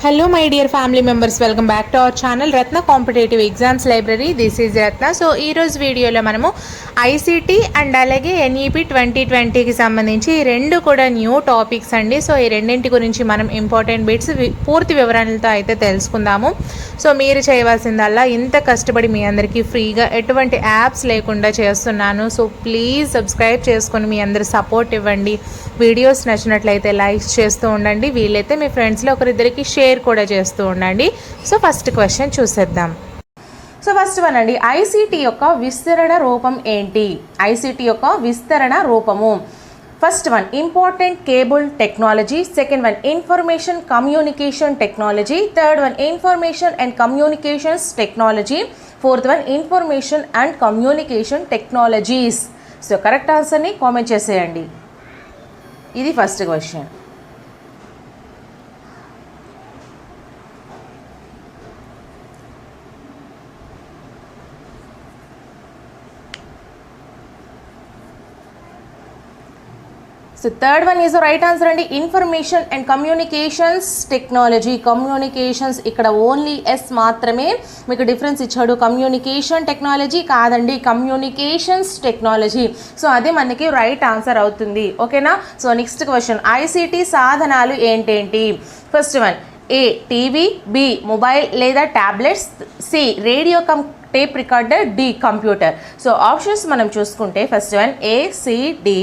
Hello my dear family members, welcome back to our channel Ratna Competitive Exams Library. This is Ratna. So ee roju video lo manamu ICT and alage NEP 2020 ki sambandhinchi ee rendu kuda new topics andi. So ee rendinti gurinchi manam important bits పూర్తి వివరణలతో అయితే తెలుసుకుందాము. So మీరు చేయవలసిందల్లా ఇంత కష్టపడి మీ అందరికీ ఫ్రీగా ఎటువంటి యాప్స్ లేకుండా చేస్తున్నాను. సో ప్లీజ్ సబ్స్క్రైబ్ చేసుకొని మీ అందరు సపోర్ట్ ఇవ్వండి. వీడియోస్ నచ్చినట్లయితే లైక్స్ చేస్తూ ఉండండి. వీలైతే మీ ఫ్రెండ్స్లో ఒకరిద్దరికి షేర్ కూడా చేస్తూ ఉండండి. సో ఫస్ట్ క్వశ్చన్ చూసేద్దాం. సో ఫస్ట్ వన్ అండి, ఐసీటీ యొక్క విస్తరణ రూపం ఏంటి? ఐసీటీ యొక్క విస్తరణ రూపము. First one important cable technology, second one information communication technology, third one information and communications technology, fourth one information and communication technologies. So correct ఆన్సర్ని కామెంట్ చేసేయండి. ఇది first question. So third one is right answer అండి. Information and communications technology. Communications ఇక్కడ only S మాత్రమే మీకు difference ఇచ్చాడు. Communication technology కాదండి, communications technology. So అది మనకి రైట్ ఆన్సర్ అవుతుంది. ఓకేనా? సో నెక్స్ట్ క్వశ్చన్, ఐసీటీ సాధనాలు ఏంటేంటి? First one A TV, B mobile లేదా tablets, C radio tape recorder, D computer. So options మనం చూసుకుంటే first one A C D,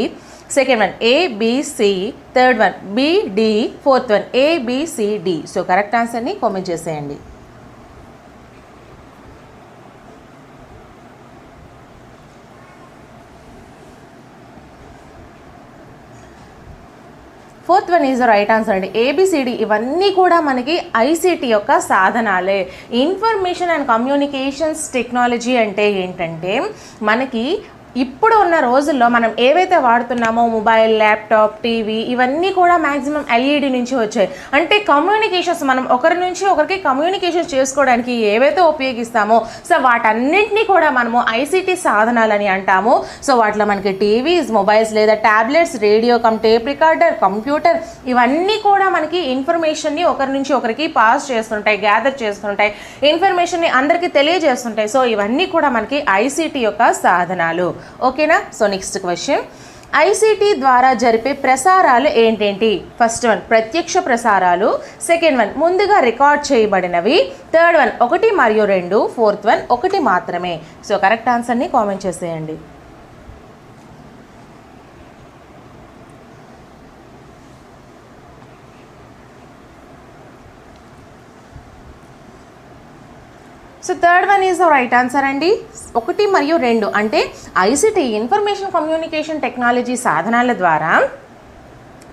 second one ABC, third one BD, fourth one A B C D. So correct ఆన్సర్ని comment చేసేయండి. Fourth one is right answer అండి. ABCD ఇవన్నీ కూడా మనకి ICT యొక్క సాధనాలే. ఇన్ఫర్మేషన్ అండ్ కమ్యూనికేషన్స్ టెక్నాలజీ అంటే ఏంటంటే మనకి ఇప్పుడు ఉన్న రోజుల్లో మనం ఏవైతే వాడుతున్నామో మొబైల్, ల్యాప్టాప్, టీవీ ఇవన్నీ కూడా మ్యాక్సిమం ఎల్ఈడి నుంచి వచ్చాయి. అంటే కమ్యూనికేషన్స్ మనం ఒకరి నుంచి ఒకరికి కమ్యూనికేషన్ చేసుకోవడానికి ఏవైతే ఉపయోగిస్తామో సో వాటన్నింటినీ కూడా మనము ఐసీటీ సాధనాలని అంటాము. సో వాటిలో మనకి టీవీస్, మొబైల్స్ లేదా tablets, radio tape recorder, computer ఇవన్నీ కూడా మనకి ఇన్ఫర్మేషన్ని ఒకరి నుంచి ఒకరికి పాస్ చేస్తుంటాయి, గ్యాదర్ చేస్తుంటాయి, ఇన్ఫర్మేషన్ని అందరికీ తెలియజేస్తుంటాయి. సో ఇవన్నీ కూడా మనకి ఐసీటీ యొక్క సాధనాలు. ఓకేనా? సో నెక్స్ట్ క్వశ్చన్, ఐసీటీ ద్వారా జరిపే ప్రసారాలు ఏంటేంటి? ఫస్ట్ వన్ ప్రత్యక్ష ప్రసారాలు, సెకండ్ వన్ ముందుగా రికార్డ్ చేయబడినవి, థర్డ్ వన్ 1 మరియు 2, ఫోర్త్ వన్ 1 మాత్రమే. సో కరెక్ట్ ఆన్సర్ని కామెంట్ చేసేయండి. So third one is the right answer అండి. 1 మరియు 2 అంటే ఐసీటీ ఇన్ఫర్మేషన్ కమ్యూనికేషన్ టెక్నాలజీ సాధనాల ద్వారా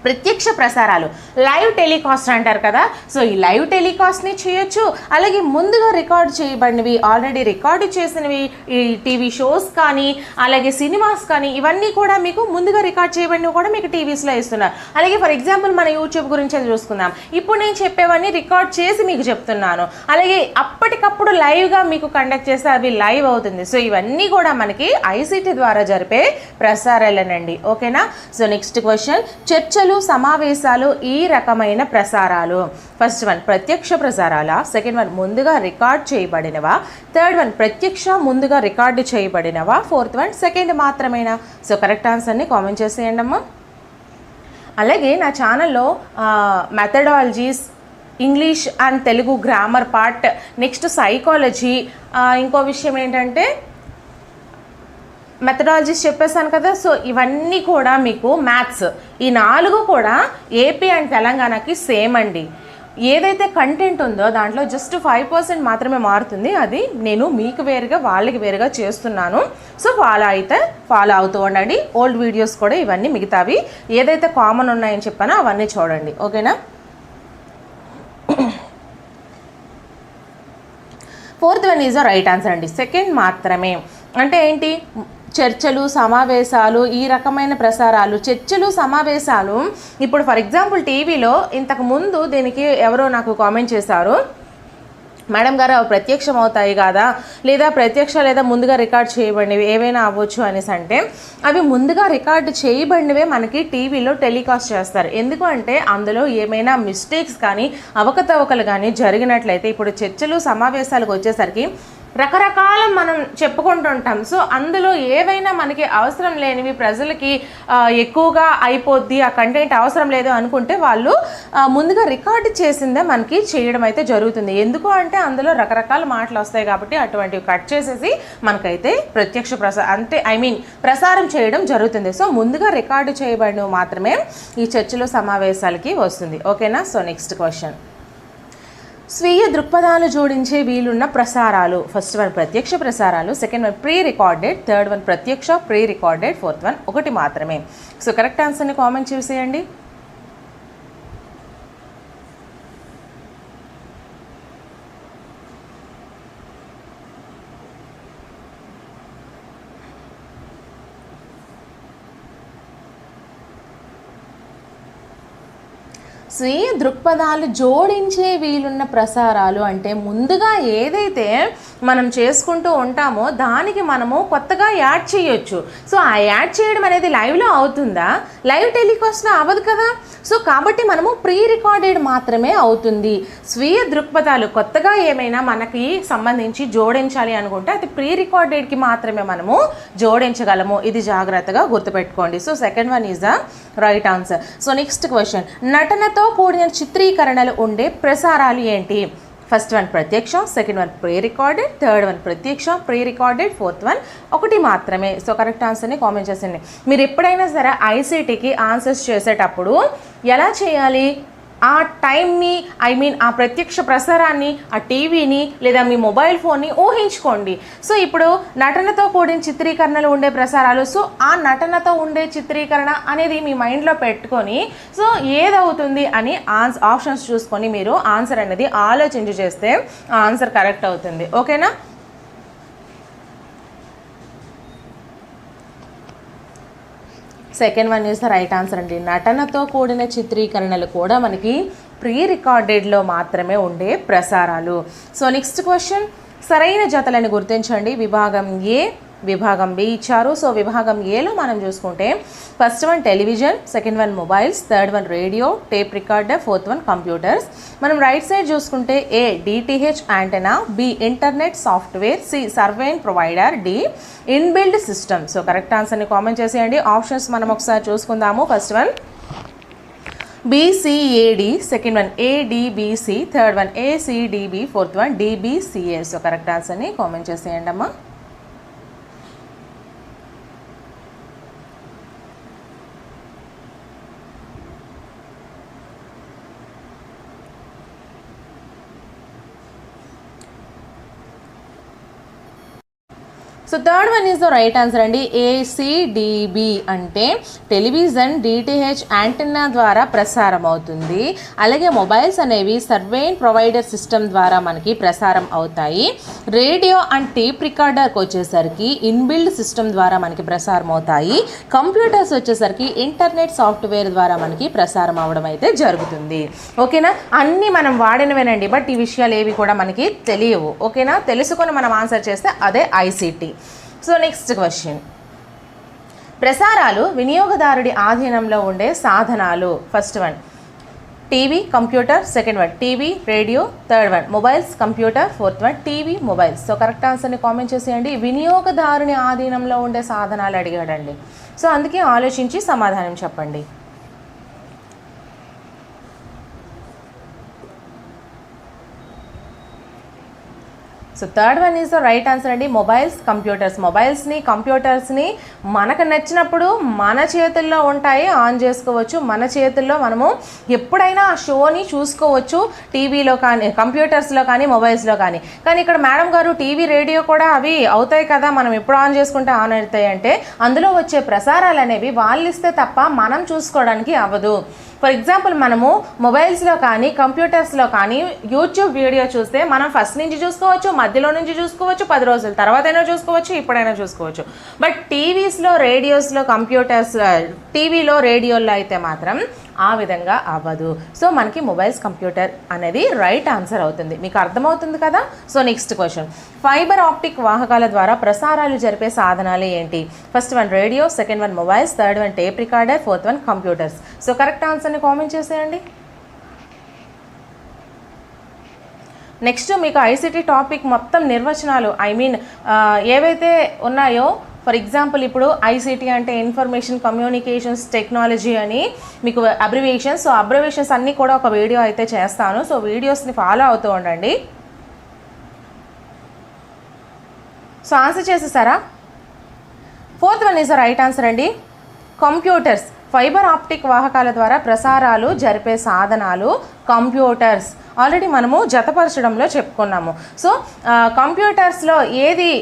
ప్రత్యక్ష ప్రసారాలు, లైవ్ టెలికాస్ట్ అంటారు కదా. సో ఈ లైవ్ టెలికాస్ట్ని చేయొచ్చు. అలాగే ముందుగా రికార్డు చేయబడినవి, ఆల్రెడీ రికార్డు చేసినవి ఈ టీవీ షోస్ కానీ అలాగే సినిమాస్ కానీ ఇవన్నీ కూడా మీకు ముందుగా రికార్డ్ చేయబడినవి కూడా మీకు టీవీస్లో ఇస్తున్నారు. అలాగే ఫర్ ఎగ్జాంపుల్ మన యూట్యూబ్ గురించి చూసుకుందాం. ఇప్పుడు నేను చెప్పేవన్నీ రికార్డ్ చేసి మీకు చెప్తున్నాను. అలాగే అప్పటికప్పుడు లైవ్గా మీకు కండక్ట్ చేస్తే అవి లైవ్ అవుతుంది. సో ఇవన్నీ కూడా మనకి ఐసీటీ ద్వారా జరిపే ప్రసారాలేనండి. ఓకేనా? సో నెక్స్ట్ క్వశ్చన్, చర్చలు, సమావేశాలు ఈ రకమైన ప్రసారాలు. ఫస్ట్ వన్ ప్రత్యక్ష ప్రసారాలా, సెకండ్ వన్ ముందుగా రికార్డ్ చేయబడినవా, థర్డ్ వన్ ప్రత్యక్ష ముందుగా రికార్డు చేయబడినవా, ఫోర్త్ వన్ సెకండ్ మాత్రమేనా. సో కరెక్ట్ ఆన్సర్ని కామెంట్ చేసేయండి అమ్మా. అలాగే నా ఛానల్లో methodologies, English and Telugu grammar part, next psychology, ఇంకో విషయం ఏంటంటే మెథడాలజీస్ చెప్పేశాను కదా. సో ఇవన్నీ కూడా మీకు మ్యాథ్స్, ఈ 4 కూడా ఏపీ అండ్ తెలంగాణకి సేమ్ అండి. ఏదైతే కంటెంట్ ఉందో దాంట్లో జస్ట్ 5% మాత్రమే మారుతుంది. అది నేను మీకు వేరుగా వాళ్ళకి వేరుగా చేస్తున్నాను. సో ఫాలో అవుతూ ఉండండి. ఓల్డ్ వీడియోస్ కూడా ఇవన్నీ మిగతావి ఏదైతే కామన్ ఉన్నాయని చెప్పానో అవన్నీ చూడండి. ఓకేనా? Fourth one is the right answer అండి. సెకండ్ మాత్రమే అంటే ఏంటి? చర్చలు, సమావేశాలు ఈ రకమైన ప్రసారాలు. చర్చలు, సమావేశాలు ఇప్పుడు ఫర్ ఎగ్జాంపుల్ టీవీలో ఇంతకు ముందు దీనికి ఎవరో నాకు కామెంట్ చేశారు, మేడం గారు అవి ప్రత్యక్షం అవుతాయి కదా, లేదా ప్రత్యక్ష లేదా ముందుగా రికార్డ్ చేయబడినవి ఏవైనా అవ్వచ్చు అనేసి అంటే, అవి ముందుగా రికార్డు చేయబడినవే మనకి టీవీలో టెలికాస్ట్ చేస్తారు. ఎందుకు అంటే అందులో ఏమైనా మిస్టేక్స్ కానీ అవకతవకలు కానీ జరిగినట్లయితే, ఇప్పుడు చర్చలు సమావేశాలకు వచ్చేసరికి రకరకాల మనం చెప్పుకుంటుంటాం. సో అందులో ఏవైనా మనకి అవసరం లేనివి ప్రజలకి ఎక్కువగా అయిపోద్ది, ఆ కంటెంట్ అవసరం లేదు అనుకుంటే వాళ్ళు ముందుగా రికార్డు చేసిందే మనకి చేయడం అయితే జరుగుతుంది. ఎందుకు అంటే అందులో రకరకాల మాటలు వస్తాయి కాబట్టి అటువంటివి కట్ చేసేసి మనకైతే ప్రత్యక్ష ప్రసారం చేయడం జరుగుతుంది. సో ముందుగా రికార్డు చేయబడినవి మాత్రమే ఈ చర్చలు సమావేశాలకి వస్తుంది. ఓకేనా. సో నెక్స్ట్ క్వశ్చన్, స్వీయ దృక్పథాలు జోడించే వీలున్న ప్రసారాలు. ఫస్ట్ వన్ ప్రత్యక్ష ప్రసారాలు, second one pre recorded, third one ప్రత్యక్ష ప్రీ రికార్డెడ్, ఫోర్త్ వన్ ఒకటి మాత్రమే. సో కరెక్ట్ ఆన్సర్ని కామెంట్ చేసేయండి. స్వీయ దృక్పథాలు జోడించే వీలున్న ప్రసారాలు అంటే ముందుగా ఏదైతే మనం చేసుకుంటూ ఉంటామో దానికి మనము కొత్తగా యాడ్ చేయొచ్చు. సో ఆ యాడ్ చేయడం అనేది లైవ్లో అవుతుందా? లైవ్ టెలికాస్ట్లో అవ్వదు కదా. సో కాబట్టి మనము ప్రీ రికార్డెడ్ మాత్రమే అవుతుంది. స్వీయ దృక్పథాలు కొత్తగా ఏమైనా మనకి సంబంధించి జోడించాలి అనుకుంటే అది ప్రీ రికార్డెడ్కి మాత్రమే మనము జోడించగలము. ఇది జాగ్రత్తగా గుర్తుపెట్టుకోండి. So second one is the right answer. So next question, నటనతో కూడిన చిత్రీకరణలు ఉండే ప్రసారాలు ఏంటి? ఫస్ట్ వన్ ప్రత్యక్ష, second one pre recorded, third one ప్రత్యక్ష ప్రీ రికార్డెడ్, ఫోర్త్ వన్ ఒకటి మాత్రమే. సో కరెక్ట్ ఆన్సర్ని కామెంట్ చేసేయండి. మీరు ఎప్పుడైనా సరే ఐసీటీకి ఆన్సర్స్ చేసేటప్పుడు ఎలా చేయాలి? ఆ టైంని ఆ ప్రత్యక్ష ప్రసారాన్ని, ఆ టీవీని లేదా మీ మొబైల్ ఫోన్ని ఊహించుకోండి. సో ఇప్పుడు నటనతో కూడిన చిత్రీకరణలు ఉండే ప్రసారాలు, సో ఆ నటనతో ఉండే చిత్రీకరణ అనేది మీ మైండ్లో పెట్టుకొని సో ఏదవుతుంది అని ఆప్షన్స్ చూసుకొని మీరు ఆన్సర్ అనేది ఆలోచించి చేస్తే ఆ ఆన్సర్ కరెక్ట్ అవుతుంది. ఓకేనా. Second one is the right answer అండి. నటనతో కూడిన చిత్రీకరణలు కూడా మనకి ప్రీ రికార్డెడ్లో మాత్రమే ఉండే ప్రసారాలు. సో నెక్స్ట్ క్వశ్చన్, సరైన జతలని గుర్తించండి. విభాగం ఏ, విభాగం బి ఇచ్చారు. సో విభాగం ఏలో మనం చూసుకుంటే first one television, second one mobiles, third one radio, tape recorder, fourth one computers. మనం రైట్ సైడ్ చూసుకుంటే A DTH antenna, B internet software, C server provider, D inbuilt system. So correct ఆన్సర్ని comment చేసేయండి. Options మనం ఒకసారి చూసుకుందాము. First one BCAD, second one ADBC, third one ACDB, fourth one DBCA. So correct ఆన్సర్ని comment చేసేయండి అమ్మా. So third one is the right answer అండి. ACDB అంటే టెలివిజన్ డిటిహెచ్ యాంటెన్నా ద్వారా ప్రసారం అవుతుంది. అలాగే మొబైల్స్ అనేవి సర్వేన్ ప్రొవైడర్ సిస్టమ్ ద్వారా మనకి ప్రసారం అవుతాయి. రేడియో అండ్ టేప్ రికార్డర్కి వచ్చేసరికి ఇన్బిల్డ్ సిస్టమ్ ద్వారా మనకి ప్రసారం అవుతాయి. కంప్యూటర్స్ వచ్చేసరికి ఇంటర్నెట్ సాఫ్ట్వేర్ ద్వారా మనకి ప్రసారం అవడం అయితే జరుగుతుంది. ఓకేనా. అన్నీ మనం వాడినవేనండి, బట్ ఈ విషయాలు ఏవి కూడా మనకి తెలియవు. ఓకేనా. తెలుసుకొని మనం ఆన్సర్ చేస్తే అదే ICT. సో నెక్స్ట్ క్వశ్చన్, ప్రసారాలు వినియోగదారుడి ఆధీనంలో ఉండే సాధనాలు. First one TV computer, second one TV radio, third one mobiles computer, fourth one TV mobiles. So correct ఆన్సర్ని కామెంట్ చేసేయండి. వినియోగదారుని ఆధీనంలో ఉండే సాధనాలు అడిగాడండి. సో అందుకే ఆలోచించి సమాధానం చెప్పండి. So third one is the right answer అండి. Mobiles computers. కంప్యూటర్స్ని మనకు నచ్చినప్పుడు మన చేతుల్లో ఉంటాయి, ఆన్ చేసుకోవచ్చు. మన చేతుల్లో మనము ఎప్పుడైనా ఆ షోని చూసుకోవచ్చు, టీవీలో కానీ కంప్యూటర్స్లో కానీ మొబైల్స్లో కానీ. కానీ ఇక్కడ మేడం గారు టీవీ రేడియో కూడా అవి అవుతాయి కదా, మనం ఎప్పుడు ఆన్ చేసుకుంటే ఆన్ అవుతాయి అంటే అందులో వచ్చే ప్రసారాలు అనేవి వాళ్ళు ఇస్తే తప్ప మనం చూసుకోవడానికి అవ్వదు. ఫర్ ఎగ్జాంపుల్ మనము మొబైల్స్లో కానీ కంప్యూటర్స్లో కానీ యూట్యూబ్ వీడియో చూస్తే మనం ఫస్ట్ నుంచి చూసుకోవచ్చు, మధ్యలో నుంచి చూసుకోవచ్చు, 10 రోజుల తర్వాత అయినా చూసుకోవచ్చు, ఇప్పుడైనా చూసుకోవచ్చు. బట్ టీవీస్లో రేడియోస్లో కంప్యూటర్స్ టీవీలో రేడియోల్లో అయితే మాత్రం ఆ విధంగా అవ్వదు. సో మనకి మొబైల్స్ కంప్యూటర్ అనేది రైట్ ఆన్సర్ అవుతుంది. మీకు అర్థమవుతుంది కదా. So next question, fibre optic వాహకాల ద్వారా ప్రసారాలు జరిపే సాధనాలు ఏంటి? First one radio, second one mobiles, third one tape recorder, fourth one computers. So correct ఆన్సర్ని కామెంట్ చేసేయండి. నెక్స్ట్ మీకు ఐసీటీ టాపిక్ మొత్తం నిర్వచనాలు ఏవైతే ఉన్నాయో, ఫర్ ఎగ్జాంపుల్ ఇప్పుడు ఐసీటీ అంటే ఇన్ఫర్మేషన్ కమ్యూనికేషన్స్ టెక్నాలజీ అని మీకు అబ్రివేషన్స్. సో అబ్రివేషన్స్ అన్నీ కూడా ఒక వీడియో అయితే చేస్తాను. సో వీడియోస్ని ఫాలో అవుతూ ఉండండి. సో ఆన్సర్ చేసేసారా? Fourth one is the right answer అండి. కంప్యూటర్స్, ఫైబర్ ఆప్టిక్ వాహకాల ద్వారా ప్రసారాలు జరిపే సాధనాలు కంప్యూటర్స్. ఆల్రెడీ మనము జతపరచడంలో చెప్పుకున్నాము. సో కంప్యూటర్స్లో ఏది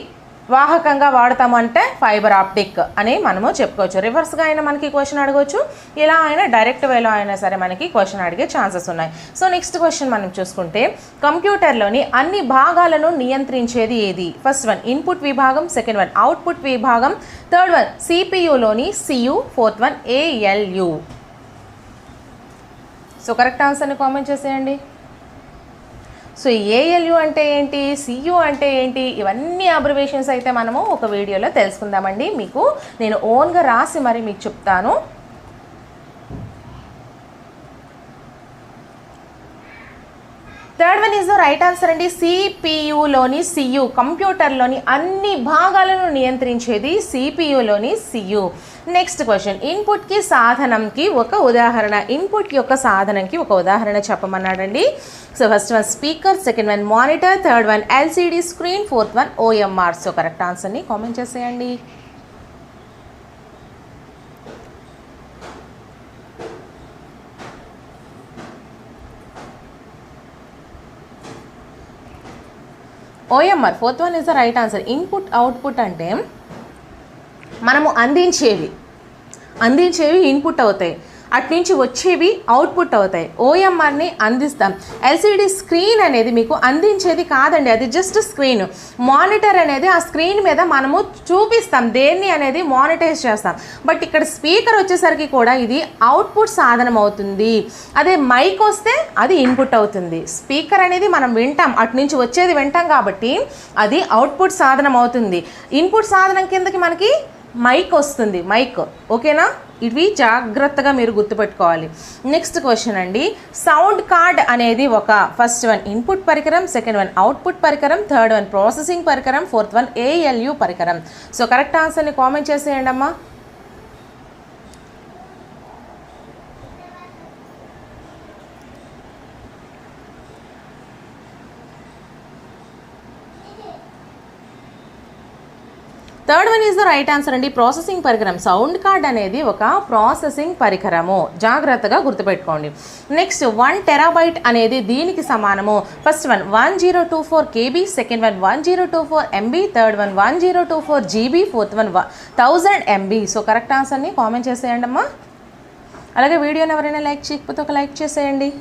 వాహకంగా వాడతాము అంటే ఫైబర్ ఆప్టిక్ అని మనము చెప్పుకోవచ్చు. రివర్స్గా అయినా మనకి క్వశ్చన్ అడగవచ్చు, ఇలా అయినా డైరెక్ట్ వేలో అయినా సరే మనకి క్వశ్చన్ అడిగే ఛాన్సెస్ ఉన్నాయి. సో నెక్స్ట్ క్వశ్చన్ మనం చూసుకుంటే, కంప్యూటర్లోని అన్ని భాగాలను నియంత్రించేది ఏది? ఫస్ట్ వన్ ఇన్పుట్ విభాగం, సెకండ్ వన్ అవుట్పుట్ విభాగం, థర్డ్ వన్ సిపియులోని CU, fourth one ALU. So correct ఆన్సర్ని కామెంట్ చేసేయండి. సో ఏఎల్యు అంటే ఏంటి, సియు అంటే ఏంటి, ఇవన్నీ అబ్రివేషన్స్ అయితే మనము ఒక వీడియోలో తెలుసుకుందామండి. మీకు నేను ఓన్గా రాసి మరి మీకు చెప్తాను. Third one is the right answer అండి. సిపియులోని సియు, కంప్యూటర్లోని అన్ని భాగాలను నియంత్రించేది సిపియులోని సియు. నెక్స్ట్ క్వశ్చన్, ఇన్పుట్కి సాధనంకి ఒక ఉదాహరణ. ఇన్పుట్ యొక్క సాధనంకి ఒక ఉదాహరణ చెప్పమన్నాడండి. So first one speaker, second one monitor, third one LCD screen, fourth one OMR. So correct ఆన్సర్ని కామెంట్ చేసేయండి. OMR, fourth one is the right answer. Input output అంటే మనము అందించేవి ఇన్పుట్ అవుతాయి, అట్నుంచి వచ్చేవి అవుట్పుట్ అవుతాయి. ఓఎంఆర్ని అందిస్తాం. ఎల్సిడి స్క్రీన్ అనేది మీకు అందించేది కాదండి, అది జస్ట్ స్క్రీన్. మానిటర్ అనేది ఆ స్క్రీన్ మీద మనము చూపిస్తాం, దేన్ని అనేది మానిటైజ్ చేస్తాం. బట్ ఇక్కడ స్పీకర్ వచ్చేసరికి కూడా ఇది అవుట్పుట్ సాధనం అవుతుంది. అదే మైక్ వస్తే అది ఇన్పుట్ అవుతుంది. స్పీకర్ అనేది మనం వింటాం, అట్నుంచి వచ్చేది వింటాం కాబట్టి అది అవుట్పుట్ సాధనం అవుతుంది. ఇన్పుట్ సాధనం కిందకి మనకి మైక్ వస్తుంది, మైక్. ఓకేనా? ఇవి జాగ్రత్తగా మీరు గుర్తుపెట్టుకోవాలి. నెక్స్ట్ క్వశ్చన్ అండి, సౌండ్ కార్డ్ అనేది ఒక ఫస్ట్ వన్ ఇన్పుట్ పరికరం, సెకండ్ వన్ అవుట్పుట్ పరికరం, థర్డ్ వన్ ప్రాసెసింగ్ పరికరం, ఫోర్త్ వన్ ఏఎల్యు పరికరం. సో కరెక్ట్ ఆన్సర్ని కామెంట్ చేసేయండి అమ్మా. Third one is the right answer అండి. ప్రాసెసింగ్ పరికరం. సౌండ్ కార్డ్ అనేది ఒక ప్రాసెసింగ్ పరికరము, జాగ్రత్తగా గుర్తుపెట్టుకోండి. నెక్స్ట్ 1 టెరాబైట్ అనేది దీనికి సమానము. First one 1024 KB, second one 1024 MB, third one 1024 GB, fourth one 1000 MB. So correct ఆన్సర్ని కామెంట్ చేసేయండి అమ్మా. అలాగే వీడియోని ఎవరైనా లైక్ చేయకపోతే ఒక లైక్ చేసేయండి.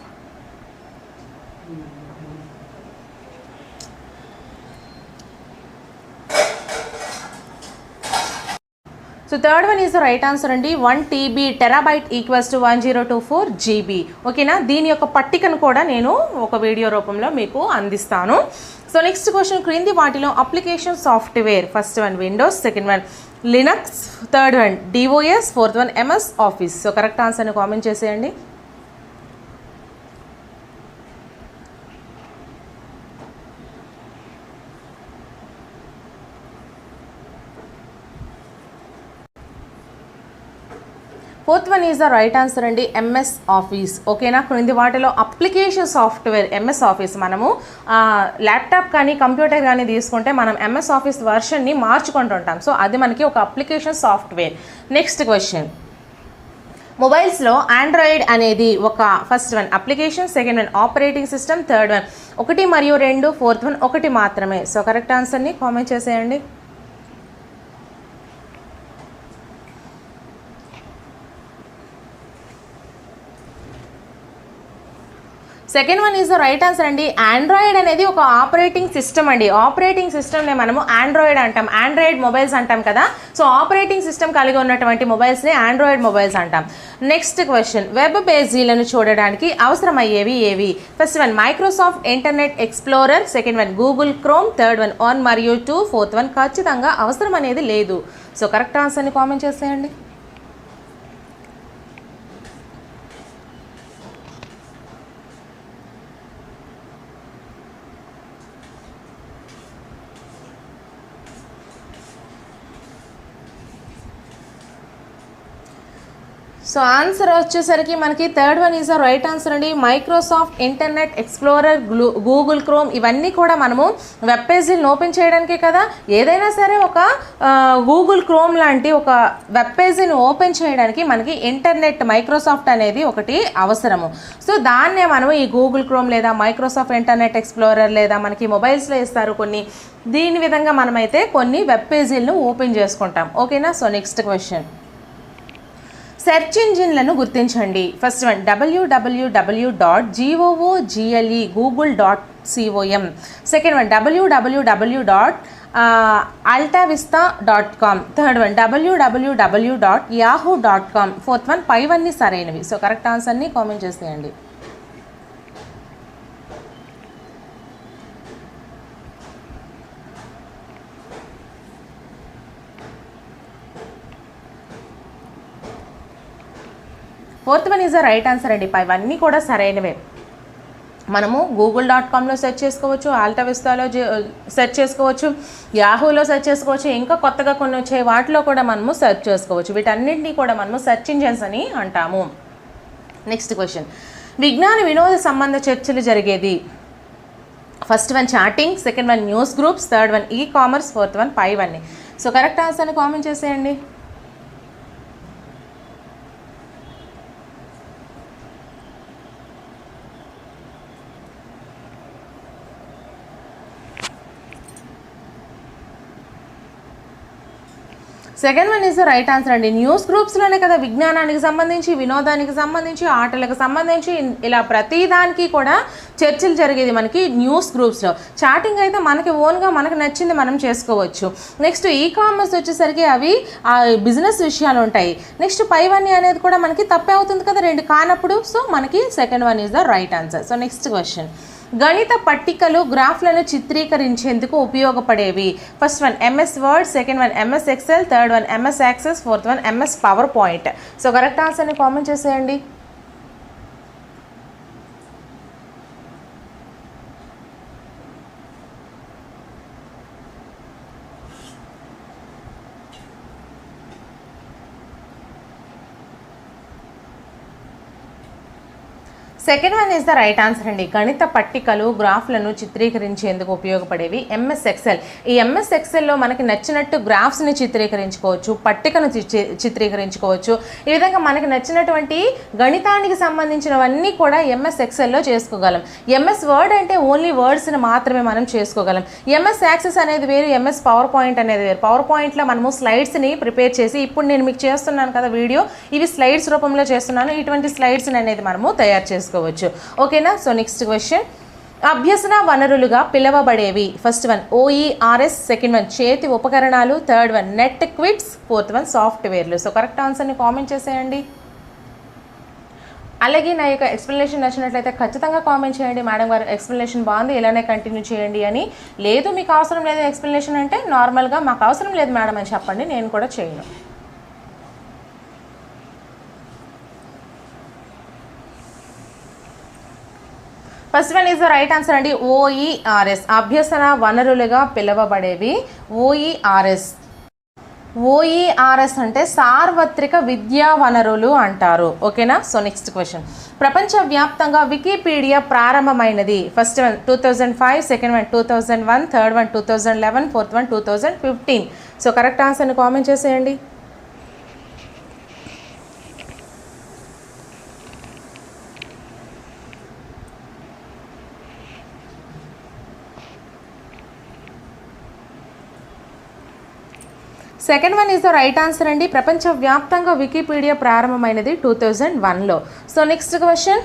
So third one is the right answer అండి. 1 TB terabyte equals to 1024 GB. ఓకేనా? దీని యొక్క పట్టికను కూడా నేను ఒక వీడియో రూపంలో మీకు అందిస్తాను. సో నెక్స్ట్ క్వశ్చన్, క్రింది వాటిలో application software. First one Windows, second one Linux, third one DOS, fourth one MS Office. So correct ఆన్సర్ని కామెంట్ చేసేయండి. Fourth one is the right answer అండి. MS Office. ఓకేనా? క్రింది వాటిలో అప్లికేషన్ సాఫ్ట్వేర్ MS ఆఫీస్. మనము laptop కానీ computer కానీ తీసుకుంటే మనం MS ఆఫీస్ వర్షన్ని మార్చుకుంటుంటాం. సో అది మనకి ఒక అప్లికేషన్ సాఫ్ట్వేర్. నెక్స్ట్ క్వశ్చన్, మొబైల్స్లో ఆండ్రాయిడ్ అనేది ఒక first one application, second one operating system, third one 1 మరియు 2, ఫోర్త్ వన్ 1 మాత్రమే. సో కరెక్ట్ ఆన్సర్ని కామెంట్ చేసేయండి. Second one is the right answer అండి. ఆండ్రాయిడ్ అనేది ఒక ఆపరేటింగ్ సిస్టమ్ అండి. ఆపరేటింగ్ సిస్టమ్ని మనము ఆండ్రాయిడ్ అంటాం, ఆండ్రాయిడ్ మొబైల్స్ అంటాం కదా. సో ఆపరేటింగ్ సిస్టమ్ కలిగి ఉన్నటువంటి మొబైల్స్ని ఆండ్రాయిడ్ మొబైల్స్ అంటాం. నెక్స్ట్ క్వశ్చన్, వెబ్ పేజీలను చూడడానికి అవసరమయ్యేవి ఏవి? First one Microsoft Internet Explorer, second one Google Chrome, third one 1 మరియు 2, ఫోర్త్ వన్ ఖచ్చితంగా అవసరం అనేది లేదు. సో కరెక్ట్ ఆన్సర్ని కామెంట్ చేసేయండి. సో ఆన్సర్ వచ్చేసరికి మనకి third one is the right answer అండి. Microsoft Internet Explorer, Google Chrome ఇవన్నీ కూడా మనము వెబ్ పేజీలను ఓపెన్ చేయడానికే కదా. ఏదైనా సరే ఒక గూగుల్ క్రోమ్ లాంటి ఒక వెబ్ పేజీని ఓపెన్ చేయడానికి మనకి ఇంటర్నెట్ మైక్రోసాఫ్ట్ అనేది ఒకటి అవసరము. సో దాన్నే మనము ఈ గూగుల్ క్రోమ్ లేదా మైక్రోసాఫ్ట్ ఇంటర్నెట్ ఎక్స్ప్లోరర్ లేదా మనకి మొబైల్స్లో ఇస్తారు కొన్ని, దీని విధంగా మనమైతే కొన్ని వెబ్ పేజీలను ఓపెన్ చేసుకుంటాం. ఓకేనా. సో నెక్స్ట్ క్వశ్చన్, సెర్చ్ ఇంజిన్లను గుర్తించండి. First one www.google google.com, second one www.altavista.com, third one www.yahoo.com, fourth one పైవన్నీ సరైనవి. సో కరెక్ట్ ఆన్సర్ని కామెంట్ చేసేయండి. Fourth one is the right answer అండి. ఇవన్నీ కూడా సరైనవే. మనము google.comలో సెర్చ్ చేసుకోవచ్చు, ఆల్టావిస్తాలో సెర్చ్ చేసుకోవచ్చు, యాహూలో సెర్చ్ చేసుకోవచ్చు, ఇంకా కొత్తగా కొన్ని వచ్చే వాటిలో కూడా మనము సెర్చ్ చేసుకోవచ్చు. వీటన్నింటినీ కూడా మనము సెర్చ్ ఇంజన్స్ అని అంటాము. నెక్స్ట్ క్వశ్చన్, విజ్ఞాన వినోద సంబంధ చర్చలు జరిగేది. First one chatting, second one news groups, third one e commerce, fourth one పైవన్నీ. సో కరెక్ట్ ఆన్సర్ని కామెంట్ చేసేయండి. Second one is the right answer అండి. న్యూస్ గ్రూప్స్లోనే కదా విజ్ఞానానికి సంబంధించి, వినోదానికి సంబంధించి, ఆటలకు సంబంధించి ఇలా ప్రతిదానికి కూడా చర్చలు జరిగేది మనకి న్యూస్ గ్రూప్స్లో. చాటింగ్ అయితే మనకి ఓన్గా మనకు నచ్చింది మనం చేసుకోవచ్చు. నెక్స్ట్ ఈ కామర్స్ వచ్చేసరికి అవి బిజినెస్ విషయాలు ఉంటాయి. నెక్స్ట్ పైవన్నీ అనేది కూడా మనకి తప్పే అవుతుంది కదా రెండు కానప్పుడు. సో మనకి second one is the right answer. So next question, గణిత పట్టికలు గ్రాఫ్లను చిత్రీకరించేందుకు ఉపయోగపడేవి. First one MS Word, second one MS Excel, third one MS Access, fourth one MS PowerPoint. So correct ఆన్సర్ని కామెంట్ చేసేయండి. Second one is the right answer అండి. గణిత పట్టికలు గ్రాఫ్లను చిత్రీకరించేందుకు ఉపయోగపడేవి MS ఎక్సెల్. ఈ MS ఎక్సెల్లో మనకి నచ్చినట్టు గ్రాఫ్స్ని చిత్రీకరించుకోవచ్చు, పట్టికను చిత్రీకరించుకోవచ్చు. ఈ విధంగా మనకి నచ్చినటువంటి గణితానికి సంబంధించినవన్నీ కూడా MS ఎక్సెల్లో చేసుకోగలం. MS వర్డ్ అంటే ఓన్లీ వర్డ్స్ని మాత్రమే మనం చేసుకోగలం. MS యాక్సెస్ అనేది వేరు, MS పవర్ పాయింట్ అనేది వేరు. పవర్ పాయింట్లో మనము స్లైడ్స్ని ప్రిపేర్ చేసి, ఇప్పుడు నేను మీకు చేస్తున్నాను కదా వీడియో, ఇవి స్లైడ్స్ రూపంలో చేస్తున్నాను. ఇటువంటి స్లైడ్స్ని అనేది మనము తయారు చేసుకోవచ్చు. ఓకేనా. సో నెక్స్ట్ క్వశ్చన్, అభ్యసన వనరులుగా పిలవబడేవి. First one OERS, second one చేతి ఉపకరణాలు, third one net quits, fourth one సాఫ్ట్వేర్లు. సో కరెక్ట్ ఆన్సర్ని కామెంట్ చేసేయండి. అలాగే నా యొక్క ఎక్స్ప్లెనేషన్ నచ్చినట్లయితే ఖచ్చితంగా కామెంట్ చేయండి. మేడం గారు ఎక్స్ప్లెనేషన్ బాగుంది, ఇలానే కంటిన్యూ చేయండి అని. లేదు మీకు అవసరం లేదు ఎక్స్ప్లెనేషన్ అంటే నార్మల్గా మాకు అవసరం లేదు మేడం అని చెప్పండి, నేను కూడా చేయను. First one is the right answer అండి. OERS అభ్యసన వనరులుగా పిలువబడేవి. OERS అంటే సార్వత్రిక విద్యా వనరులు అంటారు. ఓకేనా. సో నెక్స్ట్ క్వశ్చన్, ప్రపంచవ్యాప్తంగా వికీపీడియా ప్రారంభమైనది. First one 2005, second one 2001, third one 2011, fourth one 2015. So correct ఆన్సర్ని కామెంట్ చేసేయండి. Second one is the right answer అండి. ప్రపంచవ్యాప్తంగా వికీపీడియా ప్రారంభమైనది 2001లో. సో నెక్స్ట్ క్వశ్చన్,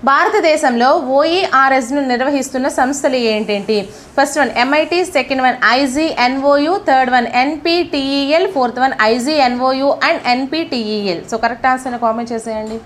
భారతదేశంలో ఓఈఆర్ఎస్ను నిర్వహిస్తున్న సంస్థలు ఏంటేంటి? First one MIT, second one IGNOU, third one NPTEL, fourth one IGNOU and NPTEL. So correct ఆన్సర్ని కామెంట్ చేసేయండి.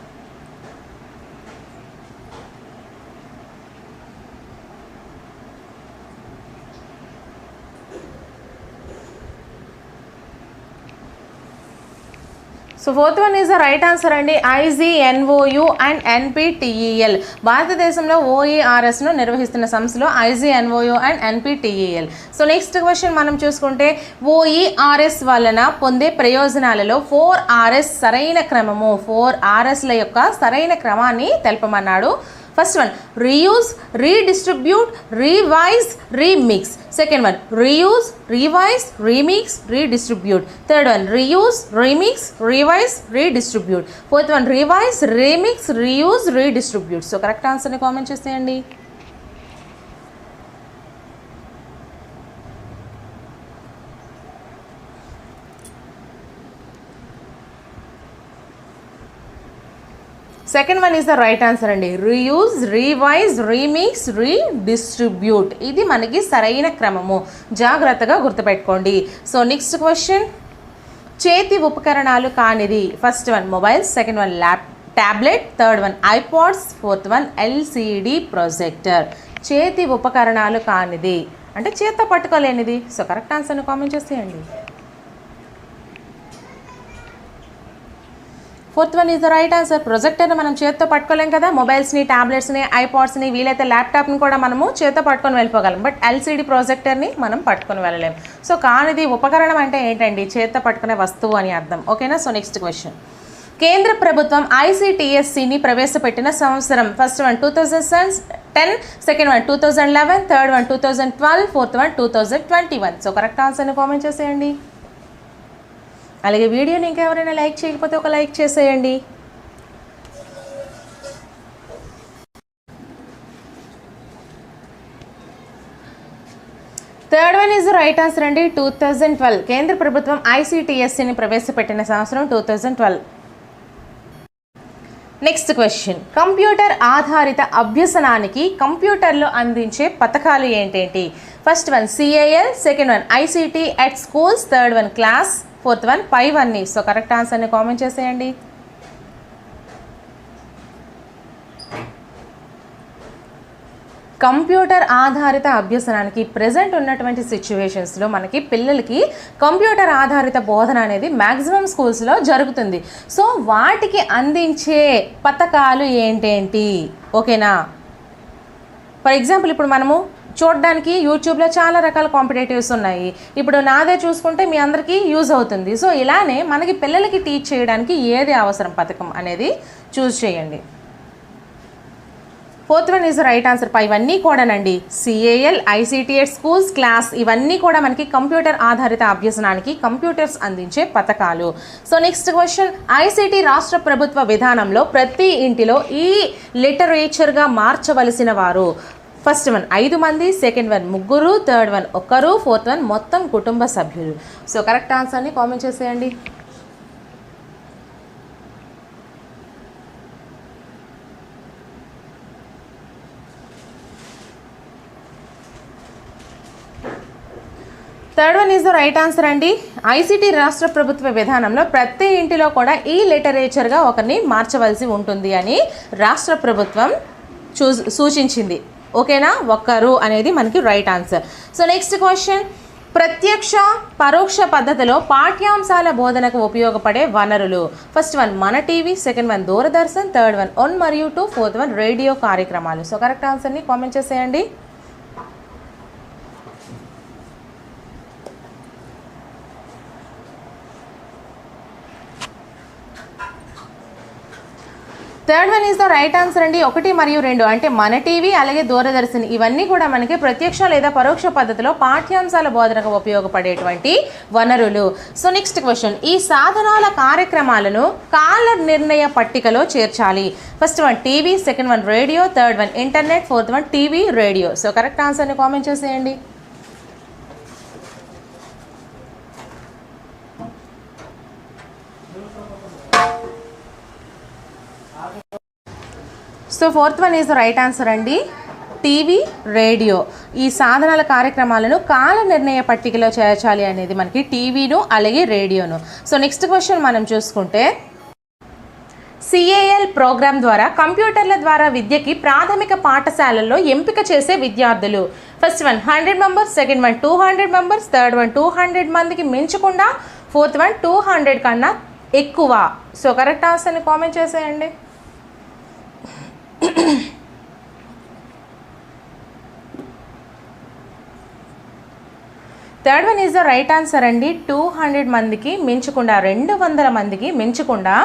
So fourth one is the right answer అండి. IGNOU and NPTEL. భారతదేశంలో ఓఈఆర్ఎస్ను నిర్వహిస్తున్న సంస్థలు IGNOU and NPTEL. So next question మనం చూసుకుంటే ఓఈఆర్ఎస్ వలన పొందే ప్రయోజనాలలో 4Rs సరైన క్రమము, 4Rsల యొక్క సరైన క్రమాన్ని తెలపమన్నాడు. First one reuse, redistribute, revise, remix. Second one reuse, revise, remix, redistribute. Third one reuse, remix, revise, redistribute. Fourth one revise, remix, reuse, redistribute. So correct ఆన్సర్ని కామెంట్ చేసేయండి. Second one is the right answer అండి. Reuse, revise, remix, redistribute. ఇది మనకి సరైన క్రమము, జాగ్రత్తగా గుర్తుపెట్టుకోండి. So next question, చేతి ఉపకరణాలు కానిది. First one mobile, second one tablet, third one iPods, fourth one LCD projector. చేతి ఉపకరణాలు కానిది అంటే చేత్తో పట్టుకోలేనిది. సో కరెక్ట్ ఆన్సర్ని కామెంట్ చేసేయండి. Fourth one is the right answer. ప్రొజెక్టర్ని మనం చేత్తో పట్టుకోలేం కదా. మొబైల్స్ని, ట్యాబ్లెట్స్ని, ఐపాడ్స్ని, వీలైతే ల్యాప్టాప్ని కూడా మనము చేత్తో పట్టుకొని వెళ్ళిపోగలం. బట్ LCD ప్రొజెక్టర్ని మనం పట్టుకొని వెళ్ళలేం. సో కానిది ఉపకరణం అంటే ఏంటండి? చేత్తో పట్టుకునే వస్తువు అని అర్థం. ఓకేనా. సో నెక్స్ట్ క్వశ్చన్, కేంద్ర ప్రభుత్వం ICTSCని ప్రవేశపెట్టిన సంవత్సరం. First one 2010, second one 2011, third one 2012, fourth one 2021. So correct ఆన్సర్ని కామెంట్ చేసేయండి. అలాగే వీడియోని ఇంకా ఎవరైనా లైక్ చేయకపోతే ఒక లైక్ చేసేయండి. Third one is right answer అండి. 2012. కేంద్ర ప్రభుత్వం ICTSCని ప్రవేశపెట్టిన సంవత్సరం 2012. నెక్స్ట్ క్వశ్చన్, కంప్యూటర్ ఆధారిత అభ్యసనానికి కంప్యూటర్లో అందించే పథకాలు ఏంటేంటి? First one CAL, second one ICT at schools, third one class, fourth one పైవన్నీ. సో కరెక్ట్ ఆన్సర్ని కామెంట్ చేసేయండి. కంప్యూటర్ ఆధారిత అభ్యసనానికి ప్రజెంట్ ఉన్నటువంటి సిచ్యువేషన్స్లో మనకి పిల్లలకి కంప్యూటర్ ఆధారిత బోధన అనేది మ్యాక్సిమం స్కూల్స్లో జరుగుతుంది. సో వాటికి అందించే పథకాలు ఏంటేంటి? ఓకేనా. ఫర్ ఎగ్జాంపుల్ ఇప్పుడు మనము చూడడానికి యూట్యూబ్లో చాలా రకాల కాంపిటేటివ్స్ ఉన్నాయి. ఇప్పుడు నాదే చూసుకుంటే మీ అందరికీ యూజ్ అవుతుంది. సో ఇలానే మనకి పిల్లలకి టీచ్ చేయడానికి ఏది అవసరం పథకం అనేది చూస్ చేయండి. Fourth one is right answer. ఇవన్నీ కూడానండి CAL, ICT at schools, class ఇవన్నీ కూడా మనకి కంప్యూటర్ ఆధారిత అభ్యసనానికి కంప్యూటర్స్ అందించే పథకాలు. సో నెక్స్ట్ క్వశ్చన్, ICT రాష్ట్ర ప్రభుత్వ విధానంలో ప్రతి ఇంటిలో ఈ లిటరేచర్గా మార్చవలసిన వారు. ఫస్ట్ వన్ 5 మంది, second one 3, third one 1, fourth one మొత్తం కుటుంబ సభ్యులు. సో కరెక్ట్ ఆన్సర్ని కామెంట్ చేసేయండి. Third one is the right answer అండి. ICT రాష్ట్ర ప్రభుత్వ విధానంలో ప్రతి ఇంటిలో కూడా ఈ లిటరేచర్గా ఒకరిని మార్చవలసి ఉంటుంది అని రాష్ట్ర ప్రభుత్వం సూచించింది. ఓకేనా. 1 అనేది మనకి right answer. So next question, ప్రత్యక్ష పరోక్ష పద్ధతిలో పాఠ్యాంశాల బోధనకు ఉపయోగపడే వనరులు. ఫస్ట్ వన్ మన TV, second one Doordarshan, third one 1 మరియు 2, ఫోర్త్ వన్ రేడియో కార్యక్రమాలు. సో కరెక్ట్ ఆన్సర్ని కామెంట్ చేసేయండి. Third one is the right answer అండి. 1 మరియు 2 అంటే మన టీవీ అలాగే దూరదర్శన్ ఇవన్నీ కూడా మనకి ప్రత్యక్ష లేదా పరోక్ష పద్ధతిలో పాఠ్యాంశాల బోధనకు ఉపయోగపడేటువంటి వనరులు. సో నెక్స్ట్ క్వశ్చన్, ఈ సాధనాల కార్యక్రమాలను కాల నిర్ణయ పట్టికలో చేర్చాలి. First one TV, second one radio, third one internet, fourth one TV, radio. So correct ఆన్సర్ని కామెంట్ చేసేయండి. So so fourth one is the right answer అండి, టీవీ, రేడియో. ఈ సాధనాల కార్యక్రమాలను కాల నిర్ణయ పట్టికలో చేర్చాలి అనేది మనకి టీవీను అలాగే రేడియోను. సో నెక్స్ట్ క్వశ్చన్ మనం చూసుకుంటే, సిఏఎల్ ప్రోగ్రామ్ ద్వారా కంప్యూటర్ల ద్వారా విద్యకి ప్రాథమిక పాఠశాలల్లో ఎంపిక చేసే విద్యార్థులు. First one 100 members, second one 200 members, third one 200 మందికి మించకుండా, ఫోర్త్ వన్ 200 కన్నా ఎక్కువ. సో కరెక్ట్ ఆన్సర్ని కామెంట్ చేసేయండి. Third one is the right answer అండి, 200 మందికి మించకుండా, 200 మందికి మించకుండా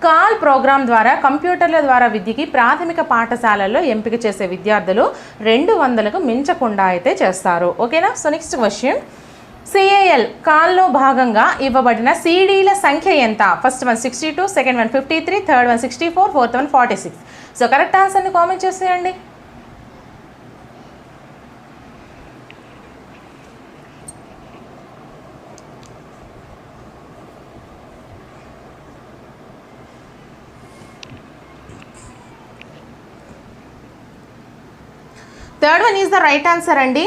కాల్ ప్రోగ్రామ్ ద్వారా కంప్యూటర్ల ద్వారా విద్యకి ప్రాథమిక పాఠశాలల్లో ఎంపిక చేసే విద్యార్థులు 200కు మించకుండా అయితే చేస్తారు. ఓకేనా. సో నెక్స్ట్ క్వశ్చన్, సిఏఎల్ కాల్లో భాగంగా ఇవ్వబడిన సిడీల సంఖ్య ఎంత? First one 62, second one 53, third one 64, fourth one 46. So correct ఆన్సర్ని కామెంట్ చేసేయండి. Third one is the right answer అండి,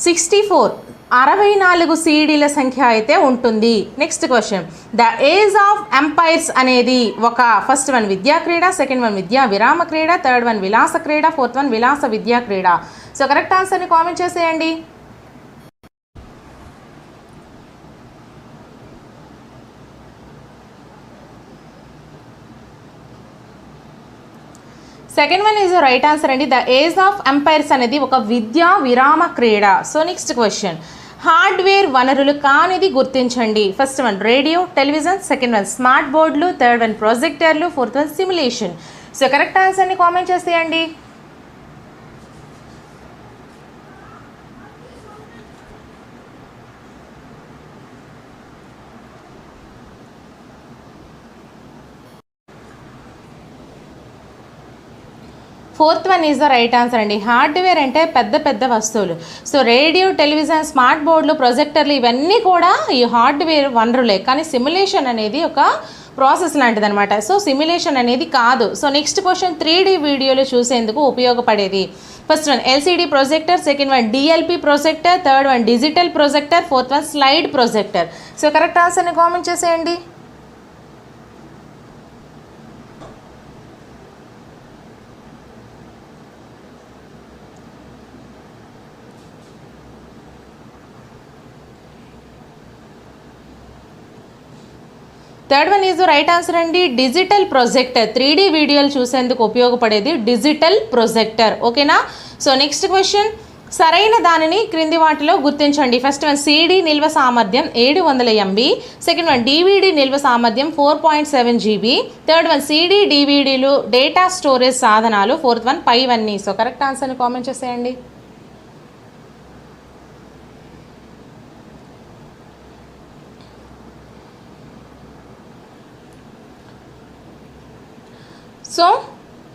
64, 64 సీడీల సంఖ్య అయితే ఉంటుంది. Next question, the Age of Empires అనేది ఒక ఫస్ట్ వన్ విద్యా క్రీడ, సెకండ్ వన్ విద్యా విరామ క్రీడ, థర్డ్ వన్ విలాస క్రీడ, ఫోర్త్ వన్ విలాస విద్యా క్రీడ. సో కరెక్ట్ ఆన్సర్ని కామెంట్ చేసేయండి. Second one is the right answer అండి, ద ఏజ్ ఆఫ్ ఎంపైర్స్ అనేది ఒక విద్యా విరామ క్రీడ. సో నెక్స్ట్ క్వశ్చన్, హార్డ్వేర్ వనరులు కానిది గుర్తించండి. First one radio, television, second one smart బోర్డులు, థర్డ్ వన్ ప్రొజెక్టర్లు, fourth one simulation. So correct ఆన్సర్ని కామెంట్ చేసేయండి. Fourth one is the right answer అండి, హార్డ్వేర్ అంటే పెద్ద పెద్ద వస్తువులు. సో రేడియో, టెలివిజన్, స్మార్ట్ బోర్డులు, ప్రొజెక్టర్లు ఇవన్నీ కూడా ఈ హార్డ్వేర్ వనరులే. కానీ సిమ్యులేషన్ అనేది ఒక ప్రాసెస్ లాంటిది అనమాట. సో సిమ్యులేషన్ అనేది కాదు. సో నెక్స్ట్ క్వశ్చన్, 3D వీడియోలు చూసేందుకు ఉపయోగపడేది. First one LCD projector, second one DLP projector, third one digital projector, fourth one slide projector. So correct ఆన్సర్ని కామెంట్ చేసేయండి. Third one is the right answer అండి, digital projector. 3D వీడియోలు చూసేందుకు ఉపయోగపడేది digital projector. ఓకేనా. సో నెక్స్ట్ క్వశ్చన్, సరైన దానిని క్రింది వాటిలో గుర్తించండి. ఫస్ట్ వన్ సిడి నిల్వ సామర్థ్యం 700 MB, సెకండ్ వన్ డివిడి నిల్వ సామర్థ్యం 4.7 GB, థర్డ్ వన్ సిడి డివిడీలు డేటా స్టోరేజ్ సాధనాలు, ఫోర్త్ వన్ పైవన్నీ. సో కరెక్ట్ ఆన్సర్ని కామెంట్ చేసేయండి. So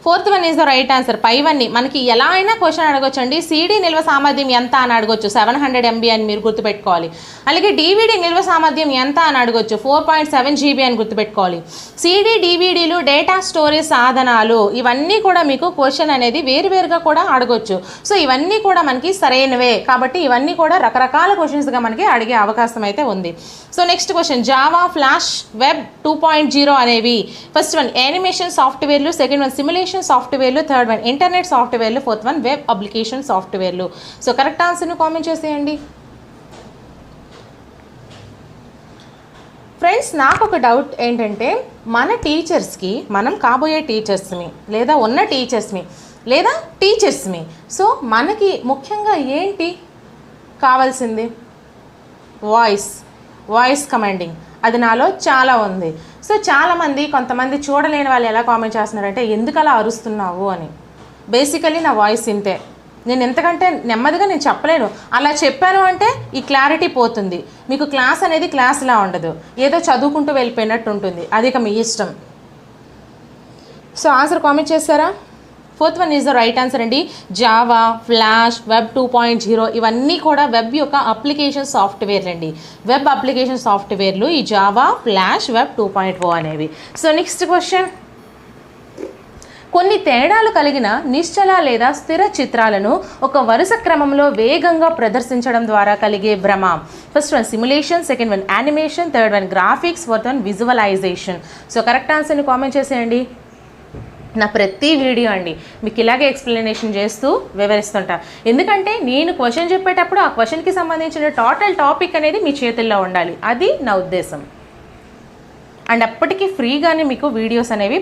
fourth one is the right answer, పైవన్నీ. మనకి ఎలా అయినా క్వశ్చన్ అడగొచ్చు అండి. సిడి నిల్వ సామర్థ్యం ఎంత అని అడగొచ్చు, 700 MB అని మీరు గుర్తుపెట్టుకోవాలి. అలాగే డివిడి నిల్వ సామర్థ్యం ఎంత అని అడగొచ్చు, 4.7 GB అని గుర్తుపెట్టుకోవాలి. సిడి డివిడీలు డేటా స్టోరేజ్ సాధనాలు ఇవన్నీ కూడా మీకు క్వశ్చన్ అనేది వేరువేరుగా కూడా అడగొచ్చు. సో ఇవన్నీ కూడా మనకి సరైనవే కాబట్టి ఇవన్నీ కూడా రకరకాల క్వశ్చన్స్గా మనకి అడిగే అవకాశం అయితే ఉంది. So next question, Java, flash, web 2.0 అనేవి ఫస్ట్ వన్ యానిమేషన్ సాఫ్ట్వేర్లు, సెకండ్ వన్ సిమ్యులేషన్ సాఫ్ట్వేర్లు, థర్డ్ వన్ ఇంటర్నెట్ సాఫ్ట్వేర్లు, ఫోర్త్ వన్ వెబ్ అప్లికేషన్ సాఫ్ట్వేర్లు. సో కరెక్ట్ ఆన్సర్ని కామెంట్ చేసేయండి. ఫ్రెండ్స్, నాకు ఒక డౌట్ ఏంటంటే, మన టీచర్స్కి, మనం కాబోయే టీచర్స్ని లేదా ఉన్న టీచర్స్ని లేదా టీచర్స్ని, సో మనకి ముఖ్యంగా ఏంటి కావాల్సింది? Voice commanding. అది నాలో చాలా ఉంది. సో చాలామంది, కొంతమంది చూడలేని వాళ్ళు ఎలా కామెంట్ చేస్తున్నారంటే, ఎందుకు అలా అరుస్తున్నావు అని. బేసికలీ నా వాయిస్ ఇంతే. నేను ఎంతకంటే నెమ్మదిగా నేను చెప్పలేను. అలా చెప్పాను అంటే ఈ క్లారిటీ పోతుంది. మీకు క్లాస్ అనేది క్లాస్లా ఉండదు, ఏదో చదువుకుంటూ వెళ్ళిపోయినట్టు ఉంటుంది. అది ఇక మీ ఇష్టం. సో ఆన్సర్ కామెంట్ చేస్తారా? Fourth one is the right answer అండి. జావా, ఫ్లాష్, వెబ్ 2.0 ఇవన్నీ కూడా వెబ్ యొక్క అప్లికేషన్ సాఫ్ట్వేర్లు అండి. వెబ్ అప్లికేషన్ సాఫ్ట్వేర్లు ఈ జావా, ఫ్లాష్, వెబ్ 2.0 అనేవి. సో నెక్స్ట్ క్వశ్చన్, కొన్ని తేడాలు కలిగిన నిశ్చల లేదా స్థిర చిత్రాలను ఒక వరుస క్రమంలో వేగంగా ప్రదర్శించడం ద్వారా కలిగే భ్రమ. First one simulation, second one animation, third one graphics, fourth one visualisation. So correct ఆన్సర్ని కామెంట్ చేసేయండి. నా ప్రతి వీడియో అండి మీకు ఇలాగే ఎక్స్ప్లెనేషన్ చేస్తూ వివరిస్తుంటా. ఎందుకంటే నేను క్వశ్చన్ చెప్పేటప్పుడు ఆ క్వశ్చన్కి సంబంధించిన టోటల్ టాపిక్ అనేది మీ చేతుల్లో ఉండాలి, అది నా ఉద్దేశం. అండ్ అప్పటికి ఫ్రీగానే మీకు వీడియోస్ అనేవి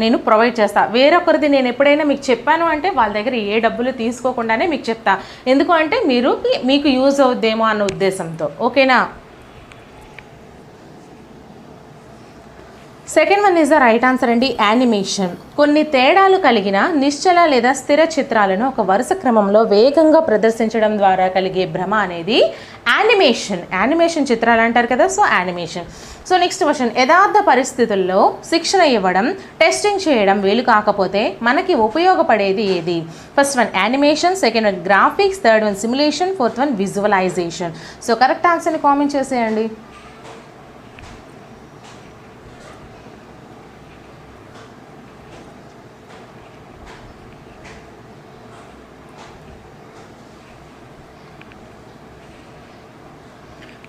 నేను ప్రొవైడ్ చేస్తాను. వేరొకరిది నేను ఎప్పుడైనా మీకు చెప్పాను అంటే వాళ్ళ దగ్గర ఏ డబ్బులు తీసుకోకుండానే మీకు చెప్తా. ఎందుకు అంటే మీకు యూజ్ అవుద్దేమో అన్న ఉద్దేశంతో. ఓకేనా? Second one is the right answer అండి, యానిమేషన్. కొన్ని తేడాలు కలిగిన నిశ్చల లేదా స్థిర చిత్రాలను ఒక వరుస క్రమంలో వేగంగా ప్రదర్శించడం ద్వారా కలిగే భ్రమ అనేది యానిమేషన్ చిత్రాలు అంటారు కదా, so animation. So next question, యథార్థ పరిస్థితుల్లో శిక్షణ ఇవ్వడం, టెస్టింగ్ చేయడం వీలు కాకపోతే మనకి ఉపయోగపడేది ఏది? First one animation, second one graphics, third one simulation, fourth one visualisation. So correct ఆన్సర్ని కామెంట్ చేసేయండి.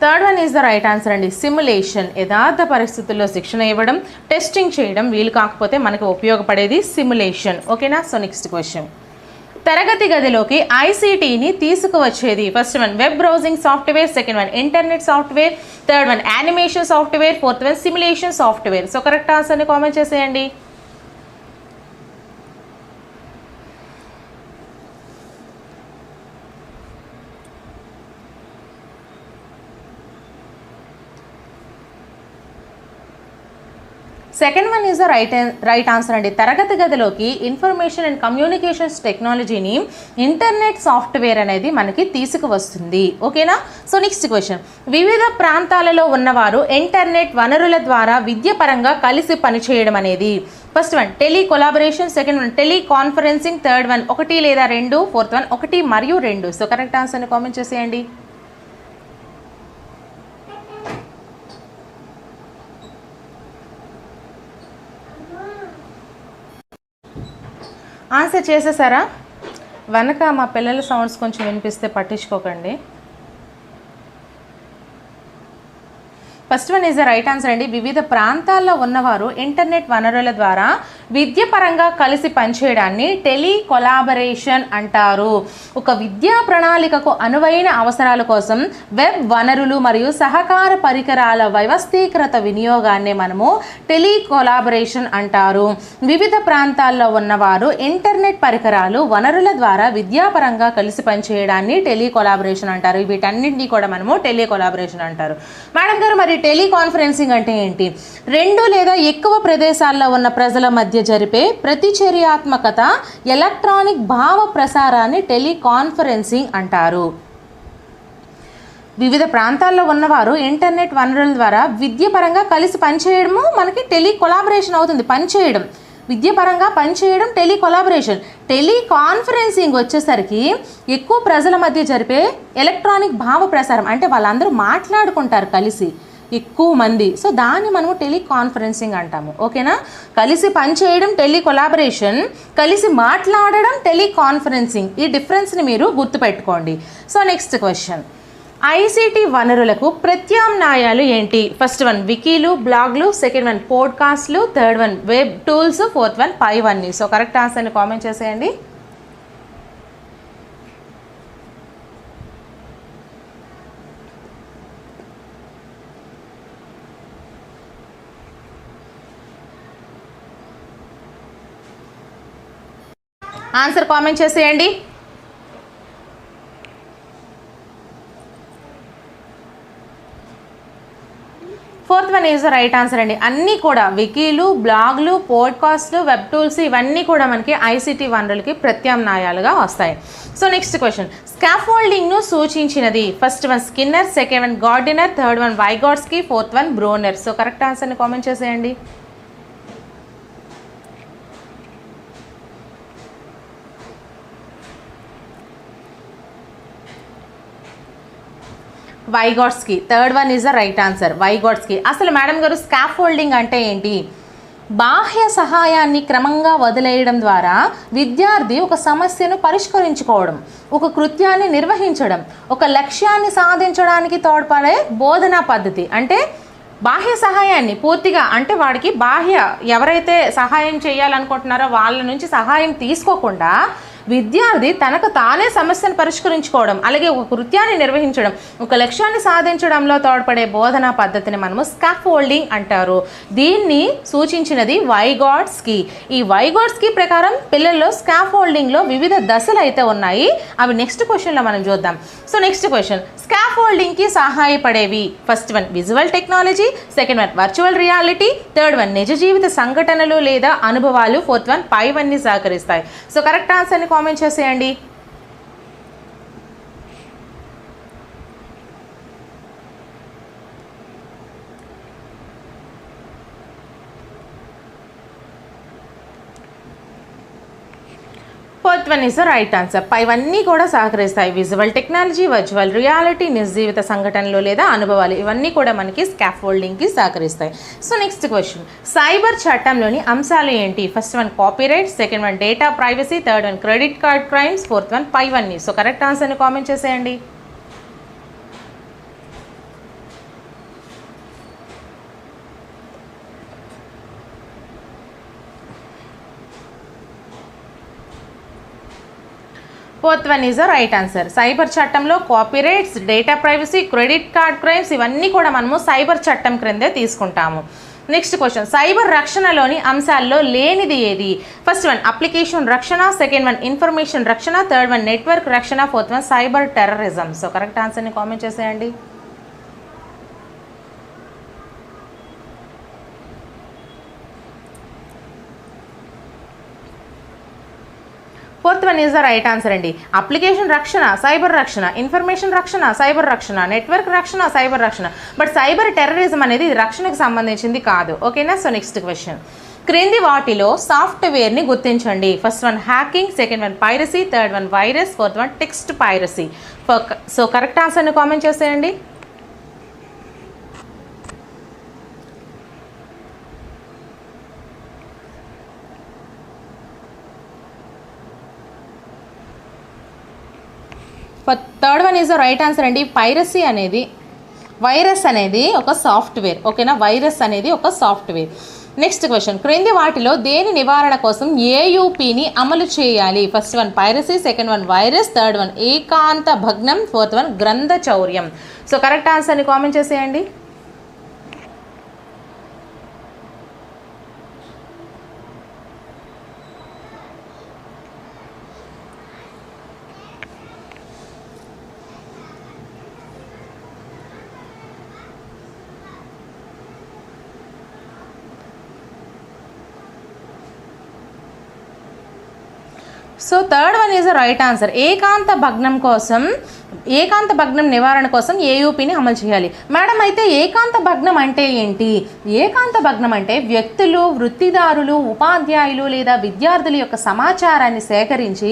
Third one is the right answer అండి, సిమ్యులేషన్. యథార్థ పరిస్థితుల్లో శిక్షణ ఇవ్వడం, టెస్టింగ్ చేయడం వీలు కాకపోతే మనకు ఉపయోగపడేది సిమ్యులేషన్. ఓకేనా? సో నెక్స్ట్ క్వశ్చన్, తరగతి గదిలోకి ఐసీటీని తీసుకువచ్చేది? First one web browsing software, second one internet software, third one animation software, fourth one simulation software. So correct ఆన్సర్ని కామెంట్ చేసేయండి. Second one is the right answer అండి. తరగతి గదిలోకి ఇన్ఫర్మేషన్ అండ్ కమ్యూనికేషన్స్ టెక్నాలజీని ఇంటర్నెట్ సాఫ్ట్వేర్ అనేది మనకి తీసుకువస్తుంది. ఓకేనా? సో నెక్స్ట్ క్వశ్చన్, వివిధ ప్రాంతాలలో ఉన్నవారు ఇంటర్నెట్ వనరుల ద్వారా విద్యపరంగా కలిసి పనిచేయడం అనేది? First one tele collaboration, second one tele conferencing, third one 1 లేదా 2, ఫోర్త్ వన్ 1 మరియు 2. సో కరెక్ట్ ఆన్సర్ని కామెంట్ చేసేయండి. ఆన్సర్ చేసేసారా? వెనక మా పిల్లల సౌండ్స్ కొంచెం వినిపిస్తే పట్టించుకోకండి. First one is the right answer అండి. వివిధ ప్రాంతాల్లో ఉన్నవారు ఇంటర్నెట్ వనరుల ద్వారా విద్యపరంగా కలిసి పనిచేయడాన్ని టెలి కొలాబరేషన్ అంటారు. ఒక విద్యా ప్రణాళికకు అనువైన అవసరాల కోసం వెబ్ వనరులు మరియు సహకార పరికరాల వ్యవస్థీకృత వినియోగాన్ని మనము టెలి కొలాబరేషన్ అంటారు. వివిధ ప్రాంతాల్లో ఉన్నవారు ఇంటర్నెట్ పరికరాలు వనరుల ద్వారా విద్యాపరంగా కలిసి పనిచేయడాన్ని టెలి కొలాబరేషన్ అంటారు. వీటన్నింటినీ కూడా మనము టెలి కొలాబరేషన్ అంటారు. మేడం గారు, మరి టెలికాన్ఫరెన్సింగ్ అంటే ఏంటి? 2 లేదా ఎక్కువ ప్రదేశాల్లో ఉన్న ప్రజల మధ్య జరిపే ప్రతిచర్యాత్మకత ఎలక్ట్రానిక్ భావ ప్రసారాన్ని టెలికాన్ఫరెన్సింగ్ అంటారు. వివిధ ప్రాంతాల్లో ఉన్నవారు ఇంటర్నెట్ వనరుల ద్వారా విద్యపరంగా కలిసి పనిచేయడము మనకి టెలి కొలాబరేషన్ అవుతుంది. పనిచేయడం, విద్యపరంగా పనిచేయడం టెలి కొలాబరేషన్. టెలికాన్ఫరెన్సింగ్ వచ్చేసరికి ఎక్కువ ప్రజల మధ్య జరిపే ఎలక్ట్రానిక్ భావ ప్రసారం, అంటే వాళ్ళందరూ మాట్లాడుకుంటారు కలిసి ఎక్కువ మంది. సో దాన్ని మనము టెలికాన్ఫరెన్సింగ్ అంటాము. ఓకేనా? కలిసి పనిచేయడం టెలి కొలాబరేషన్, కలిసి మాట్లాడడం టెలికాన్ఫరెన్సింగ్. ఈ డిఫరెన్స్ని మీరు గుర్తుపెట్టుకోండి. సో నెక్స్ట్ క్వశ్చన్, ఐసీటీ వనరులకు ప్రత్యామ్నాయాలు ఏంటి? ఫస్ట్ వన్ వికీలు, బ్లాగ్లు, సెకండ్ వన్ పోడ్కాస్ట్లు, third one web tools, fourth one పైవన్నీ. సో కరెక్ట్ ఆన్సర్ని కామెంట్ చేసేయండి. ఆన్సర్ కామెంట్ చేసేయండి. Fourth one is the right answer అండి. అన్నీ కూడా వికీలు, బ్లాగ్లు, పోడ్కాస్ట్లు, వెబ్ టూల్స్ ఇవన్నీ కూడా మనకి ఐసీటీ వనరులకి ప్రత్యామ్నాయాలుగా వస్తాయి. సో నెక్స్ట్ క్వశ్చన్, స్కాఫోల్డింగ్ను సూచించినది? First one Skinner, second one Gardiner, third one Vygotsky, fourth one Bruner. So correct ఆన్సర్ని కామెంట్ చేసేయండి. Vygotsky, third one is the right answer, Vygotsky. అసలు మేడం గారు స్కాఫోల్డింగ్ అంటే ఏంటి? బాహ్య సహాయాన్ని క్రమంగా వదిలేయడం ద్వారా విద్యార్థి ఒక సమస్యను పరిష్కరించుకోవడం, ఒక కృత్యాన్ని నిర్వహించడం, ఒక లక్ష్యాన్ని సాధించడానికి తోడ్పడే బోధనా పద్ధతి. అంటే బాహ్య సహాయాన్ని పూర్తిగా, అంటే వాడికి ఎవరైతే సహాయం చేయాలనుకుంటున్నారో వాళ్ళ నుంచి సహాయం తీసుకోకుండా విద్యార్థి తనకు తానే సమస్యను పరిష్కరించుకోవడం, అలాగే ఒక కృత్యాన్ని నిర్వహించడం, ఒక లక్ష్యాన్ని సాధించడంలో తోడ్పడే బోధనా పద్ధతిని మనము స్కాఫోల్డింగ్ అంటారు. దీన్ని సూచించినది వైగాట్స్కీ. ఈ వైగాట్స్కీ ప్రకారం పిల్లల్లో స్కాఫోల్డింగ్లో వివిధ దశలు అయితే ఉన్నాయి. అవి నెక్స్ట్ క్వశ్చన్లో మనం చూద్దాం. సో నెక్స్ట్ క్వశ్చన్, స్కాఫోల్డింగ్కి సహాయపడేవి. First one visual technology, second one virtual reality, third one నిజ జీవిత సంఘటనలు లేదా అనుభవాలు, ఫోర్త్ వన్ పైవన్నీ సహకరిస్తాయి. సో కరెక్ట్ ఆన్సర్ని కామెంట్ చేసేయండి. Fourth one is the right answer. పైవన్నీ కూడా సహకరిస్తాయి. విజువల్ టెక్నాలజీ, వర్చువల్ రియాలిటీ, నిజ జీవిత సంఘటనలు లేదా అనుభవాలు, ఇవన్నీ కూడా మనకి స్కాఫోల్డింగ్కి సహకరిస్తాయి. సో నెక్స్ట్ క్వశ్చన్, సైబర్ చట్టంలోని అంశాలు ఏంటి? First one copyright, second one data privacy, third one credit card crimes, fourth one పైవన్నీ. సో కరెక్ట్ ఆన్సర్ని కామెంట్ చేసేయండి. Fourth one is the right answer. Cyber చట్టంలో copyrights, data privacy, credit card crimes ఇవన్నీ కూడా మనము సైబర్ చట్టం క్రిందే తీసుకుంటాము. Next question, cyber రక్షణలోని అంశాల్లో లేనిది ఏది? ఫస్ట్ వన్ అప్లికేషన్ రక్షణ, సెకండ్ వన్ ఇన్ఫర్మేషన్ రక్షణ, థర్డ్ వన్ నెట్వర్క్ రక్షణ, fourth one cyber terrorism. So correct ఆన్సర్ని కామెంట్ చేసేయండి. Fourth one is the right answer అండి. అప్లికేషన్ రక్షణ, సైబర్ రక్షణ, ఇన్ఫర్మేషన్ రక్షణ, సైబర్ రక్షణ, నెట్వర్క్ రక్షణ, సైబర్ రక్షణ. బట్ సైబర్ టెర్రరిజం అనేది రక్షణకు సంబంధించింది కాదు. ఓకేనా? సో నెక్స్ట్ క్వశ్చన్, క్రింది వాటిలో సాఫ్ట్వేర్ని గుర్తించండి. First one hacking, second one piracy, third one virus, fourth one text piracy. So correct ఆన్సర్ని కామెంట్ చేసేయండి. Third one is the right answer అండి. పైరసీ అనేది, వైరస్ అనేది ఒక సాఫ్ట్వేర్. ఓకేనా? వైరస్ అనేది ఒక సాఫ్ట్వేర్. నెక్స్ట్ క్వశ్చన్, క్రింది వాటిలో దేని నివారణ కోసం ఏయూపీని అమలు చేయాలి? First one piracy, second one virus, third one ఏకాంత భగ్నం, ఫోర్త్ వన్ గ్రంథ చౌర్యం. సో కరెక్ట్ ఆన్సర్ని కామెంట్ చేసేయండి. So third one is the right answer. ఏకాంత భగ్నం నివారణ కోసం ఏయూపీని అమలు చేయాలి. మేడం, అయితే ఏకాంత భగ్నం అంటే ఏంటి? ఏకాంత భగ్నం అంటే వ్యక్తులు, వృత్తిదారులు, ఉపాధ్యాయులు లేదా విద్యార్థుల యొక్క సమాచారాన్ని సేకరించి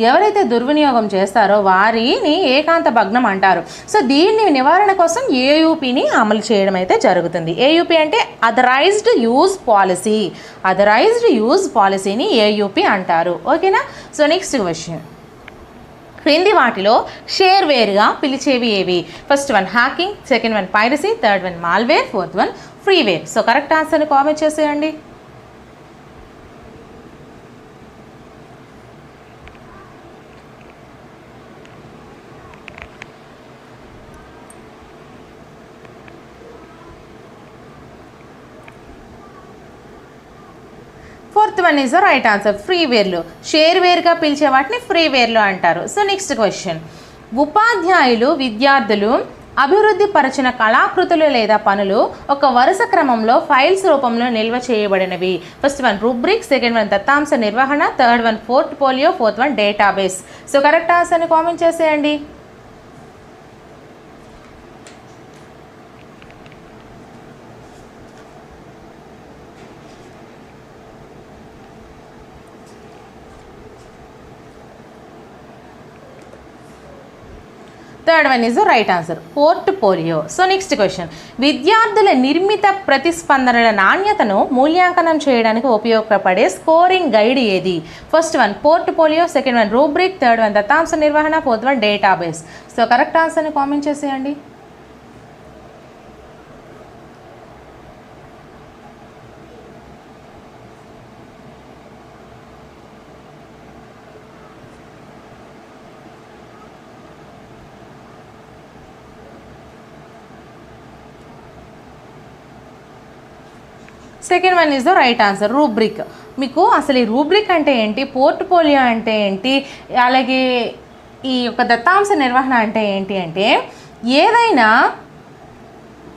ఎవరైతే దుర్వినియోగం చేస్తారో వారిని ఏకాంత భగ్నం అంటారు. సో దీన్ని నివారణ కోసం ఏయూపీని అమలు చేయడం అయితే జరుగుతుంది. ఏయూపీ అంటే authorised use policy. Authorised use పాలసీని ఏయూపీ అంటారు. ఓకేనా? సో నెక్స్ట్ క్వశ్చన్, క్రింది వాటిలో షేర్వేర్గా పిలిచేవి ఏవి? First one hacking, second one piracy, third one malware, fourth one freeware. So correct ఆన్సర్ని కామెంట్ చేసేయండి. Fourth one is the right answer. ఫ్రీవేర్లు, షేర్వేర్గా పిలిచే వాటిని ఫ్రీవేర్లు అంటారు. సో నెక్స్ట్ క్వశ్చన్, ఉపాధ్యాయులు విద్యార్థులు అభివృద్ధి పరిచిన కళాకృతులు లేదా పనులు ఒక వరుస క్రమంలో ఫైల్స్ రూపంలో నిల్వ చేయబడినవి. First one rubric, second one దత్తాంశ నిర్వహణ, third one portfolio, fourth one database. So correct ఆన్సర్ని కామెంట్ చేసేయండి. Third one is the right answer, portfolio. So next question, విద్యార్థుల నిర్మిత ప్రతిస్పందనల నాణ్యతను మూల్యాంకనం చేయడానికి ఉపయోగపడే స్కోరింగ్ గైడ్ ఏది? First one portfolio, second one rubric, third one దత్తాంశ నిర్వహణ, fourth one database. So correct ఆన్సర్ని కామెంట్ చేసేయండి. Second one is the right answer, rubric. మీకు అసలు ఈ రూబ్రిక్ అంటే ఏంటి, పోర్ట్ఫోలియో అంటే ఏంటి, అలాగే ఈ యొక్క దత్తాంశ నిర్వహణ అంటే ఏంటి అంటే, ఏదైనా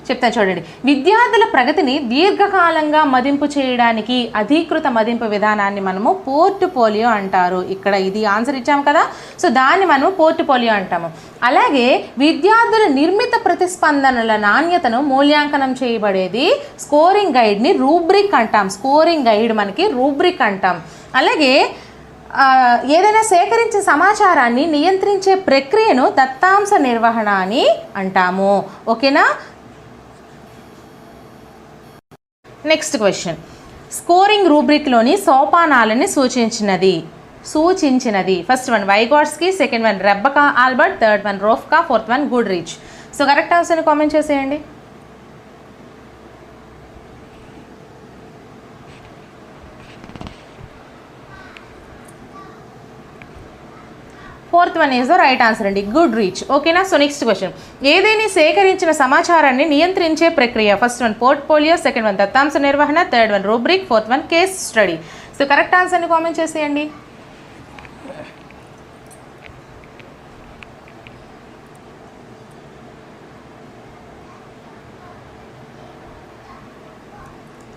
చెప్తాను చూడండి. విద్యార్థుల ప్రగతిని దీర్ఘకాలంగా మదింపు చేయడానికి అధీకృత మదింపు విధానాన్ని మనము పోర్ట్ఫోలియో అంటారు. ఇక్కడ ఇది ఆన్సర్ ఇచ్చాము కదా, సో దాన్ని మనము పోర్ట్ఫోలియో అంటాము. అలాగే విద్యార్థుల నిర్మిత ప్రతిస్పందనల నాణ్యతను మూల్యాంకనం చేయబడేది స్కోరింగ్ గైడ్ని రూబ్రిక్ అంటాం. స్కోరింగ్ గైడ్ మనకి రూబ్రిక్ అంటాం. అలాగే ఏదైనా సేకరించే సమాచారాన్ని నియంత్రించే ప్రక్రియను దత్తాంశ నిర్వహణ అని అంటాము. ఓకేనా? నెక్స్ట్ క్వశ్చన్, స్కోరింగ్ రూబ్రిక్లోని సోపానాలని సూచించినది. First one Vygotsky, second one Rebecca Albert, third one Rofka, fourth one Goodrich. So correct ఆన్సర్ని కామెంట్ చేసేయండి. Fourth one is the right answer అండి, గుడ్రిచ్. ఓకేనా? సో నెక్స్ట్ క్వశ్చన్, ఏదైనా సేకరించిన సమాచారాన్ని నియంత్రించే ప్రక్రియ? First one portfolio, second one దత్తాంశ నిర్వహణ, third one rubric, fourth one case study. So correct ఆన్సర్ని కామెంట్ చేసేయండి.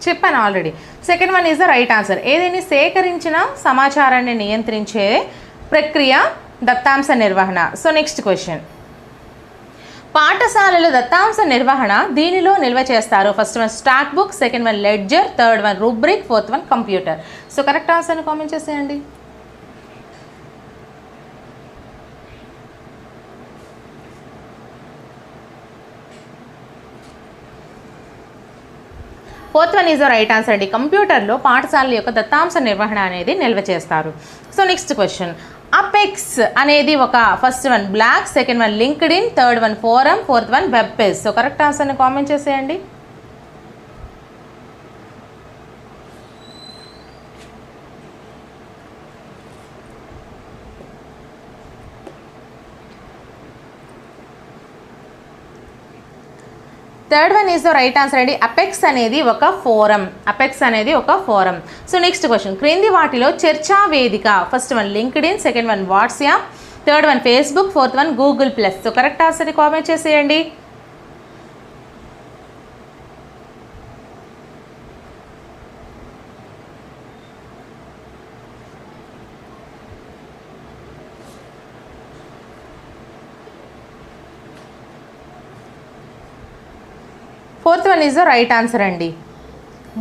చెప్పాను already, second one is the right answer. ఏదైనా సేకరించిన సమాచారాన్ని నియంత్రించే ప్రక్రియ దత్తాంశ నిర్వహణ. సో నెక్స్ట్ క్వశ్చన్, పాఠశాలలో దత్తాంశ నిర్వహణ దీనిలో నిల్వ చేస్తారు? First one stock book, second one ledger, third one rubric, fourth one computer. So correct ఆన్సర్ని కామెంట్ చేసేయండి. Fourth one is the right answer అండి, కంప్యూటర్లో పాఠశాలల యొక్క దత్తాంశ నిర్వహణ అనేది నిల్వ చేస్తారు. సో నెక్స్ట్ క్వశ్చన్, అపెక్స్ అనేది ఒక first one blog, second one LinkedIn, third one forum, fourth one web page. So correct ఆన్సర్ని కామెంట్ చేసేయండి. Third one is the right answer అండి, అపెక్స్ అనేది ఒక ఫోరం. సో నెక్స్ట్ క్వశ్చన్, క్రింది వాటిలో చర్చా వేదిక? First one linked in, second one WhatsApp, third one Facebook, fourth one Google plus. So correct ఆన్సర్ని కామెంట్ చేసేయండి. Fourth one is the right answer అండి,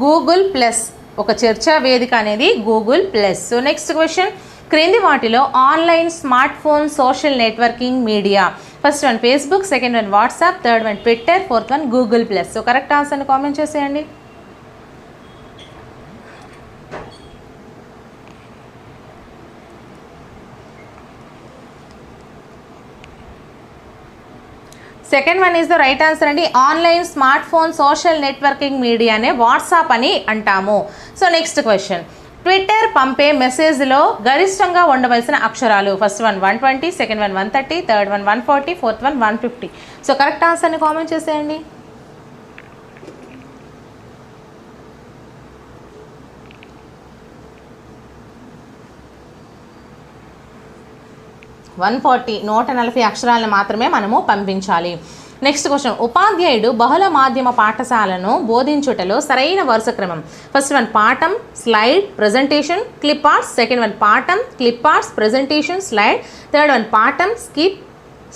గూగుల్ ప్లస్. ఒక చర్చా వేదిక అనేది Google plus. So next question, క్రింది వాటిలో online smart phone social networking media? First one Facebook, second one WhatsApp, third one Twitter, fourth one Google plus. So correct ఆన్సర్ని comment చేసేయండి. Second one is the right answer అండి, online smart phone social networking మీడియానే WhatsApp అని అంటాము. So next question, Twitter పంపే మెసేజ్లో గరిష్టంగా ఉండవలసిన అక్షరాలు? First one 120, second one 130, third one 140, fourth one 150. So correct ఆన్సర్ని కామెంట్ చేసేయండి. 140 అక్షరాలను మాత్రమే మనము పంపించాలి. నెక్స్ట్ క్వశ్చన్, ఉపాధ్యాయుడు బహుళ మాధ్యమ పాఠశాలను బోధించుటలో సరైన వరుస క్రమం? ఫస్ట్ వన్ పాఠం, slide, presentation, clip arts, second one పాఠం, clip arts, presentation, slide, third one పాఠం, skip,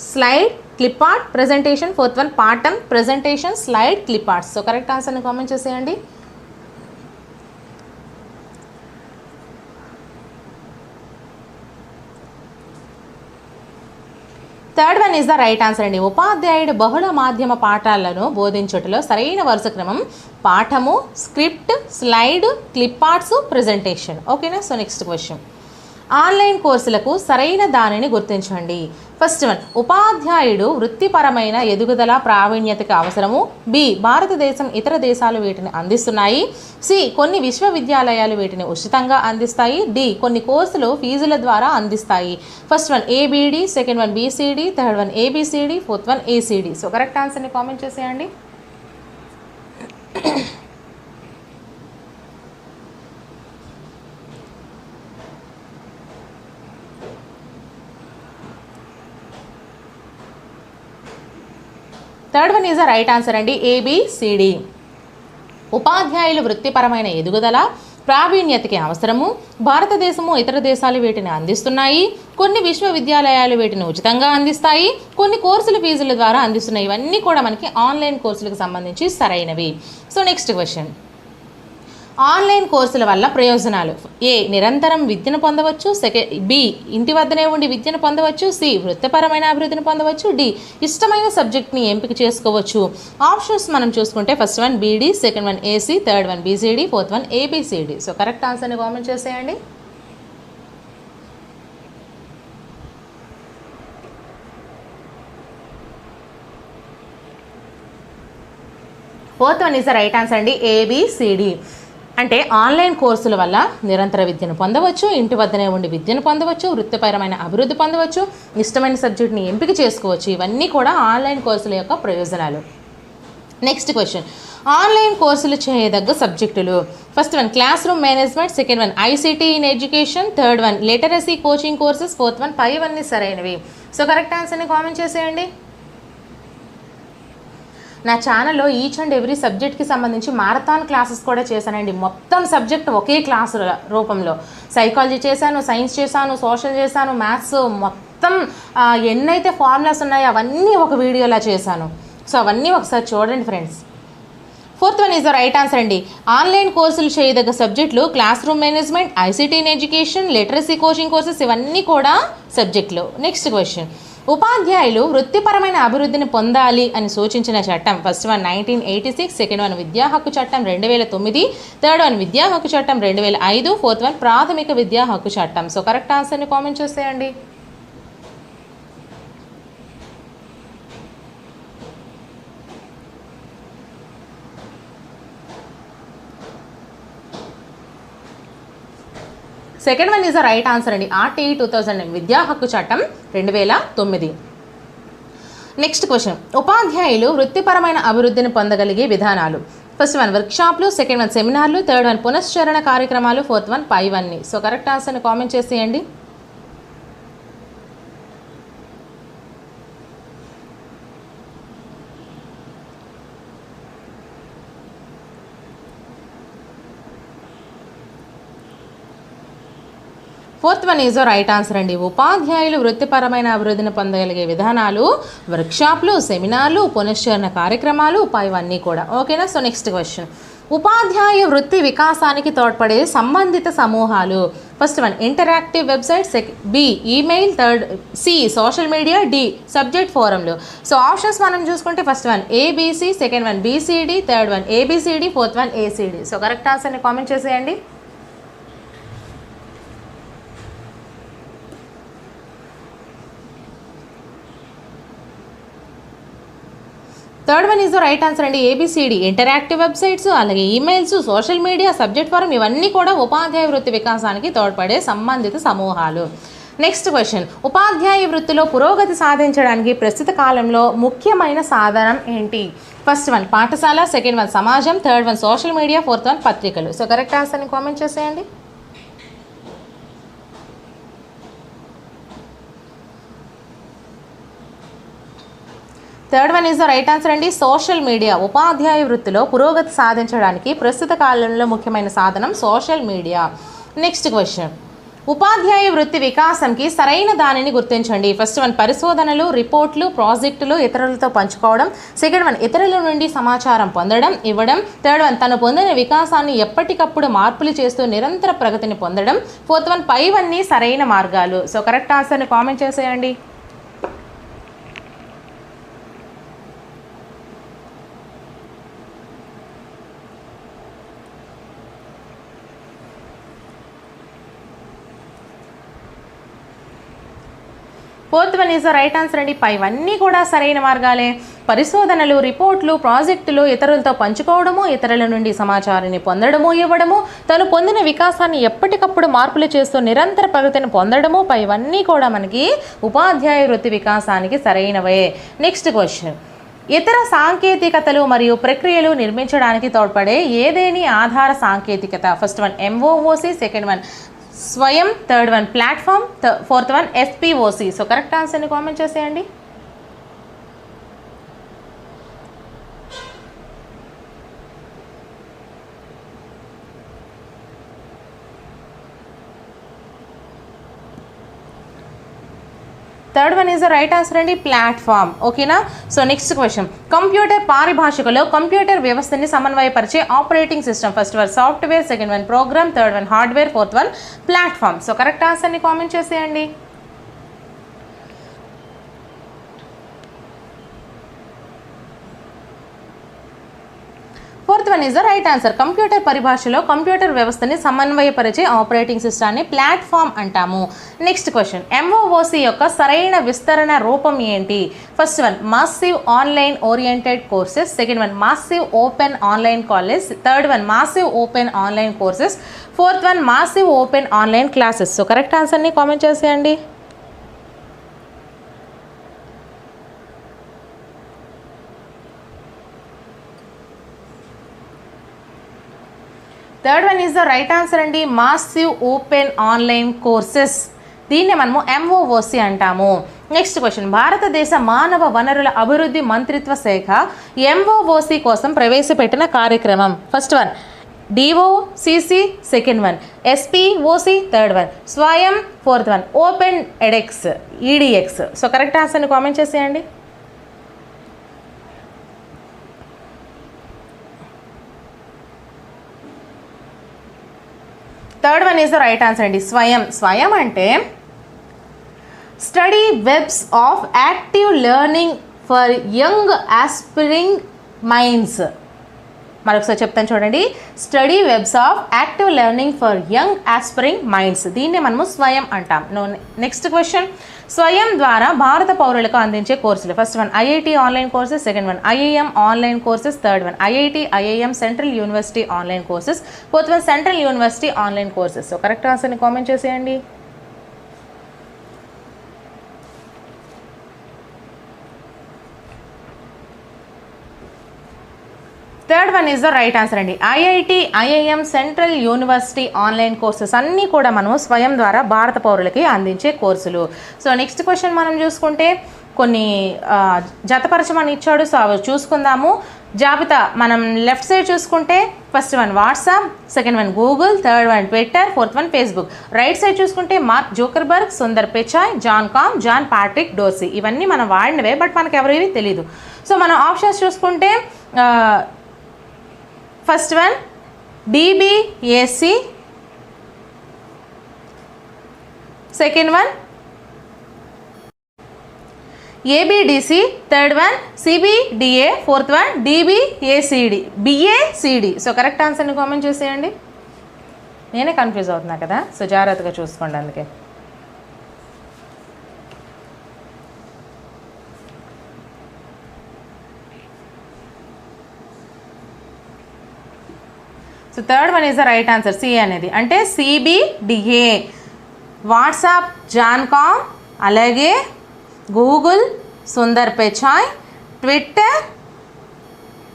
slide, clip art, presentation, fourth one పాఠం, presentation, slide, clip arts. So correct ఆన్సర్ని కామెంట్ చేసేయండి. Third one is the right answer అండి. ఉపాధ్యాయుడు బహుళ మాధ్యమ పాఠాలను బోధించుటలో సరైన వరుస క్రమం పాఠము, script, slide, clip arts, presentation. ఓకేనా. సో నెక్స్ట్ క్వశ్చన్, ఆన్లైన్ కోర్సులకు సరైన దానిని గుర్తించండి. ఫస్ట్ వన్, ఉపాధ్యాయుడు వృత్తిపరమైన ఎదుగుదల ప్రావీణ్యతకి అవసరము. బి, భారతదేశం ఇతర దేశాలు వీటిని అందిస్తున్నాయి. సి, కొన్ని విశ్వవిద్యాలయాలు వీటిని ఉచితంగా అందిస్తాయి. డి, కొన్ని కోర్సులు ఫీజుల ద్వారా అందిస్తాయి. First one ABD, second one BCD, third one ABCD, fourth one ACD. So correct ఆన్సర్ని కామెంట్ చేసేయండి. Third one is the right answer అండి, ఏబిసిడి. ఉపాధ్యాయులు వృత్తిపరమైన ఎదుగుదల ప్రావీణ్యతకి అవసరము. భారతదేశము ఇతర దేశాలు వీటిని అందిస్తున్నాయి. కొన్ని విశ్వవిద్యాలయాలు వీటిని ఉచితంగా అందిస్తాయి. కొన్ని కోర్సుల ఫీజుల ద్వారా అందిస్తున్నాయి. ఇవన్నీ కూడా మనకి ఆన్లైన్ కోర్సులకు సంబంధించి సరైనవి. సో నెక్స్ట్ క్వశ్చన్, ఆన్లైన్ కోర్సుల వల్ల ప్రయోజనాలు. ఏ, నిరంతరం విద్యను పొందవచ్చు. బి, ఇంటి వద్దనే ఉండి విద్యను పొందవచ్చు. సి, వృత్తిపరమైన అభివృద్ధిని పొందవచ్చు. డి, ఇష్టమైన సబ్జెక్ట్ని ఎంపిక చేసుకోవచ్చు. ఆప్షన్స్ మనం చూసుకుంటే first one BD, second one AC, third one BCD, fourth one A B C D. So correct ఆన్సర్ని కామెంట్ చేసేయండి. Fourth one is the right answer అండి, ఏబిసిడి. అంటే ఆన్లైన్ కోర్సుల వల్ల నిరంతర విద్యను పొందవచ్చు, ఇంటి వద్దనే ఉండి విద్యను పొందవచ్చు, వృత్తిపరమైన అభివృద్ధి పొందవచ్చు, ఇష్టమైన సబ్జెక్ట్ని ఎంపిక చేసుకోవచ్చు. ఇవన్నీ కూడా ఆన్లైన్ కోర్సుల యొక్క ప్రయోజనాలు. నెక్స్ట్ క్వశ్చన్, ఆన్లైన్ కోర్సులు చేయదగ్గ సబ్జెక్టులు. First one classroom management, second one ICT in education, third one literacy coaching courses, fourth one పై వన్ సరైనవి. సో కరెక్ట్ ఆన్సర్ని కామెంట్ చేసేయండి. నా ఛానల్లో ఈచ్ అండ్ ఎవ్రీ సబ్జెక్ట్కి సంబంధించి మారథాన్ క్లాసెస్ కూడా చేశానండి. మొత్తం సబ్జెక్ట్ ఒకే క్లాసు రూపంలో సైకాలజీ చేశాను, సైన్స్ చేశాను, సోషల్ చేశాను, మ్యాథ్స్, మొత్తం ఎన్నైతే ఫార్ములాస్ ఉన్నాయో అవన్నీ ఒక వీడియోలా చేశాను. సో అవన్నీ ఒకసారి చూడండి friends. Fourth one is the right answer అండి. ఆన్లైన్ కోర్సులు చేయదగ్గ సబ్జెక్టులు class room management, ICT in education, literacy coaching courses, ఇవన్నీ కూడా సబ్జెక్టులు. నెక్స్ట్ క్వశ్చన్, ఉపాధ్యాయులు వృత్తిపరమైన అభివృద్ధిని పొందాలి అని సూచించిన చట్టం. ఫస్ట్ వన్ 1986, సెకండ్ వన్ విద్యా హక్కు చట్టం 2009, థర్డ్ వన్ విద్యా హక్కు చట్టం 2005, ఫోర్త్ వన్ ప్రాథమిక విద్యా హక్కు చట్టం. సో కరెక్ట్ ఆన్సర్ని కామెంట్ చేసేయండి. Second one is the right answer అండి, ఆర్టీఈ 2000 విద్యా హక్కు చట్టం 2009. నెక్స్ట్ క్వశ్చన్, ఉపాధ్యాయులు వృత్తిపరమైన అభివృద్ధిని పొందగలిగే విధానాలు. ఫస్ట్ వన్ వర్క్షాప్లు, సెకండ్ వన్ సెమినార్లు, థర్డ్ వన్ పునశ్చరణ కార్యక్రమాలు, ఫోర్త్ వన్ పై వన్ని. సో కరెక్ట్ ఆన్సర్ని కామెంట్ చేసేయండి. Fourth one is right answer అండి. ఉపాధ్యాయులు వృత్తిపరమైన అభివృద్ధిని పొందగలిగే విధానాలు వర్క్షాప్లు, సెమినార్లు, పునశ్చరణ కార్యక్రమాలు, పైవన్నీ కూడా. ఓకేనా. సో నెక్స్ట్ క్వశ్చన్, ఉపాధ్యాయ వృత్తి వికాసానికి తోడ్పడే సంబంధిత సమూహాలు. First one interactive website, B email, third C social media, D subject ఫోరంలు. సో ఆప్షన్స్ మనం చూసుకుంటే first one ABC, second one BCD, third one ABCD, fourth one ACD. So correct ఆన్సర్ని కామెంట్ చేసేయండి. Third one is the right answer అండి, ABCD. Interactive websites, అలాగే emails, social media, subject forum, ఇవన్నీ కూడా ఉపాధ్యాయ వృత్తి వికాసానికి తోడ్పడే సంబంధిత సమూహాలు. నెక్స్ట్ క్వశ్చన్, ఉపాధ్యాయ వృత్తిలో పురోగతి సాధించడానికి ప్రస్తుత కాలంలో ముఖ్యమైన సాధనం ఏంటి? ఫస్ట్ వన్ పాఠశాల, సెకండ్ వన్ సమాజం, third one social media, fourth one పత్రికలు. సో కరెక్ట్ ఆన్సర్ని కామెంట్ చేసేయండి. Third one is the right answer అండి, సోషల్ మీడియా. ఉపాధ్యాయ వృత్తిలో పురోగతి సాధించడానికి ప్రస్తుత కాలంలో ముఖ్యమైన సాధనం సోషల్ మీడియా. నెక్స్ట్ క్వశ్చన్, ఉపాధ్యాయ వృత్తి వికాసంకి సరైన దానిని గుర్తించండి. ఫస్ట్ వన్ పరిశోధనలు, రిపోర్ట్లు, ప్రాజెక్టులు ఇతరులతో పంచుకోవడం, సెకండ్ వన్ ఇతరుల నుండి సమాచారం పొందడం, ఇవ్వడం, థర్డ్ వన్ తను పొందిన వికాసాన్ని ఎప్పటికప్పుడు మార్పులు చేస్తూ నిరంతర ప్రగతిని పొందడం, ఫోర్త్ వన్ పైవన్నీ సరైన మార్గాలు. సో కరెక్ట్ ఆన్సర్ని కామెంట్ చేసేయండి. Fourth one is the right answer అండి. పైవన్నీ కూడా సరైన మార్గాలే. పరిశోధనలు, రిపోర్ట్లు, ప్రాజెక్టులు ఇతరులతో పంచుకోవడము, ఇతరుల నుండి సమాచారాన్ని పొందడము, ఇవ్వడము, తను పొందిన వికాసాన్ని ఎప్పటికప్పుడు మార్పులు చేస్తూ నిరంతర ప్రగతిని పొందడము, పైవన్నీ కూడా మనకి ఉపాధ్యాయ వృత్తి వికాసానికి సరైనవే. నెక్స్ట్ క్వశ్చన్, ఇతర సాంకేతికతలు మరియు ప్రక్రియలు నిర్మించడానికి తోడ్పడే ఏదేని ఆధార సాంకేతికత? First one MOOC, second one Swayam, third one platform, fourth one FPOC. So correct ఆన్సర్ని కామెంట్ చేసేయండి. Third one is the right answer అండి, ప్లాట్ఫామ్. ఓకేనా? సో నెక్స్ట్ క్వశ్చన్, కంప్యూటర్ పారిభాషికలో కంప్యూటర్ వ్యవస్థని సమన్వయపరిచే operating system? First one software, second one program, third one hardware, fourth one platform. So correct ఆన్సర్ని comment చేసేయండి. Fourth one is the right answer. Computer పరిభాషలో computer వ్యవస్థని సమన్వయపరిచే ఆపరేటింగ్ సిస్టాన్ని ప్లాట్ఫామ్ అంటాము. Next question, MOOC యొక్క సరైన విస్తరణ రూపం ఏంటి? First one massive online oriented courses, second one massive open online college, third one massive open online courses, fourth one massive open online classes. So correct ఆన్సర్ని comment చేసేయండి. Third one is the right answer అండి, massive open online courses. దీన్ని మనము MOOC అంటాము. Next question, భారతదేశ మానవ వనరుల అభివృద్ధి మంత్రిత్వ శాఖ MOOC కోసం ప్రవేశపెట్టిన కార్యక్రమం? First one DOCC, second one SPOC, third one Swayam, fourth one open EDX. So correct ఆన్సర్ని కామెంట్ చేసేయండి. Third one is the right answer అండి, స్వయం. స్వయం అంటే study webs of active learning for young aspiring minds. మరొకసారి చెప్తాను చూడండి, study webs of active learning for young aspiring minds. దీన్నే మనము స్వయం అంటాం. నెక్స్ట్ క్వశ్చన్, స్వయం ద్వారా భారత పౌరులకు అందించే కోర్సులు? First one IIT online courses, second one IIM online courses, third one IIT IIM central university online courses, fourth one central university online courses. So correct ఆన్సర్ని కామెంట్ చేసేయండి. Third one is the right answer అండి, IIT IIM central university online courses అన్నీ కూడా మనం స్వయం ద్వారా భారత పౌరులకి అందించే కోర్సులు. సో నెక్స్ట్ క్వశ్చన్ మనం చూసుకుంటే కొన్ని జతపరచమని ఇచ్చాడు. సో అవి చూసుకుందాము. జాబితా మనం లెఫ్ట్ సైడ్ చూసుకుంటే first one WhatsApp, second one Google, third one Twitter, fourth one Facebook. Right side చూసుకుంటే Mark Zuckerberg, Sundar Pichai, Jan Koum, John Patrick Dorsey. ఇవన్నీ మనం వాడినవే, బట్ మనకు ఎవరివి తెలీదు. సో మనం ఆప్షన్స్ చూసుకుంటే first one DBAC, second one ABDC, third one CBDA, fourth one BACD. So correct ఆన్సర్ని comment చేసేయండి. నేనే కన్ఫ్యూజ్ అవుతున్నా కదా, సో జాగ్రత్తగా చూసుకోండి. అందుకే so third one is the right answer, C అనేది. అంటే CBDA, వాట్సాప్, జాన్ కామ్, అలాగే Google, Sundar Pichai, Twitter,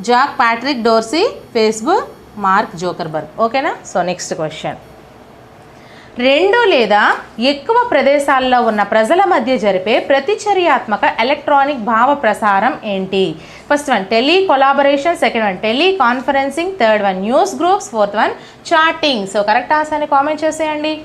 Jack Patrick Dorsey, Facebook, mark Zuckerberg. ఓకేనా? సో నెక్స్ట్ క్వశ్చన్, రెండు లేదా ఎక్కువ ప్రదేశాల్లో ఉన్న ప్రజల మధ్య జరిపే ప్రతిచర్యాత్మక ఎలక్ట్రానిక్ భావ ప్రసారం ఏంటి? First one tele collaboration, second one tele conferencing, third one news groups, fourth one chatting. So correct ఆన్సర్ని కామెంట్ చేసేయండి.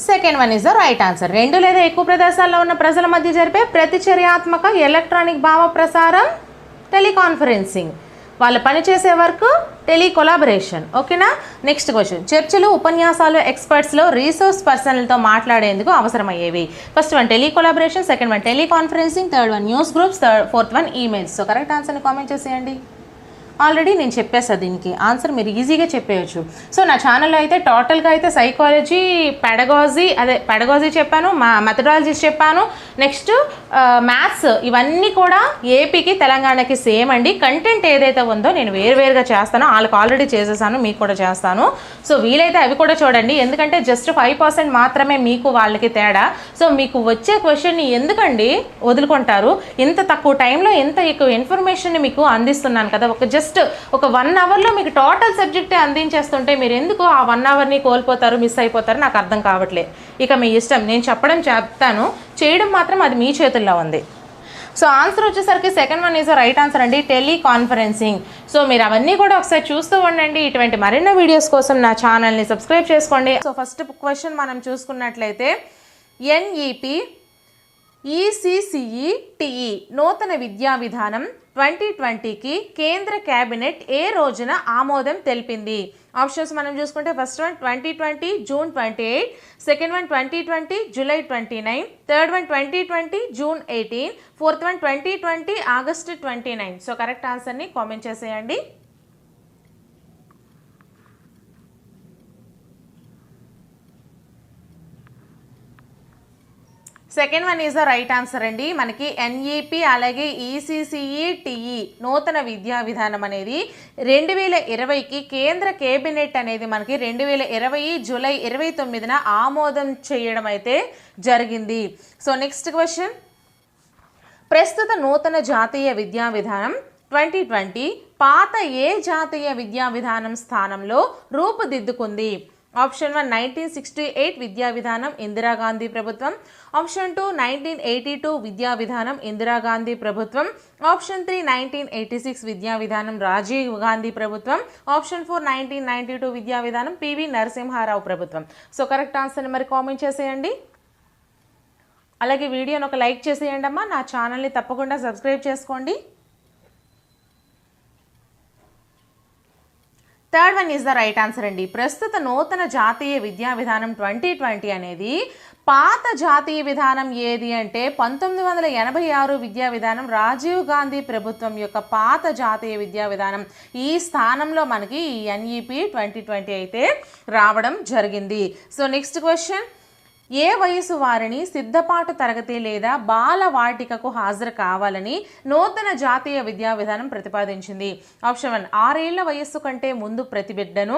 Second one is the right answer. రెండు లేదా ఎక్కువ ప్రదేశాల్లో ఉన్న ప్రజల మధ్య జరిపే ప్రతిచర్యాత్మక ఎలక్ట్రానిక్ భావ ప్రసారం టెలికాన్ఫరెన్సింగ్. వాళ్ళు పనిచేసే వర్క్ టెలికొలాబరేషన్. ఓకేనా. నెక్స్ట్ క్వశ్చన్, చర్చలు, ఉపన్యాసాలు, ఎక్స్పర్ట్స్లో రీసోర్స్ పర్సన్లతో మాట్లాడేందుకు అవసరమయ్యేవి. First one telecollaboration, second one teleconferencing, third one news groups, fourth one emails. So correct ఆన్సర్ని కామెంట్ చేసేయండి. ఆల్రెడీ నేను చెప్పేసా దీనికి ఆన్సర్, మీరు ఈజీగా చెప్పేయచ్చు. సో నా ఛానల్లో అయితే టోటల్గా అయితే సైకాలజీ, పెడగాజీ చెప్పాను, మెథడాలజీస్ చెప్పాను, నెక్స్ట్ మ్యాథ్స్, ఇవన్నీ కూడా ఏపీకి తెలంగాణకి సేమ్ అండి. కంటెంట్ ఏదైతే ఉందో నేను వేరువేరుగా చేస్తానో, వాళ్ళకి ఆల్రెడీ చేసేసాను, మీకు కూడా చేస్తాను. సో వీలైతే అవి కూడా చూడండి, ఎందుకంటే జస్ట్ 5% మాత్రమే మీకు వాళ్ళకి తేడా. సో మీకు వచ్చే క్వశ్చన్ని ఎందుకండి వదులుకుంటారు? ఇంత తక్కువ టైంలో ఎంత ఎక్కువ ఇన్ఫర్మేషన్ని మీకు అందిస్తున్నాను కదా, ఒక 1 అవర్లో మీకు టోటల్ సబ్జెక్టే అందించేస్తుంటే మీరు ఎందుకు ఆ 1 అవర్ని కోల్పోతారు, మిస్ అయిపోతారు? నాకు అర్థం కావట్లేదు. ఇక మీ ఇష్టం, నేను చెప్తాను, చేయడం మాత్రం అది మీ చేతుల్లో ఉంది. సో ఆన్సర్ వచ్చేసరికి second one is right answer అండి, టెలికాన్ఫరెన్సింగ్. సో మీరు అవన్నీ కూడా ఒకసారి చూస్తూ ఉండండి. ఇటువంటి మరిన్నో వీడియోస్ కోసం నా ఛానల్ని సబ్స్క్రైబ్ చేసుకోండి. సో ఫస్ట్ క్వశ్చన్ మనం చూసుకున్నట్లయితే, ఎన్ఈపి ఈసీసీఈటీఈ నూతన విద్యా విధానం 2020కి కేంద్ర కేబినెట్ ఏ రోజున ఆమోదం తెలిపింది? ఆప్షన్స్ మనం చూసుకుంటే, first one 2020 June 28, second one 2020 July 29, third one 2020 June 18, fourth one 2020 August 29. So correct ఆన్సర్ని కామెంట్ చేసేయండి. Second one is the right answer అండి. మనకి ఎన్ఈపి అలాగే ఈసీసీఈటీఈ నూతన విద్యా విధానం అనేది 2020కి కేంద్ర కేబినెట్ అనేది మనకి 2020 జూలై 29న ఆమోదం చేయడం అయితే జరిగింది. సో నెక్స్ట్ క్వశ్చన్, ప్రస్తుత నూతన జాతీయ విద్యా విధానం 2020 పాత ఏ జాతీయ విద్యా విధానం స్థానంలో రూపుదిద్దుకుంది? ఆప్షన్ 1 1968 విద్యా విధానం ఇందిరాగాంధీ ప్రభుత్వం, ఆప్షన్ 2 1982 విద్యా విధానం ఇందిరాగాంధీ ప్రభుత్వం, ఆప్షన్ 3 1986 విద్యా విధానం రాజీవ్ గాంధీ ప్రభుత్వం, ఆప్షన్ 4 1992 విద్యా విధానం పివి నరసింహారావు ప్రభుత్వం. సో కరెక్ట్ ఆన్సర్ని మరి కామెంట్ చేసేయండి. అలాగే వీడియోని ఒక లైక్ చేసేయండి అమ్మా. నా ఛానల్ని తప్పకుండా సబ్స్క్రైబ్ చేసుకోండి. Third one is the right answer అండి. ప్రస్తుత నూతన జాతీయ విద్యా విధానం 2020 అనేది పాత జాతీయ విధానం ఏది అంటే 1986 విద్యా విధానం రాజీవ్ గాంధీ ప్రభుత్వం యొక్క పాత జాతీయ విద్యా విధానం. ఈ స్థానంలో మనకి ఈ ఎన్ఈపి 2020 అయితే రావడం జరిగింది. సో నెక్స్ట్ క్వశ్చన్, ఏ వయసు వారిని సిద్ధపాటు తరగతి లేదా బాలవాటికకు హాజరు కావాలని నూతన జాతీయ విద్యా విధానం ప్రతిపాదించింది? ఆప్షన్ 1 6 ఏళ్ల వయస్సు కంటే ముందు ప్రతి బిడ్డను,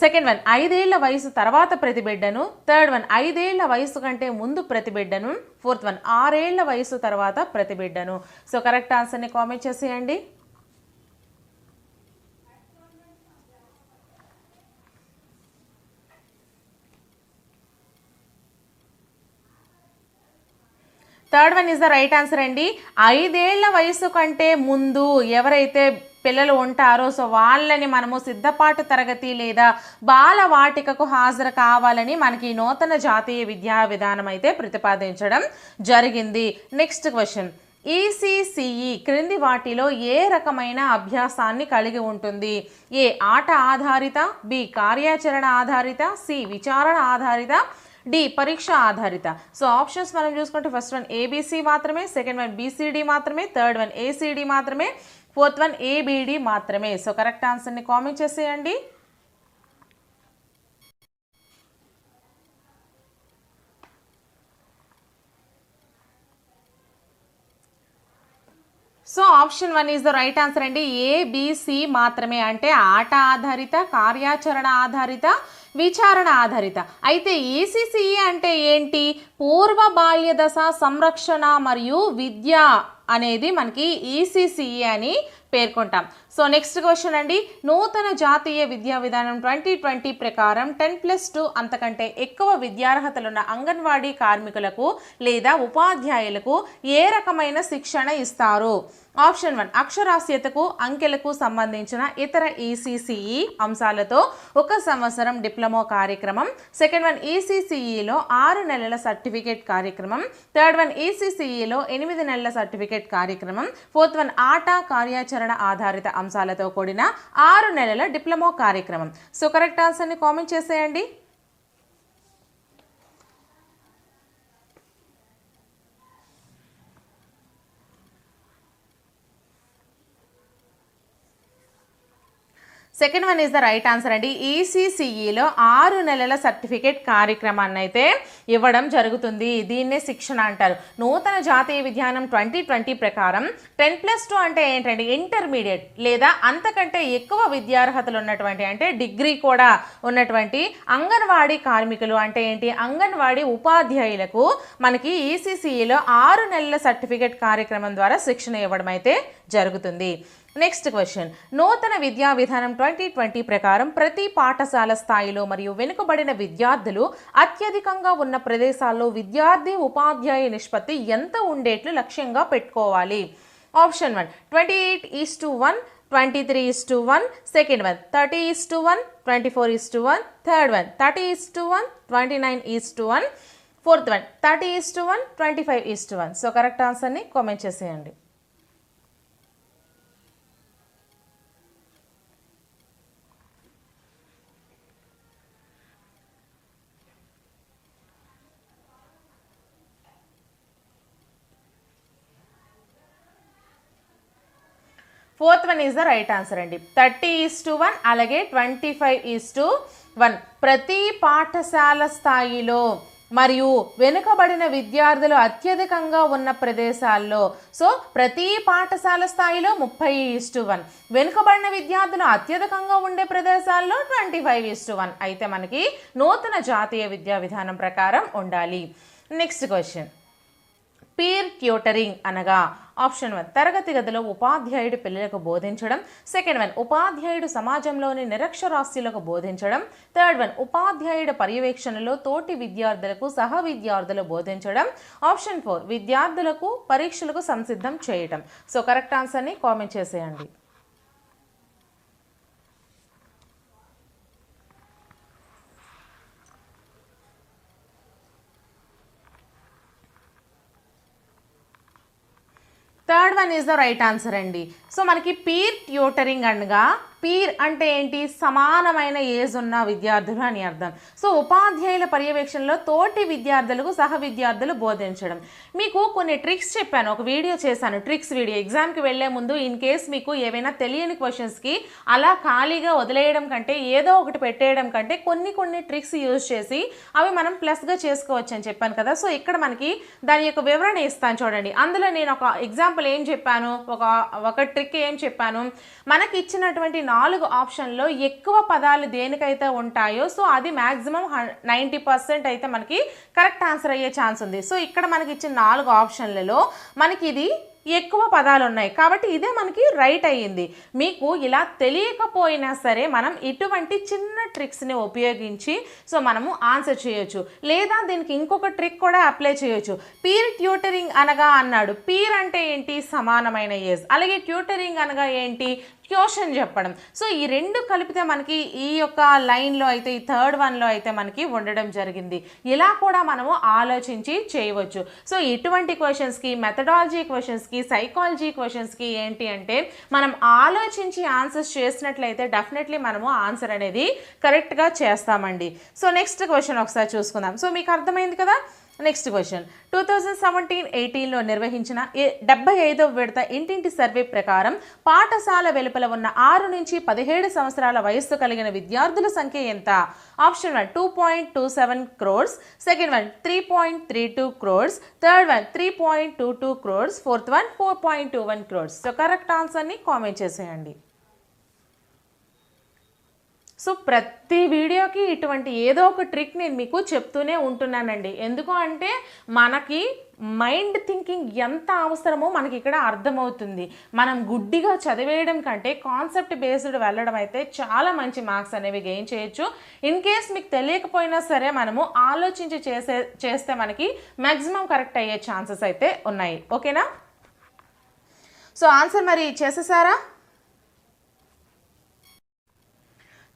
సెకండ్ వన్ 5 ఏళ్ల వయసు తర్వాత ప్రతి బిడ్డను, థర్డ్ వన్ 5 ఏళ్ల వయసు కంటే ముందు ప్రతి బిడ్డను, ఫోర్త్ వన్ 6 ఏళ్ల వయసు తర్వాత ప్రతి బిడ్డను. సో కరెక్ట్ ఆన్సర్ని కామెంట్ చేసేయండి. Third one is the right answer అండి. 5 ఏళ్ల వయసు కంటే ముందు ఎవరైతే పిల్లలు ఉంటారో సో వాళ్ళని మనము సిద్ధపాటు తరగతి లేదా బాలవాటికకు హాజరు కావాలని మనకి నూతన జాతీయ విద్యా విధానం అయితే ప్రతిపాదించడం జరిగింది. నెక్స్ట్ క్వశ్చన్, ఈసీసీఈ క్రింది వాటిలో ఏ రకమైన అభ్యాసాన్ని కలిగి ఉంటుంది? ఏ ఆట ఆధారిత, బి కార్యాచరణ ఆధారిత, సి విచారణ ఆధారిత, డి పరీక్ష ఆధారిత. సో ఆప్షన్స్ మనం చూసుకుంటే, ఫస్ట్ వన్ ఏబిసి మాత్రమే, సెకండ్ వన్ బిసిడి మాత్రమే, థర్డ్ వన్ ఏసిడి మాత్రమే, ఫోర్త్ వన్ ఏబిడి మాత్రమే. సో కరెక్ట్ ఆన్సర్ని కామెంట్ చేసేయండి. So option 1 is the right answer అండి. ఏబిసి మాత్రమే, అంటే ఆట ఆధారిత, కార్యాచరణ ఆధారిత, విచారణ ఆధారిత. అయితే ఈసీసీఈ అంటే ఏంటి? పూర్వ బాల్య దశ సంరక్షణ మరియు విద్య అనేది మనకి ఈసీసీఈ అని పేర్కొంటాం. సో నెక్స్ట్ క్వశ్చన్ అండి, నూతన జాతీయ విద్యా విధానం 2020 ప్రకారం 10+2 అంతకంటే ఎక్కువ విద్యార్హతలున్న అంగన్వాడీ కార్మికులకు లేదా ఉపాధ్యాయులకు ఏ రకమైన శిక్షణ ఇస్తారు? ఆప్షన్ 1 అక్షరాస్యతకు అంకెలకు సంబంధించిన ఇతర ఈసీసీఈ అంశాలతో 1 సంవత్సరం డిప్లొమా కార్యక్రమం. సెకండ్ వన్ ఈసీసీఈలో 6 నెలల సర్టిఫికేట్ కార్యక్రమం. థర్డ్ వన్ ఈసీసీఈలో 8 నెలల సర్టిఫికేట్ కార్యక్రమం. ఫోర్త్ వన్ ఆట కార్యాచరణ ఆధారిత అంశాలతో కూడిన 6 నెలల డిప్లొమా కార్యక్రమం. సో కరెక్ట్ ఆన్సర్ని కామెంట్ చేసేయండి. Second one is the right answer అండి. ఈసీసీఈలో 6 నెలల సర్టిఫికేట్ కార్యక్రమాన్ని అయితే ఇవ్వడం జరుగుతుంది. దీన్నే శిక్షణ అంటారు. నూతన జాతీయ విధానం 2020 ప్రకారం 10+2 అంటే ఏంటండి, ఇంటర్మీడియట్ లేదా అంతకంటే ఎక్కువ విద్యార్హతలు ఉన్నటువంటి, అంటే డిగ్రీ కూడా ఉన్నటువంటి అంగన్వాడీ కార్మికులు అంటే ఏంటి, అంగన్వాడీ ఉపాధ్యాయులకు మనకి ఈసీసీఈలో 6 నెలల సర్టిఫికేట్ కార్యక్రమం ద్వారా శిక్షణ ఇవ్వడం అయితే జరుగుతుంది. నెక్స్ట్ క్వశ్చన్, నూతన విద్యా విధానం 2020 ప్రకారం ప్రతి పాఠశాల స్థాయిలో మరియు వెనుకబడిన విద్యార్థులు అత్యధికంగా ఉన్న ప్రదేశాల్లో విద్యార్థి ఉపాధ్యాయ నిష్పత్తి ఎంత ఉండేట్లు లక్ష్యంగా పెట్టుకోవాలి? Option 1 28:1, 23:1, second one 30:1, 24:1, third one 30:1, 29:1, fourth one 30:1, 25:1. So correct ఆన్సర్ని కామెంట్ చేసేయండి. Fourth one is the right answer అండి. 30:1 అలాగే 25:1. ప్రతి పాఠశాల స్థాయిలో మరియు వెనుకబడిన విద్యార్థులు అత్యధికంగా ఉన్న ప్రదేశాల్లో, సో ప్రతి పాఠశాల స్థాయిలో 30:1, వెనుకబడిన విద్యార్థులు అత్యధికంగా ఉండే ప్రదేశాల్లో 25:1 అయితే మనకి నూతన జాతీయ విద్యా విధానం ప్రకారం ఉండాలి. నెక్స్ట్ క్వశ్చన్, పీర్ ట్యూటరింగ్ అనగా ఆప్షన్ 1 తరగతి గదిలో ఉపాధ్యాయుడు పిల్లలకు బోధించడం. సెకండ్ వన్ ఉపాధ్యాయుడు సమాజంలోని నిరక్షరాస్యులకు బోధించడం. థర్డ్ వన్ ఉపాధ్యాయుడు పర్యవేక్షణలో తోటి విద్యార్థులకు సహ విద్యార్థులు బోధించడం. ఆప్షన్ 4 విద్యార్థులకు పరీక్షలకు సంసిద్ధం చేయడం. సో కరెక్ట్ ఆన్సర్ని కామెంట్ చేసేయండి. Third one is the right answer అండి. సో మనకి పీర్ ట్యూటరింగ్ అనగా, పీర్ అంటే ఏంటి, సమానమైన ఏజ్ ఉన్న విద్యార్థులు అని అర్థం. సో ఉపాధ్యాయుల పర్యవేక్షణలో తోటి విద్యార్థులకు సహ విద్యార్థులు బోధించడం. మీకు కొన్ని ట్రిక్స్ చెప్పాను, ఒక వీడియో చేశాను, ట్రిక్స్ వీడియో. ఎగ్జామ్కి వెళ్లే ముందు ఇన్ కేస్ మీకు ఏవైనా తెలియని క్వశ్చన్స్కి అలా ఖాళీగా వదిలేయడం కంటే, ఏదో ఒకటి పెట్టేయడం కంటే కొన్ని ట్రిక్స్ యూజ్ చేసి అవి మనం ప్లస్గా చేసుకోవచ్చు అని చెప్పాను కదా. సో ఇక్కడ మనకి దాని యొక్క వివరణ ఇస్తాను చూడండి. అందులో నేను ఒక ఎగ్జాంపుల్ ఏం చెప్పాను, ఒక ట్రిక్ ఏం చెప్పాను, మనకి ఇచ్చినటువంటి 4 ఆప్షన్లో ఎక్కువ పదాలు దేనికైతే ఉంటాయో సో అది మ్యాక్సిమం 90% అయితే మనకి కరెక్ట్ ఆన్సర్ అయ్యే ఛాన్స్ ఉంది. సో ఇక్కడ మనకి ఇచ్చిన 4 ఆప్షన్లలో మనకి ఇది ఎక్కువ పదాలు ఉన్నాయి కాబట్టి ఇదే మనకి రైట్ అయ్యింది. మీకు ఇలా తెలియకపోయినా సరే మనం ఇటువంటి చిన్న ట్రిక్స్ని ఉపయోగించి సో మనము ఆన్సర్ చేయొచ్చు. లేదా దీనికి ఇంకొక ట్రిక్ కూడా అప్లై చేయొచ్చు. పీర్ ట్యూటరింగ్ అనగా అన్నాడు, పీర్ అంటే ఏంటి, సమానమైన ఏజ్, అలాగే ట్యూటరింగ్ అనగా ఏంటి, క్వశ్చన్ చెప్పడం. సో ఈ రెండు కలిపితే మనకి ఈ యొక్క లైన్లో అయితే, ఈ థర్డ్ వన్లో అయితే మనకి ఉండడం జరిగింది. ఇలా కూడా మనము ఆలోచించి చేయవచ్చు. సో ఇటువంటి క్వశ్చన్స్కి, మెథడాలజీ క్వశ్చన్స్కి, సైకాలజీ క్వశ్చన్స్కి ఏంటి అంటే మనం ఆలోచించి ఆన్సర్స్ చేసినట్లయితే డెఫినెట్లీ మనము ఆన్సర్ అనేది కరెక్ట్గా చేస్తామండి. సో నెక్స్ట్ క్వశ్చన్ ఒకసారి చూసుకుందాం. సో మీకు అర్థమైంది కదా. నెక్స్ట్ క్వశ్చన్, 2017-18లో నిర్వహించిన 75వ విడత ఇంటింటి సర్వే ప్రకారం పాఠశాల వెలుపల ఉన్న 6 నుంచి 17 సంవత్సరాల వయస్సు కలిగిన విద్యార్థుల సంఖ్య ఎంత? Option 1 2.27 crores, second one 3.32 crores, third one 3.22 crores, fourth one 4.21 crores. So correct ఆన్సర్ని కామెంట్ చేసేయండి. సో ప్రతి వీడియోకి ఇటువంటి ఏదో ఒక ట్రిక్ నేను మీకు చెప్తూనే ఉంటున్నానండి. ఎందుకు అంటే మనకి మైండ్ థింకింగ్ ఎంత అవసరమో మనకి ఇక్కడ అర్థమవుతుంది. మనం గుడ్డిగా చదివేయడం కంటే కాన్సెప్ట్ బేస్డ్ వెళ్ళడం అయితే చాలా మంచి మార్క్స్ అనేవి గెయిన్ చేయొచ్చు. ఇన్ కేస్ మీకు తెలియకపోయినా సరే మనము ఆలోచించి చేస్తే మనకి మ్యాక్సిమం కరెక్ట్ అయ్యే ఛాన్సెస్ అయితే ఉన్నాయి. ఓకేనా. సో ఆన్సర్ మరి చేసేసారా?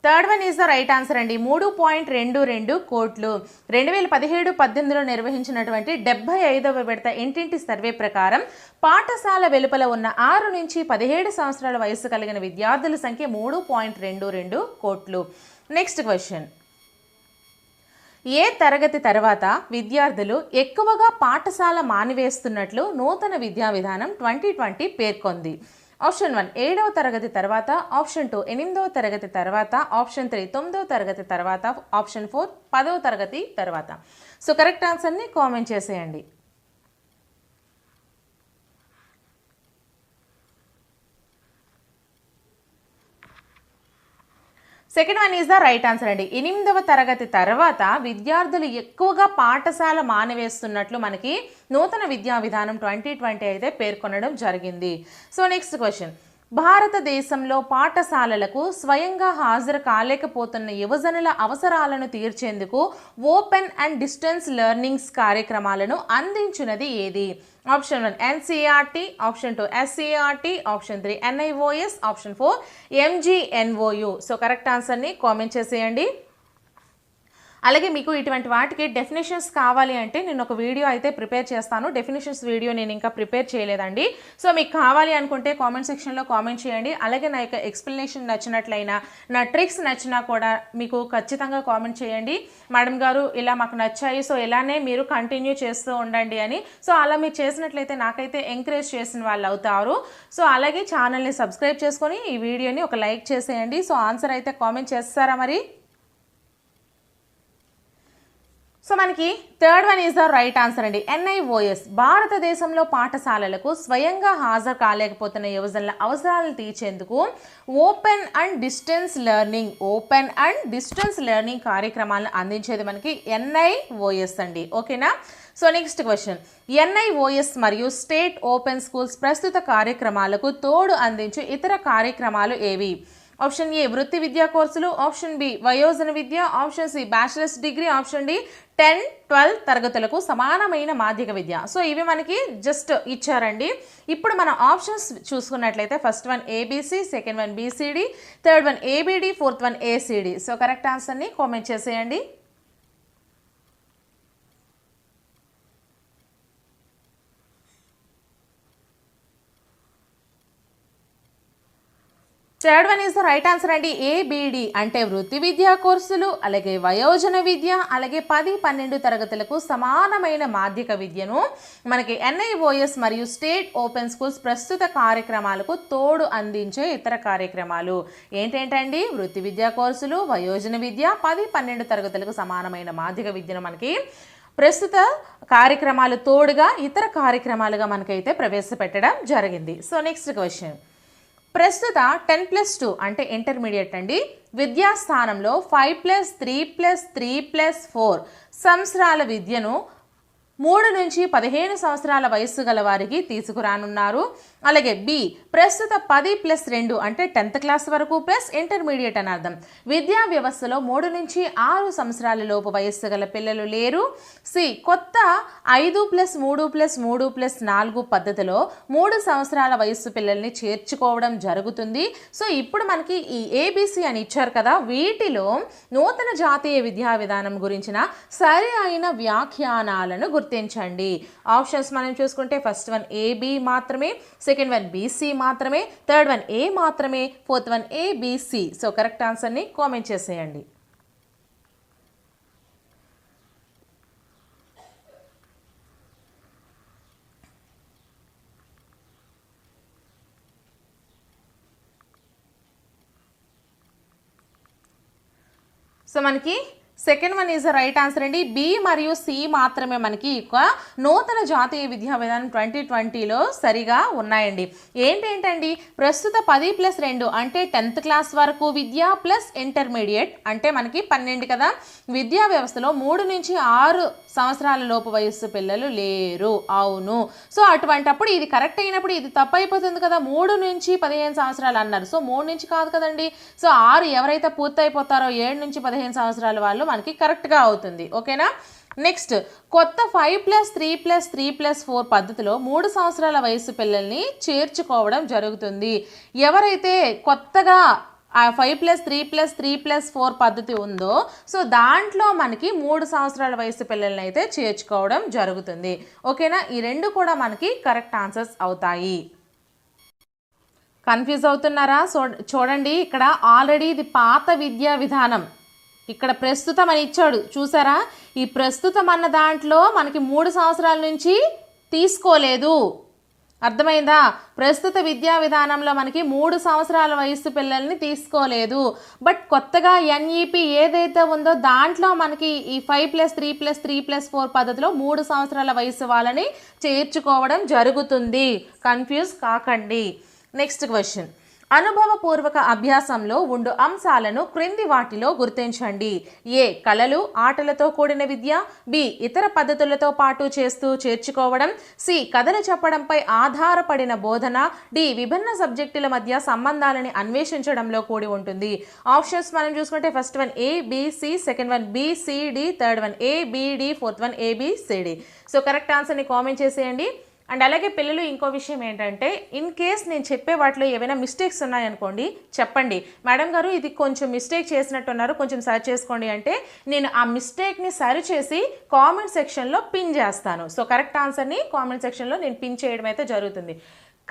Third one is the right answer అండి. 3.22 కోట్లు. 2017-18లో నిర్వహించినటువంటి 75వ విడత ఇంటింటి సర్వే ప్రకారం పాఠశాల వెలుపల ఉన్న 6 నుంచి 17 సంవత్సరాల వయసు కలిగిన విద్యార్థుల సంఖ్య 3.22 కోట్లు. Next question. ఏ తరగతి తర్వాత విద్యార్థులు ఎక్కువగా పాఠశాల మానివేస్తున్నట్లు నూతన విద్యా విధానం 2020 పేర్కొంది? ఆప్షన్ 1 7వ తరగతి తర్వాత, ఆప్షన్ 2 8వ తరగతి తర్వాత, ఆప్షన్ 3 9వ తరగతి తర్వాత, ఆప్షన్ 4 10వ తరగతి తర్వాత. సో కరెక్ట్ ఆన్సర్ని కామెంట్ చేసేయండి. Second one is the right answer అండి. 8వ తరగతి తర్వాత విద్యార్థులు ఎక్కువగా పాఠశాల మానివేస్తున్నట్లు మనకి నూతన విద్యా విధానం 2020 అయితే పేర్కొనడం జరిగింది. So next question. భారతదేశంలో పాఠశాలలకు స్వయంగా హాజరు కాలేకపోతున్న యువజనుల అవసరాలను తీర్చేందుకు ఓపెన్ అండ్ డిస్టెన్స్ లెర్నింగ్స్ కార్యక్రమాలను అందించినది ఏది? Option 1 NCERT, option 2 SCERT, option 3 NIOS, option 4 MGNOU. So correct ఆన్సర్ని కామెంట్ చేసేయండి. అలాగే మీకు ఇటువంటి వాటికి డెఫినేషన్స్ కావాలి అంటే నేను ఒక వీడియో అయితే ప్రిపేర్ చేస్తాను. డెఫినేషన్స్ వీడియో నేను ఇంకా ప్రిపేర్ చేయలేదండి. సో మీకు కావాలి అనుకుంటే కామెంట్ సెక్షన్లో కామెంట్ చేయండి. అలాగే నా యొక్క ఎక్స్ప్లెనేషన్ నచ్చినట్లయినా, నా ట్రిక్స్ నచ్చినా కూడా మీకు ఖచ్చితంగా కామెంట్ చేయండి. మేడం గారు ఇలా మాకు నచ్చాయి, సో ఇలానే మీరు కంటిన్యూ చేస్తూ ఉండండి అని. సో అలా మీరు చేసినట్లయితే నాకైతే ఎంకరేజ్ చేసిన వాళ్ళు అవుతారు. సో అలాగే ఛానల్ని సబ్స్క్రైబ్ చేసుకొని ఈ వీడియోని ఒక లైక్ చేసేయండి. సో ఆన్సర్ అయితే కామెంట్ చేస్తారా మరి? సో మనకి third one is the right answer అండి. ఎన్ఐఓఎస్ భారతదేశంలో పాఠశాలలకు స్వయంగా హాజరు కాలేకపోతున్న యువజనుల అవసరాలను తీర్చేందుకు ఓపెన్ అండ్ డిస్టెన్స్ లెర్నింగ్ కార్యక్రమాలను అందించేది మనకి ఎన్ఐఓఎస్ అండి. ఓకేనా? So next question. ఎన్ఐఓఎస్ మరియు స్టేట్ ఓపెన్ స్కూల్స్ ప్రస్తుత కార్యక్రమాలకు తోడు అందించే ఇతర కార్యక్రమాలు ఏవి? ఆప్షన్ ఏ వృత్తి విద్యా కోర్సులు, ఆప్షన్ బి వయోజన విద్య, option C bachelors degree, option D 10-12 తరగతులకు సమానమైన మాధ్యమిక విద్య. సో ఇవి మనకి జస్ట్ ఇచ్చారండి. ఇప్పుడు మనం ఆప్షన్స్ చూసుకున్నట్లయితే first one ABC, second one BCD, third one ABD, fourth one ACD. So correct ఆన్సర్ని కామెంట్ చేసేయండి. Third one is the right answer అండి. ఏబిడి అంటే వృత్తి విద్యా కోర్సులు, అలాగే వయోజన విద్య, అలాగే 10-12 తరగతులకు సమానమైన మాధ్యమిక విద్యను మనకి ఎన్ఐఓఎస్ మరియు స్టేట్ ఓపెన్ స్కూల్స్ ప్రస్తుత కార్యక్రమాలకు తోడు అందించే ఇతర కార్యక్రమాలు ఏంటండి? వృత్తి విద్యా కోర్సులు, వయోజన విద్య, 10-12 తరగతులకు సమానమైన మాధ్యమిక విద్యను మనకి ప్రస్తుత కార్యక్రమాలు తోడుగా ఇతర కార్యక్రమాలుగా మనకైతే ప్రవేశపెట్టడం జరిగింది. So next question. ప్రస్తుత 10+2 అంటే ఇంటర్మీడియట్ అండి విద్యాస్థానంలో 5+3+3+4 సంవత్సరాల విద్యను 3 నుంచి 15 సంవత్సరాల వయస్సు గల వారికి తీసుకురానున్నారు. అలాగే బి ప్రస్తుత 10+2 అంటే 10th క్లాస్ వరకు ప్లస్ ఇంటర్మీడియట్ అని అర్థం విద్యా వ్యవస్థలో 3 నుంచి 6 సంవత్సరాల లోపు వయస్సు గల పిల్లలు లేరు. సి కొత్త 5+3+3+4 పద్ధతిలో 3 సంవత్సరాల వయస్సు పిల్లల్ని చేర్చుకోవడం జరుగుతుంది. సో ఇప్పుడు మనకి ఈ ఏబిసి అని ఇచ్చారు కదా, వీటిలో నూతన జాతీయ విద్యా విధానం గురించిన సరి అయిన వ్యాఖ్యానాలను గుర్తించండి. ఆప్షన్స్ మనం చూసుకుంటే ఫస్ట్ వన్ ఏబి మాత్రమే, సెకండ్ వన్ బీసీ మాత్రమే, థర్డ్ వన్ ఏ మాత్రమే, fourth one ABC. So correct ఆన్సర్ని కామెంట్ చేసేయండి. సో మనకి second one is the right answer అండి. బి మరియు సి మాత్రమే మనకి నూతన జాతీయ విద్యా విధానం 2020లో సరిగా ఉన్నాయండి. ఏంటండి ప్రస్తుత 10+2 అంటే 10th క్లాస్ వరకు విద్య ప్లస్ ఇంటర్మీడియట్ అంటే మనకి 12 కదా. విద్యా వ్యవస్థలో 3 నుంచి 6 సంవత్సరాల లోపు వయస్సు పిల్లలు లేరు. అవును. సో అటువంటప్పుడు ఇది కరెక్ట్ అయినప్పుడు ఇది తప్పు అయిపోతుంది కదా. 3 నుంచి 15 సంవత్సరాలు అన్నారు. సో 3 నుంచి కాదు కదండి. సో 6 ఎవరైతే పూర్తయిపోతారో 7 నుంచి 15 సంవత్సరాల వాళ్ళు మనకి కరెక్ట్గా అవుతుంది. ఓకేనా? నెక్స్ట్ కొత్త 5+3+3+4 పద్ధతిలో 3 సంవత్సరాల వయసు పిల్లల్ని చేర్చుకోవడం జరుగుతుంది. ఎవరైతే కొత్తగా ఆ 5+3+3+4 పద్ధతి ఉందో సో దాంట్లో మనకి 3 సంవత్సరాల వయసు పిల్లల్ని అయితే చేర్చుకోవడం జరుగుతుంది. ఓకేనా, ఈ రెండు కూడా మనకి కరెక్ట్ ఆన్సర్స్ అవుతాయి. కన్ఫ్యూజ్ అవుతున్నారా? చూడండి, ఇక్కడ ఆల్రెడీ ఇది పాత విద్యా విధానం, ఇక్కడ ప్రస్తుతం అని ఇచ్చాడు చూసారా. ఈ ప్రస్తుతం అన్న దాంట్లో మనకి 3 సంవత్సరాల నుంచి తీసుకోలేదు, అర్థమైందా? ప్రస్తుత విద్యా విధానంలో మనకి 3 సంవత్సరాల వయసు పిల్లల్ని తీసుకోలేదు. బట్ కొత్తగా ఎన్ఈపి ఏదైతే ఉందో దాంట్లో మనకి ఈ 5+3+3+4 పద్ధతిలో 3 సంవత్సరాల వయసు వాళ్ళని చేర్చుకోవడం జరుగుతుంది. కన్ఫ్యూజ్ కాకండి. నెక్స్ట్ క్వశ్చన్, అనుభవపూర్వక అభ్యాసంలో ఉండు అంశాలను క్రింది వాటిలో గుర్తించండి. ఏ కళలు ఆటలతో కూడిన విద్య, బి ఇతర పద్ధతులతో పాటు చేస్తూ చేర్చుకోవడం, సి కథలు చెప్పడంపై ఆధారపడిన బోధన, డి విభిన్న సబ్జెక్టుల మధ్య సంబంధాలని అన్వేషించడంలో కూడి ఉంటుంది. ఆప్షన్స్ మనం చూసుకుంటే first one A B C, second one B C D, third one A B D, fourth one A B C D. So correct ఆన్సర్ని కామెంట్ చేసేయండి. అండ్ అలాగే పిల్లలు ఇంకో విషయం ఏంటంటే, ఇన్ కేస్ నేను చెప్పే వాటిలో ఏవైనా మిస్టేక్స్ ఉన్నాయనుకోండి చెప్పండి, మేడం గారు ఇది కొంచెం మిస్టేక్ చేసినట్టున్నారు కొంచెం సరి చేసుకోండి అంటే నేను ఆ మిస్టేక్ని సరి చేసి కామెంట్ సెక్షన్లో పిన్ చేస్తాను. సో కరెక్ట్ ఆన్సర్ని కామెంట్ సెక్షన్లో నేను పిన్ చేయడం అయితే జరుగుతుంది.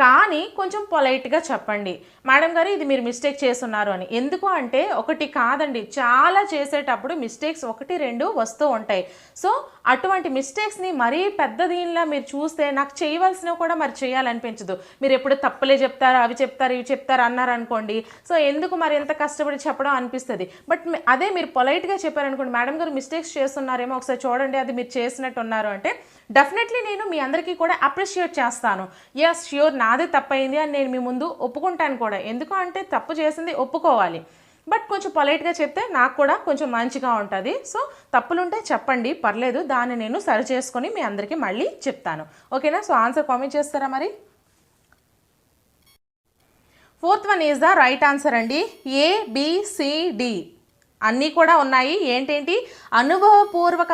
కానీ కొంచెం పొలైట్గా చెప్పండి, మేడం గారు ఇది మీరు మిస్టేక్ చేస్తున్నారు అని. ఎందుకు అంటే ఒకటి కాదండి, చాలా చేసేటప్పుడు మిస్టేక్స్ 1-2 వస్తూ ఉంటాయి. సో అటువంటి మిస్టేక్స్ని మరీ పెద్ద దీనిలా మీరు చూస్తే నాకు చేయవలసినవి కూడా మరి చేయాలనిపించదు. మీరు ఎప్పుడు తప్పులే చెప్తారు, అవి చెప్తారు, ఇవి చెప్తారు అన్నారు అనుకోండి, సో ఎందుకు మరి ఎంత కష్టపడి చెప్పడం అనిపిస్తుంది. బట్ అదే మీరు పొలైట్గా చెప్పారనుకోండి, మేడం గారు మిస్టేక్స్ చేస్తున్నారేమో ఒకసారి చూడండి అది మీరు చేసినట్టు ఉన్నారు అంటే డెఫినెట్లీ నేను మీ అందరికీ కూడా అప్రిషియేట్ చేస్తాను. ఎస్ ష్యూర్ నాదే తప్పైంది అని నేను మీ ముందు ఒప్పుకుంటాను కూడా. ఎందుకు అంటే తప్పు చేసింది ఒప్పుకోవాలి, బట్ కొంచెం పొలైట్గా చెప్తే నాకు కూడా కొంచెం మంచిగా ఉంటుంది. సో తప్పులుంటే చెప్పండి, పర్లేదు, దాన్ని నేను సరి చేసుకొని మీ అందరికీ మళ్ళీ చెప్తాను. ఓకేనా? సో ఆన్సర్ కామెంట్ చేస్తారా మరి? Fourth one is the right answer అండి. ABCD అన్నీ కూడా ఉన్నాయి. ఏంటేంటి? అనుభవపూర్వక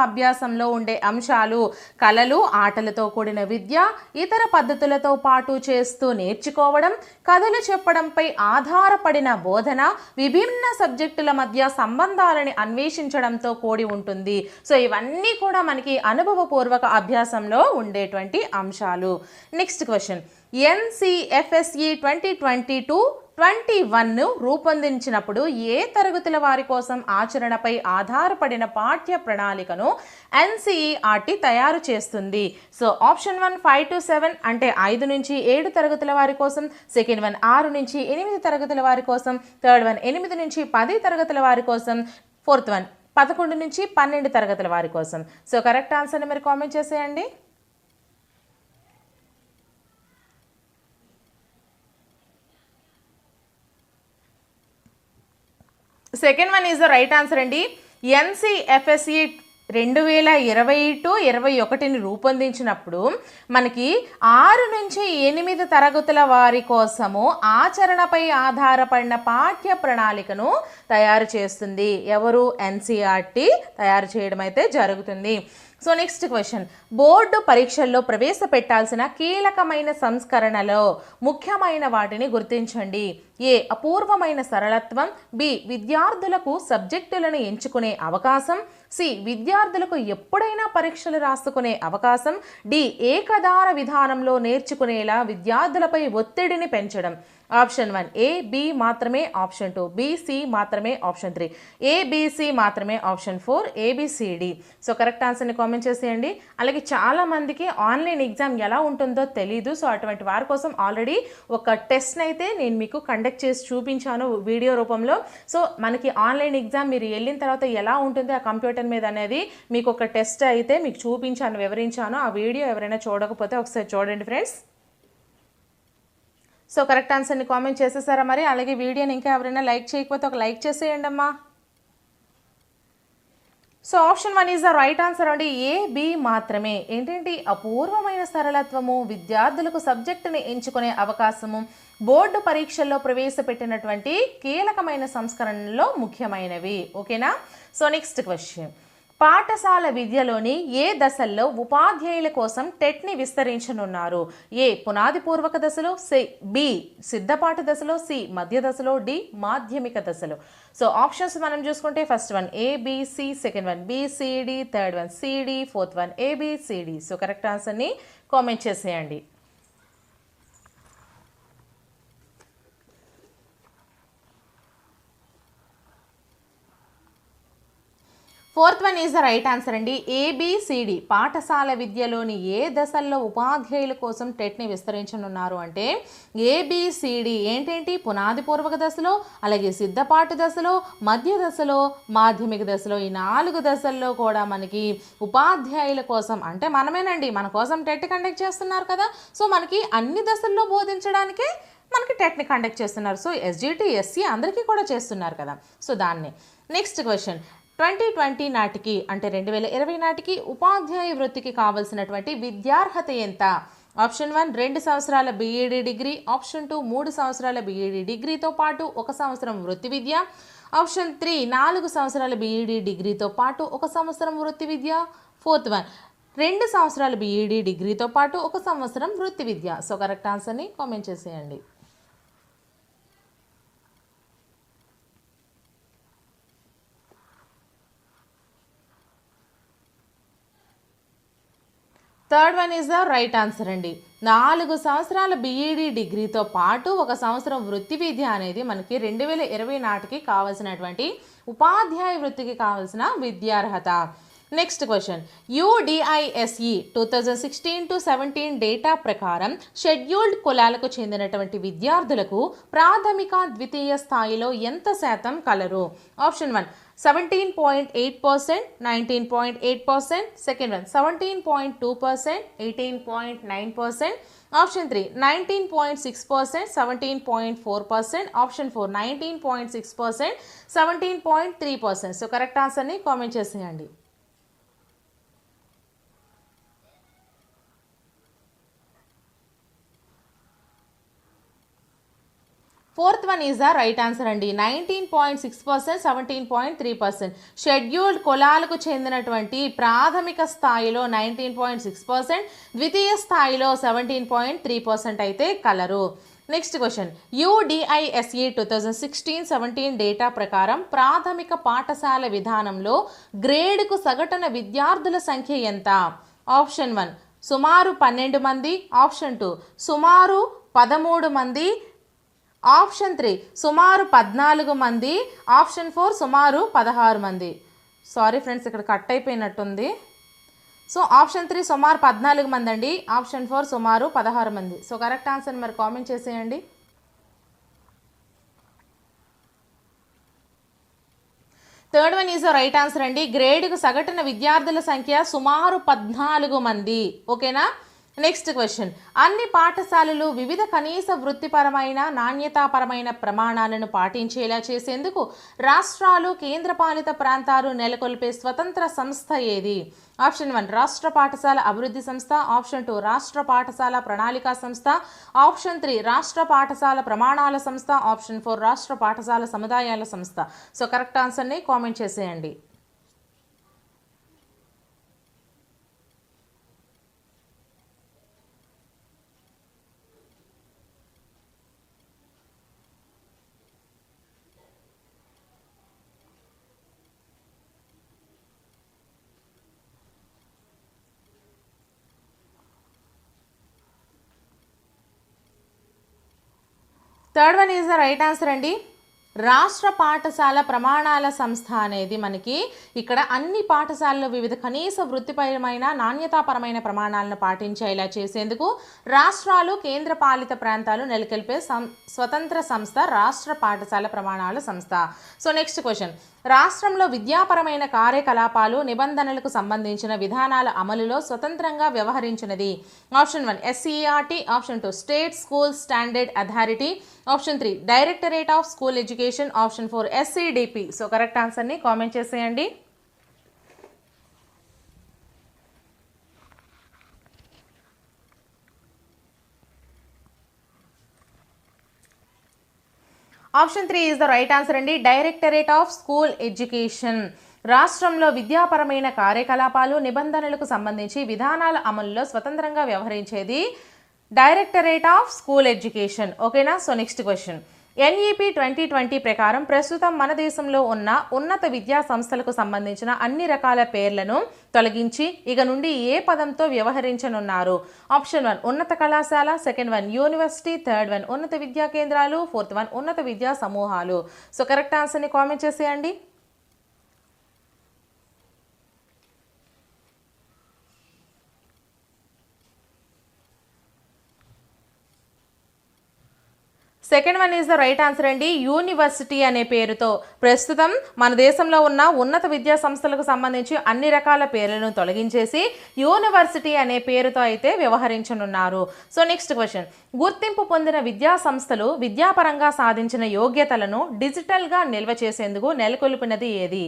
అభ్యాసంలో ఉండే అంశాలు కళలు ఆటలతో కూడిన విద్య, ఇతర పద్ధతులతో పాటు చేస్తూ నేర్చుకోవడం, కథలు చెప్పడంపై ఆధారపడిన బోధన, విభిన్న సబ్జెక్టుల మధ్య సంబంధాలని అన్వేషించడంతో కూడి ఉంటుంది. సో ఇవన్నీ కూడా మనకి అనుభవపూర్వక అభ్యాసంలో ఉండేటువంటి అంశాలు. నెక్స్ట్ క్వశ్చన్, NCFSE 2022-21 రూపొందించినప్పుడు ఏ తరగతుల వారి కోసం ఆచరణపై ఆధారపడిన పాఠ్య ప్రణాళికను NCERT తయారు చేస్తుంది? సో ఆప్షన్ 1 5-7 అంటే 5 నుంచి 7 తరగతుల వారి కోసం, సెకండ్ వన్ 6 నుంచి 8 తరగతుల వారి కోసం, థర్డ్ వన్ 8 నుంచి 10 తరగతుల వారి కోసం, ఫోర్త్ వన్ 11 నుంచి 12 తరగతుల వారి కోసం. సో కరెక్ట్ ఆన్సర్ని మీరు కామెంట్ చేసేయండి. Second one is the right answer అండి. NCFSE 2020-21 రూపొందించినప్పుడు మనకి 6 నుంచి 8 తరగతుల వారి కోసము ఆచరణపై ఆధారపడిన పాఠ్య ప్రణాళికను తయారు చేస్తుంది. ఎవరు? NCERT తయారు చేయడం అయితే జరుగుతుంది. సో నెక్స్ట్ క్వశ్చన్, బోర్డు పరీక్షల్లో ప్రవేశపెట్టాల్సిన కీలకమైన సంస్కరణలో ముఖ్యమైన వాటిని గుర్తించండి. ఏ అపూర్వమైన సరళత్వం, బి విద్యార్థులకు సబ్జెక్టులను ఎంచుకునే అవకాశం, సి విద్యార్థులకు ఎప్పుడైనా పరీక్షలు రాసుకునే అవకాశం, డి ఏకధార విధానంలో నేర్చుకునేలా విద్యార్థులపై ఒత్తిడిని పెంచడం. ఆప్షన్ 1 A B మాత్రమే, ఆప్షన్ 2 B C మాత్రమే, ఆప్షన్ 3 A B C మాత్రమే, option 4 A B C D. So correct ఆన్సర్ని కామెంట్ చేసేయండి. అలాగే చాలామందికి ఆన్లైన్ ఎగ్జామ్ ఎలా ఉంటుందో తెలీదు. సో అటువంటి వారి కోసం ఆల్రెడీ ఒక టెస్ట్ని అయితే నేను మీకు కండక్ట్ చేసి చూపించాను వీడియో రూపంలో. సో మనకి ఆన్లైన్ ఎగ్జామ్ మీరు వెళ్ళిన తర్వాత ఎలా ఉంటుంది ఆ కంప్యూటర్ మీద అనేది మీకు ఒక టెస్ట్ అయితే మీకు చూపించాను, వివరించాను. ఆ వీడియో ఎవరైనా చూడకపోతే ఒకసారి చూడండి ఫ్రెండ్స్. సో కరెక్ట్ ఆన్సర్ని కామెంట్ చేసేసారా మరి? అలాగే వీడియోని ఇంకా ఎవరైనా లైక్ చేయకపోతే ఒక లైక్ చేసేయండి అమ్మా. So option 1 is the right answer అండి. ఏ బి మాత్రమే. ఏంటంటే అపూర్వమైన సరళత్వము, విద్యార్థులకు సబ్జెక్టుని ఎంచుకునే అవకాశము బోర్డు పరీక్షల్లో ప్రవేశపెట్టినటువంటి కీలకమైన సంస్కరణలో ముఖ్యమైనవి. ఓకేనా. సో నెక్స్ట్ క్వశ్చన్, పాఠశాల విద్యలోని ఏ దశల్లో ఉపాధ్యాయుల కోసం టెట్ని విస్తరించనున్నారు? ఏ పునాది పూర్వక దశలో, బి సిద్ధపాటు దశలో, సి మధ్య దశలో, డి మాధ్యమిక దశలో. సో ఆప్షన్స్ మనం చూసుకుంటే first one ABC, second one BCD, third one CD, fourth one A B C D. So correct ఆన్సర్ని కామెంట్ చేసేయండి. Fourth one is the right answer అండి. ఏబిసిడి పాఠశాల విద్యలోని ఏ దశల్లో ఉపాధ్యాయుల కోసం టెట్ని విస్తరించనున్నారు అంటే ఏబిసిడి ఏంటేంటి పునాది పూర్వక దశలో, అలాగే సిద్ధపాటు దశలో, మధ్య దశలో, మాధ్యమిక దశలో, ఈ 4 దశల్లో కూడా మనకి ఉపాధ్యాయుల కోసం అంటే మనమేనండి, మన కోసం టెట్ కండక్ట్ చేస్తున్నారు కదా. సో మనకి అన్ని దశల్లో బోధించడానికే మనకి టెట్ని కండక్ట్ చేస్తున్నారు. సో ఎస్జిటి, ఎస్సీ అందరికీ కూడా చేస్తున్నారు కదా. సో దాన్ని నెక్స్ట్ క్వశ్చన్, 2020 నాటికి అంటే 2020 నాటికి ఉపాధ్యాయ వృత్తికి కావాల్సినటువంటి విద్యార్హత ఎంత? ఆప్షన్ 1 2 సంవత్సరాల బీఈడి డిగ్రీ, ఆప్షన్ 2 3 సంవత్సరాల బీఈడి డిగ్రీతో పాటు 1 సంవత్సరం వృత్తి విద్య, ఆప్షన్ 3 4 సంవత్సరాల బీఈడి డిగ్రీతో పాటు 1 సంవత్సరం వృత్తి విద్య, ఫోర్త్ వన్ 2 సంవత్సరాల బీఈడి డిగ్రీతో పాటు 1 సంవత్సరం వృత్తి విద్య. సో కరెక్ట్ ఆన్సర్ని కామెంట్ చేసేయండి. Third one is the right answer అండి. 4 సంవత్సరాల బీఈడి డిగ్రీతో పాటు 1 సంవత్సరం వృత్తి విద్య అనేది మనకి 2020 నాటికి కావాల్సినటువంటి ఉపాధ్యాయ వృత్తికి కావాల్సిన విద్యార్హత. నెక్స్ట్ క్వశ్చన్, యుడిఐఎస్ఈ 2016-17 డేటా ప్రకారం షెడ్యూల్డ్ కులాలకు చెందినటువంటి విద్యార్థులకు ప్రాథమిక ద్వితీయ స్థాయిలో ఎంత శాతం colour? Option 1 17.8%, 19.8%, second one 17.2%, 18.9%, option 3 19.6%, 17.4%, option 4 19.6%, 17.3%. So correct ఆన్సర్ని కామెంట్ చేసేయండి. Fourth one is the right answer అండి. 19.6%, 17.3%. షెడ్యూల్డ్ కులాలకు చెందినటువంటి ప్రాథమిక స్థాయిలో 19.6%, ద్వితీయ స్థాయిలో 17.3% అయితే colour. Next question, UDISE 2016-17 data ప్రకారం ప్రాథమిక పాఠశాల విధానంలో గ్రేడ్కు సగటున విద్యార్థుల సంఖ్య ఎంత? ఆప్షన్ 1 సుమారు 12 మంది, ఆప్షన్ 2 సుమారు 13 మంది, ఆప్షన్ 3 సుమారు 14 మంది, ఆప్షన్ 4 సుమారు 16 మంది. సారీ ఫ్రెండ్స్, ఇక్కడ కట్ అయిపోయినట్టుంది. సో ఆప్షన్ 3 సుమారు 14 మంది అండి, ఆప్షన్ 4 సుమారు 16 మంది. సో కరెక్ట్ ఆన్సర్ మరి కామెంట్ చేసేయండి. Third one is the right answer అండి. గ్రేడ్కు సగటున విద్యార్థుల సంఖ్య సుమారు 14 మంది. ఓకేనా. నెక్స్ట్ క్వశ్చన్, అన్ని పాఠశాలలు వివిధ కనీస వృత్తిపరమైన నాణ్యతాపరమైన ప్రమాణాలను పాటించేలా చేసేందుకు రాష్ట్రాలు కేంద్రపాలిత ప్రాంతాలు నెలకొల్పే స్వతంత్ర సంస్థ ఏది? ఆప్షన్ 1 రాష్ట్ర పాఠశాల అభివృద్ధి సంస్థ, ఆప్షన్ 2 రాష్ట్ర పాఠశాల ప్రణాళికా సంస్థ, ఆప్షన్ 3 రాష్ట్ర పాఠశాల ప్రమాణాల సంస్థ, ఆప్షన్ 4 రాష్ట్ర పాఠశాల సముదాయాల సంస్థ. సో కరెక్ట్ ఆన్సర్ని కామెంట్ చేసేయండి. Third one is the right answer అండి. రాష్ట్ర పాఠశాల ప్రమాణాల సంస్థ అనేది మనకి ఇక్కడ అన్ని పాఠశాలలో వివిధ కనీస వృత్తిపరమైన నాణ్యతాపరమైన ప్రమాణాలను పాటించేలా చేసేందుకు రాష్ట్రాలు కేంద్రపాలిత ప్రాంతాలు నెలకొల్పే స్వతంత్ర సంస్థ రాష్ట్ర పాఠశాల ప్రమాణాల సంస్థ. సో నెక్స్ట్ క్వశ్చన్, రాష్ట్రంలో విద్యాపరమైన కార్యకలాపాలు నిబంధనలకు సంబంధించిన విధానాల అమలులో స్వతంత్రంగా వ్యవహరించినది? Option 1 SCERT, option 2 state school standard authority, option 3 directorate of school education, option 4 SCDP. So correct ఆన్సర్ని కామెంట్ చేసేయండి. Option 3 is the right answer అండి. డైరెక్టరేట్ ఆఫ్ స్కూల్ ఎడ్యుకేషన్ రాష్ట్రంలో విద్యాపరమైన కార్యకలాపాలు నిబంధనలకు సంబంధించి విధానాల అమలులో స్వతంత్రంగా వ్యవహరించేది డైరెక్టరేట్ ఆఫ్ స్కూల్ ఎడ్యుకేషన్. ఓకేనా. So next question. NEP 2020 ప్రకారం ప్రస్తుతం మన దేశంలో ఉన్న ఉన్నత విద్యా సంస్థలకు సంబంధించిన అన్ని రకాల పేర్లను తొలగించి ఇక నుండి ఏ పదంతో వ్యవహరించనున్నారు? ఆప్షన్ 1 ఉన్నత కళాశాల, సెకండ్ 1 యూనివర్సిటీ, థర్డ్ 1 ఉన్నత విద్యా కేంద్రాలు, ఫోర్త్ 1 ఉన్నత విద్యా సమూహాలు. సో కరెక్ట్ ఆన్సర్ని కామెంట్ చేసేయండి. Second 1 is the right answer అండి. యూనివర్సిటీ అనే పేరుతో ప్రస్తుతం మన దేశంలో ఉన్న ఉన్నత విద్యా సంస్థలకు సంబంధించి అన్ని రకాల పేర్లను తొలగించేసి యూనివర్సిటీ అనే పేరుతో అయితే వ్యవహరించనున్నారు. So next question. గుర్తింపు పొందిన విద్యా సంస్థలు విద్యాపరంగా సాధించిన యోగ్యతలను డిజిటల్గా నిల్వ చేసేందుకు నెలకొల్పినది ఏది?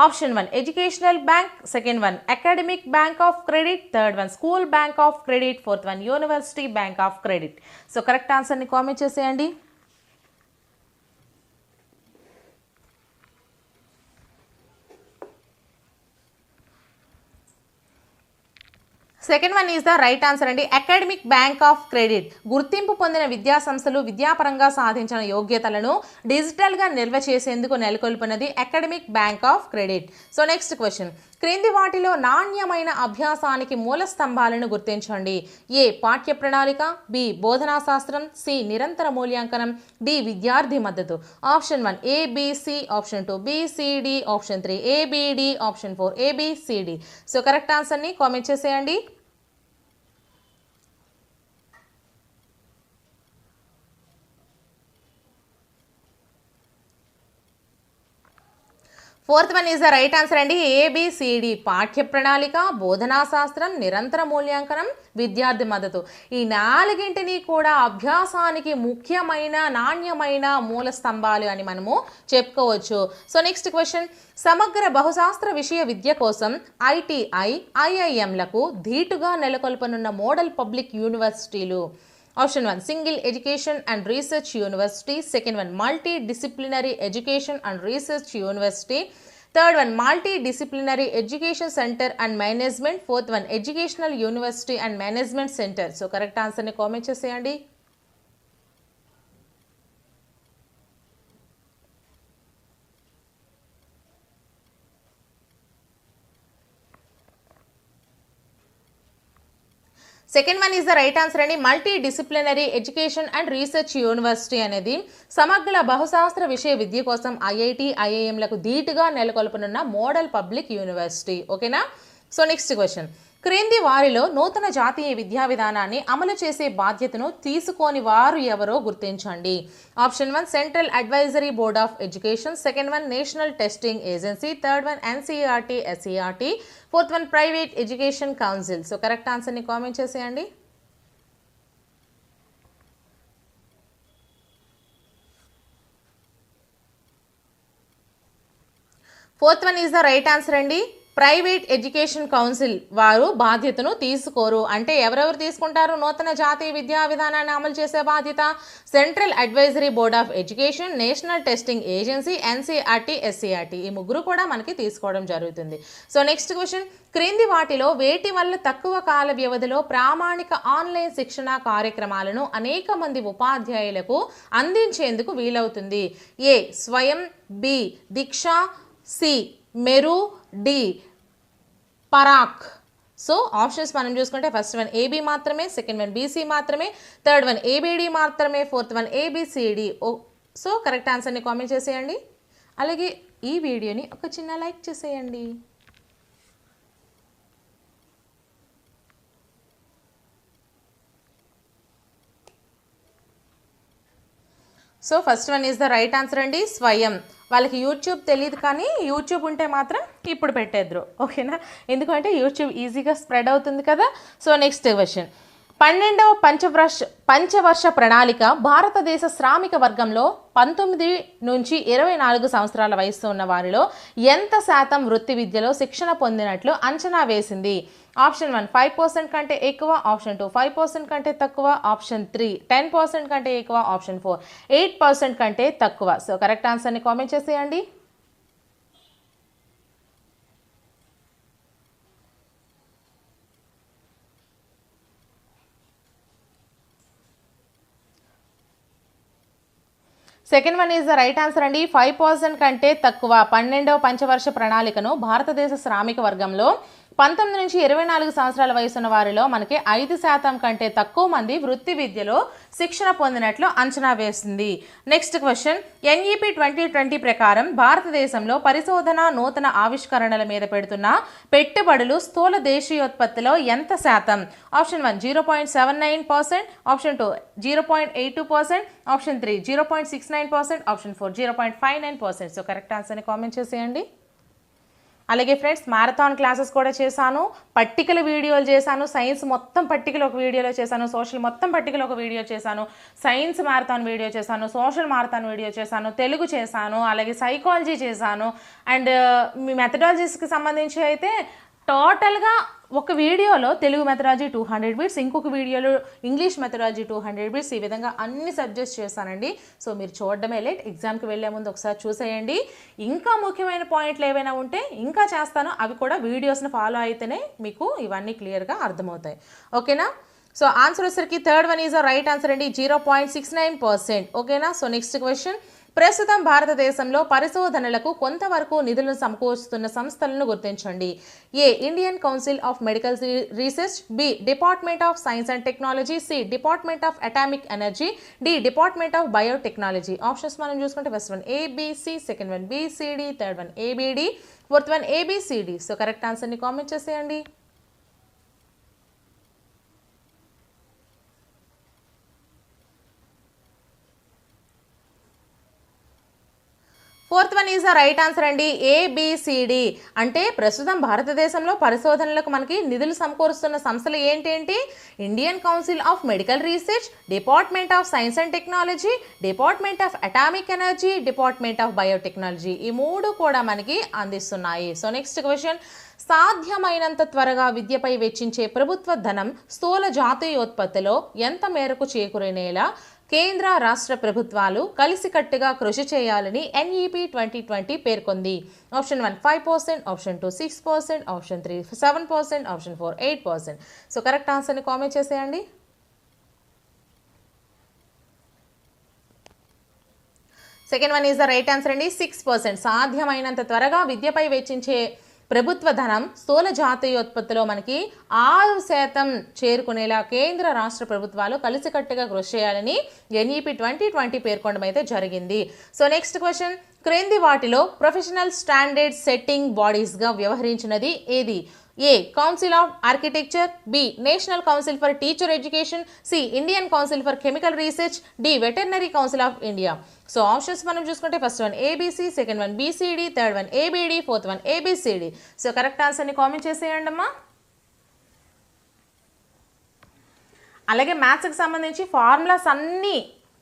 Option 1 educational bank, second 1 academic bank of credit, third 1 school bank of credit, fourth 1 university bank of credit. So correct ఆన్సర్ని కామెంట్ చేసేయండి. Second 1 is the right answer అండి. అకాడమిక్ బ్యాంక్ ఆఫ్ క్రెడిట్ గుర్తింపు పొందిన విద్యా సంస్థలు విద్యాపరంగా సాధించిన యోగ్యతలను డిజిటల్గా నిల్వ చేసేందుకు నెలకొల్పినది academic bank of credit. So next question. క్రింది వాటిలో నాణ్యమైన అభ్యాసానికి మూల స్తంభాలను గుర్తించండి. ఏ పాఠ్య ప్రణాళిక, బి బోధనా శాస్త్రం, సి నిరంతర మూల్యాంకనం, డి విద్యార్థి మద్దతు. Option 1 ABC, option 2 BCD, option 3 ABD, option 4 ABCD. So correct ఆన్సర్ని కామెంట్ చేసేయండి. Fourth 1 is the right answer అండి. ABCD పాఠ్య ప్రణాళిక, బోధనా శాస్త్రం, నిరంతర మూల్యాంకనం, విద్యార్థి మద్దతు. ఈ నాలుగింటిని కూడా అభ్యాసానికి ముఖ్యమైన నాణ్యమైన మూల స్తంభాలు అని మనము చెప్పుకోవచ్చు. So next question. సమగ్ర బహుశాస్త్ర విషయ విద్య కోసం ITI, IIMలకు ధీటుగా నెలకొల్పనున్న మోడల్ పబ్లిక్ యూనివర్సిటీలు. Option 1 single education and research university, second 1 multi disciplinary education and research university, third 1 multi disciplinary education center and management, fourth 1 educational university and management center. So correct ఆన్సర్ని comment చేసేయండి. Second 1 is the right answer అండి. Multi disciplinary education and research university అనేది సమగ్ర బహుశాస్త్ర విషయ విద్య కోసం IIT, IIMలకు ధీటుగా నెలకొల్పనున్న మోడల్ పబ్లిక్ యూనివర్సిటీ. ఓకేనా. So next question. క్రింది వారిలో నూతన జాతీయ విద్యా విధానాన్ని అమలు చేసే బాధ్యతను తీసుకోని వారు ఎవరో గుర్తించండి. Option 1 central advisory board of education, second 1 national testing agency, third 1 NCERT, SCERT, fourth 1 private education council. So correct ఆన్సర్ని కామెంట్ చేసేయండి. Fourth 1 is the right answer అండి. ప్రైవేట్ ఎడ్యుకేషన్ కౌన్సిల్ వారు బాధ్యతను తీసుకోరు. అంటే ఎవరెవరు తీసుకుంటారు నూతన జాతీయ విద్యా విధానాన్ని అమలు చేసే బాధ్యత? Central advisory board of education, national testing agency, NCERT, SCERT ఈ ముగ్గురు కూడా మనకి తీసుకోవడం జరుగుతుంది. So next question. క్రింది వాటిలో వేటి వల్ల తక్కువ కాల వ్యవధిలో ప్రామాణిక ఆన్లైన్ శిక్షణ కార్యక్రమాలను అనేక మంది ఉపాధ్యాయులకు అందించేందుకు వీలవుతుంది? ఏ స్వయం, బి దీక్ష, C మెరు, D Parag. So options మనం చూసుకుంటే ఫస్ట్ 1 AB మాత్రమే, సెకండ్ 1 BC మాత్రమే, థర్డ్ 1 ABD మాత్రమే, ఫోర్త్ 1 ABCD. సో కరెక్ట్ ఆన్సర్ని కామెంట్ చేసేయండి. అలాగే ఈ వీడియోని ఒక చిన్న లైక్ చేసేయండి. So first 1 is the right answer అండి. స్వయం. వాళ్ళకి యూట్యూబ్ తెలియదు కానీ యూట్యూబ్ ఉంటే మాత్రం ఇప్పుడు పెట్టేద్దరు. ఓకేనా. ఎందుకంటే యూట్యూబ్ ఈజీగా స్ప్రెడ్ అవుతుంది కదా. So next question. 12వ పంచవర్ష ప్రణాళిక భారతదేశ శ్రామిక వర్గంలో 19 నుంచి 24 సంవత్సరాల వయసు ఉన్న వారిలో ఎంత శాతం వృత్తి విద్యలో శిక్షణ పొందినట్లు అంచనా వేసింది? ఆప్షన్ 1 5% కంటే ఎక్కువ, ఆప్షన్ 2 5% కంటే తక్కువ, ఆప్షన్ 3 10% కంటే ఎక్కువ, ఆప్షన్ 4 8% కంటే తక్కువ. సో కరెక్ట్ ఆన్సర్ని కామెంట్ చేసేయండి. Second one is the right answer అండి. 5% కంటే తక్కువ 12వ పంచవర్ష ప్రణాళికను భారతదేశ శ్రామిక వర్గంలో 19 నుంచి 24 సంవత్సరాల వయసున్న వారిలో మనకి 5% కంటే తక్కువ మంది వృత్తి విద్యలో శిక్షణ పొందినట్లు అంచనా వేసింది. నెక్స్ట్ క్వశ్చన్, ఎన్ఈపి 2020 ప్రకారం భారతదేశంలో పరిశోధన నూతన ఆవిష్కరణల మీద పెడుతున్న పెట్టుబడులు స్థూల దేశీయోత్పత్తిలో ఎంత శాతం? Option 1 0.79%, option 2 0.82%, option 3 0.69%, option 4 0.59%. So correct ఆన్సర్ని కామెంట్ చేసేయండి. అలాగే ఫ్రెండ్స్, మ్యారథాన్ క్లాసెస్ కూడా చేశాను, పట్టికల వీడియోలు చేశాను, సైన్స్ మొత్తం పట్టికలు ఒక వీడియోలో చేశాను, సోషల్ మొత్తం పట్టికలు ఒక వీడియో చేశాను, సైన్స్ మ్యారథాన్ వీడియో చేశాను, సోషల్ మ్యారథాన్ వీడియో చేశాను, తెలుగు చేశాను, అలాగే సైకాలజీ చేశాను. అండ్ మీ మెథడాలజీస్కి సంబంధించి అయితే టోటల్గా ఒక వీడియోలో తెలుగు మెథడాలజీ 200 బిట్స్, ఇంకొక వీడియోలో ఇంగ్లీష్ మెథడాలజీ 200 బిట్స్, ఈ విధంగా అన్ని సబ్జెక్ట్స్ చేశానండి. సో మీరు చూడడమే లేట్, ఎగ్జామ్కి వెళ్ళే ముందు ఒకసారి చూసేయండి. ఇంకా ముఖ్యమైన పాయింట్లు ఏవైనా ఉంటే ఇంకా చేస్తాను, అవి కూడా వీడియోస్ని ఫాలో అయితేనే మీకు ఇవన్నీ క్లియర్గా అర్థమవుతాయి. ఓకేనా? సో ఆన్సర్ వచ్చేసరికి third one is right answer అండి, 0.69%. ఓకేనా? సో నెక్స్ట్ క్వశ్చన్, ప్రస్తుతం భారతదేశంలో పరిశోధనలకు కొంతవరకు నిధులను సమకూరుస్తున్న సంస్థలను గుర్తించండి. A Indian Council of Medical Research, B Department of Science and Technology, C Department of Atomic Energy, D Department of Biotechnology. Options మనం చూసుకుంటే first one ABC, second one BCD, third one ABD, fourth one A B C D. So correct ఆన్సర్ని comment చేసేయండి. Fourth one is the right answer అండి, A B C D. అంటే ప్రస్తుతం భారతదేశంలో పరిశోధనలకు మనకి నిధులు సమకూరుస్తున్న సంస్థలు ఏంటేంటి? Indian Council of Medical Research, Department of Science and technology, department of Atomic energy, department of biotechnology. ఈ మూడు కూడా మనకి అందిస్తున్నాయి. సో నెక్స్ట్ క్వశ్చన్, సాధ్యమైనంత త్వరగా విద్యపై వెచ్చించే ప్రభుత్వ ధనం స్థూల జాతీయోత్పత్తిలో ఎంత మేరకు చేకూరేలా కేంద్ర రాష్ట్ర ప్రభుత్వాలు కలిసికట్టుగా కృషి చేయాలని ఎన్ఈపి 2020 పేర్కొంది. Option 1 5%, option 2 6%, option 3 7%, option 4 8%. So correct ఆన్సర్ని కామెంట్ చేసేయండి. Second one is the right answer అండి, 6%. సాధ్యమైనంత త్వరగా విద్యపై వెచ్చించే ప్రభుత్వ ధనం స్థూల జాతీయోత్పత్తిలో మనకి 6% చేరుకునేలా కేంద్ర రాష్ట్ర ప్రభుత్వాలు కలిసికట్టుగా కృషి చేయాలని ఎన్ఈపి 2020 పేర్కొనడం అయితే జరిగింది. సో నెక్స్ట్ క్వశ్చన్, క్రింది వాటిలో ప్రొఫెషనల్ స్టాండర్డ్ సెట్టింగ్ బాడీస్గా వ్యవహరించినది ఏది? A Council of Architecture, B National Council for Teacher Education, C Indian Council for Chemical Research, D Veterinary Council of India. So options మనం చూసుకుంటే first one ABC, second one BCD, third one ABD, fourth one A B C D. So correct ఆన్సర్ని comment చేసేయండి అమ్మా. అలాగే మ్యాథ్స్కి సంబంధించి formulas అన్నీ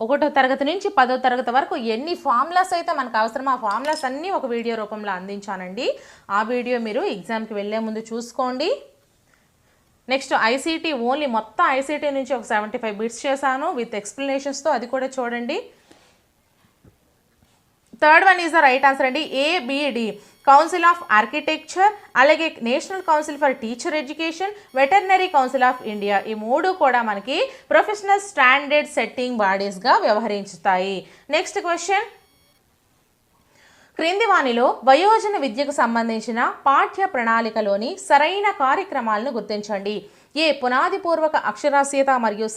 1వ తరగతి నుంచి 10వ తరగతి వరకు ఎన్ని ఫార్ములాస్ అయితే మనకు అవసరమో ఆ ఫార్ములాస్ అన్నీ ఒక వీడియో రూపంలో అందించానండి. ఆ వీడియో మీరు ఎగ్జామ్కి వెళ్ళే ముందు చూసుకోండి. నెక్స్ట్ ఐసీటీ ఓన్లీ మొత్తం ఐసీటీ నుంచి ఒక 75 బిట్స్ చేశాను విత్ ఎక్స్ప్లెనేషన్స్తో, అది కూడా చూడండి. Third one is the right answer అండి, ఏబిడి కౌన్సిల్ ఆఫ్ ఆర్కిటెక్చర్, అలాగే National Council for Teacher Education, Veterinary Council of India. ఈ మూడు కూడా మనకి ప్రొఫెషనల్ స్టాండర్డ్ సెట్టింగ్ బాడీస్గా వ్యవహరించుతాయి. నెక్స్ట్ క్వశ్చన్, క్రింది వానిలో వయోజన విద్యకు సంబంధించిన పాఠ్య ప్రణాళికలోని సరైన కార్యక్రమాలను గుర్తించండి. ఏ పునాదిపూర్వక అక్షరాస్యత మరియు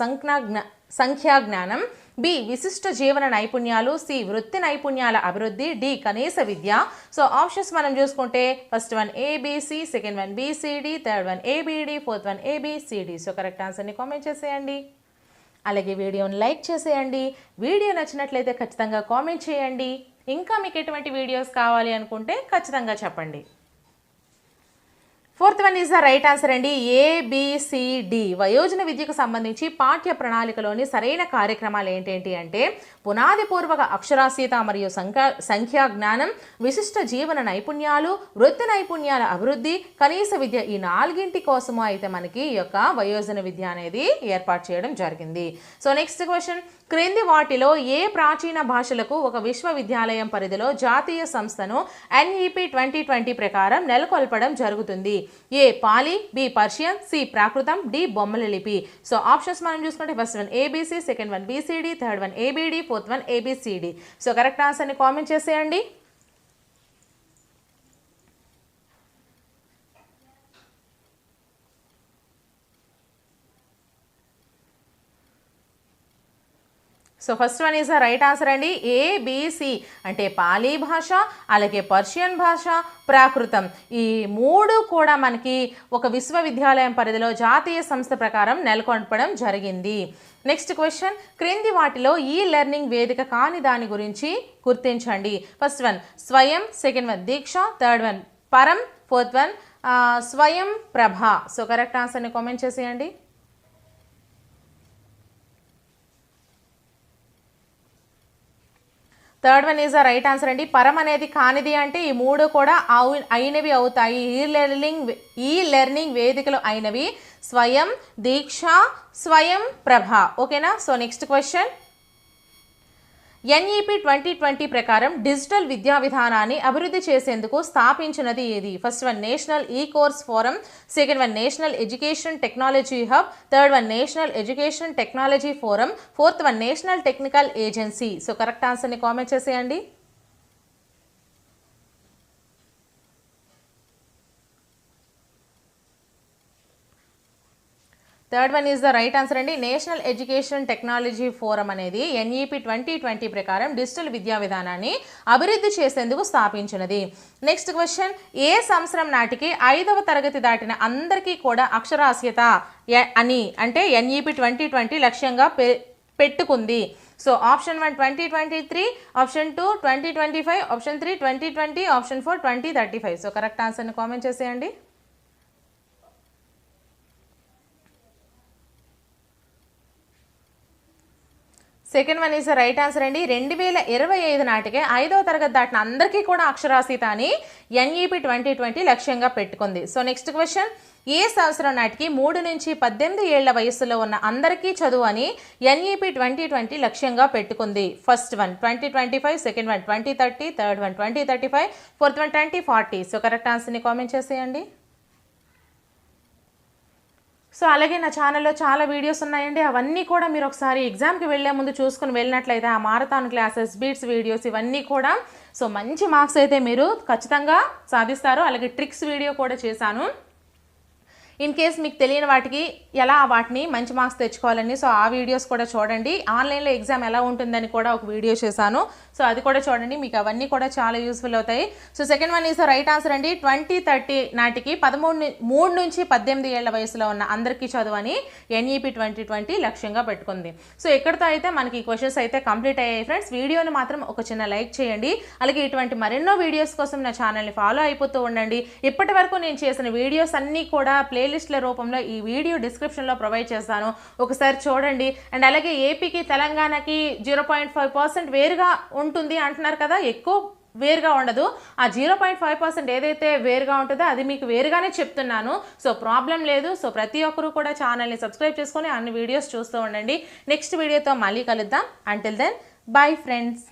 సంఖ్యా జ్ఞానం, బి విశిష్ట జీవన నైపుణ్యాలు, సి వృత్తి నైపుణ్యాల అభివృద్ధి, డి కనీస విద్య. సో ఆప్షన్స్ మనం చూసుకుంటే first one ABC, second one BCD, third one ABD, fourth one A B C D. So correct ఆన్సర్ని కామెంట్ చేసేయండి. అలాగే వీడియోని లైక్ చేసేయండి. వీడియో నచ్చినట్లయితే ఖచ్చితంగా కామెంట్ చేయండి. ఇంకా మీకు ఎటువంటి వీడియోస్ కావాలి అనుకుంటే ఖచ్చితంగా చెప్పండి. Fourth one is the right answer అండి. ఏబిసిడి. వయోజన విద్యకు సంబంధించి పాఠ్య ప్రణాళికలోని సరైన కార్యక్రమాలు ఏంటేంటి అంటే పునాది పూర్వక అక్షరాస్యత మరియు సంఖ్యా జ్ఞానం, విశిష్ట జీవన నైపుణ్యాలు, వృత్తి నైపుణ్యాల అభివృద్ధి, కనీస విద్య, ఈ 4 కోసము అయితే మనకి ఈ యొక్క వయోజన విద్య అనేది ఏర్పాటు చేయడం జరిగింది. సో నెక్స్ట్ క్వశ్చన్, క్రింది వాటిలో ఏ ప్రాచీన భాషలకు ఒక విశ్వవిద్యాలయం పరిధిలో జాతీయ సంస్థను NEP 2020 ప్రకారం నెలకొల్పడం జరుగుతుంది? ఏ పాలి, బి పర్షియన్, సి ప్రాకృతం, డి బొమ్మల లిపి. సో ఆప్షన్స్ మనం చూసుకుంటే first one ABC, second one BCD, third one ABD, fourth one ABCD. So correct ఆన్సర్ని కామెంట్ చేసేయండి. So first one is the right answer అండి. ABC అంటే పాలీ భాష, అలాగే పర్షియన్ భాష, ప్రాకృతం, ఈ 3 కూడా మనకి ఒక విశ్వవిద్యాలయం పరిధిలో జాతీయ సంస్థ ప్రకారం నెలకొల్పడం జరిగింది. నెక్స్ట్ క్వశ్చన్, క్రింది వాటిలో ఈ లెర్నింగ్ వేదిక కాని దాని గురించి గుర్తించండి. ఫస్ట్ వన్ స్వయం, సెకండ్ వన్ దీక్ష, థర్డ్ వన్ పరం, ఫోర్త్ వన్ స్వయం ప్రభ. సో కరెక్ట్ ఆన్సర్ని కామెంట్ చేసేయండి. Third one is the right answer అండి. పరం అనేది కానిది అంటే ఈ 3 కూడా అయినవి అవుతాయి. ఈ లెర్నింగ్ వేదికలు అయినవి స్వయం, దీక్ష, స్వయం ప్రభ. ఓకేనా. సో నెక్స్ట్ క్వశ్చన్, NEP 2020 ప్రకారం డిజిటల్ విద్యా విధానాన్ని అభివృద్ధి చేసేందుకు స్థాపించినది ఏది? First one national course forum, second one national education technology hub, third one national education technology forum, fourth one national technical agency. So correct ఆన్సర్ని కామెంట్ చేసేయండి. Third one is the right answer అండి. National education technology forum అనేది NEP 2020 ప్రకారం digital విద్యా విధానాన్ని అభివృద్ధి చేసేందుకు స్థాపించినది. Next question, ఏ సంవత్సరం నాటికి 5వ తరగతి దాటిన అందరికీ కూడా అక్షరాస్యత అని అంటే NEP 2020 లక్ష్యంగా పెట్టుకుంది? So option 1 2023, option 2 2025, option 3 2020, option 4 2035. So correct ఆన్సర్ని కామెంట్ చేసేయండి. Second one is the right answer అండి. 2025 నాటికే 5వ తరగతి దాటిన అందరికీ కూడా అక్షరాస్యత అని NEP 2020 లక్ష్యంగా పెట్టుకుంది. సో నెక్స్ట్ క్వశ్చన్, ఏ సంవత్సరం నాటికి 3 నుంచి 18 ఏళ్ల వయసులో ఉన్న అందరికీ చదువు అని NEP 2020 లక్ష్యంగా పెట్టుకుంది? First one 2025, second one 2030, third one 2035, fourth one 2040. So correct ఆన్సర్ని కామెంట్ చేసేయండి. సో అలాగే నా ఛానల్లో చాలా వీడియోస్ ఉన్నాయండి. అవన్నీ కూడా మీరు ఒకసారి ఎగ్జామ్కి వెళ్ళే ముందు చూసుకుని వెళ్ళినట్లయితే ఆ మారథాన్ క్లాసెస్, బీట్స్ వీడియోస్ ఇవన్నీ కూడా సో మంచి మార్క్స్ అయితే మీరు ఖచ్చితంగా సాధిస్తారు. అలాగే ట్రిక్స్ వీడియో కూడా చేశాను. ఇన్ కేస్ మీకు తెలియని వాటిని మంచి మార్క్స్ తెచ్చుకోవాలని సో ఆ వీడియోస్ కూడా చూడండి. ఆన్లైన్లో ఎగ్జామ్ ఎలా ఉంటుందని కూడా ఒక వీడియో చేశాను. సో అది కూడా చూడండి, మీకు అవన్నీ కూడా చాలా యూస్ఫుల్ అవుతాయి. So second one is the right answer అండి. 2030 నాటికి 3 నుంచి 18 ఏళ్ల వయసులో ఉన్న అందరికీ చదువని NEP 2020 లక్ష్యంగా పెట్టుకుంది. సో ఎక్కడితో అయితే మనకి క్వశ్చన్స్ అయితే కంప్లీట్ అయ్యాయి ఫ్రెండ్స్. వీడియోని మాత్రం ఒక చిన్న లైక్ చేయండి. అలాగే ఇటువంటి మరెన్నో వీడియోస్ కోసం నా ఛానల్ని ఫాలో అయిపోతూ ఉండండి. ఇప్పటి వరకు నేను చేసిన వీడియోస్ అన్నీ కూడా ప్లేలిస్ట్ల రూపంలో ఈ వీడియో డిస్క్రిప్షన్లో ప్రొవైడ్ చేస్తాను, ఒకసారి చూడండి. అండ్ అలాగే ఏపీకి తెలంగాణకి 0.5% వేరుగా ఉంటుంది అంటున్నారు కదా, ఎక్కువ వేరుగా ఉండదు. ఆ 0.5% ఏదైతే వేరుగా ఉంటుందో అది మీకు వేరుగానే చెప్తున్నాను. సో ప్రాబ్లం లేదు. సో ప్రతి ఒక్కరూ కూడా ఛానల్ని సబ్స్క్రైబ్ చేసుకొని అన్ని వీడియోస్ చూస్తూ ఉండండి. నెక్స్ట్ వీడియోతో మళ్ళీ కలుద్దాం. Until then bye friends.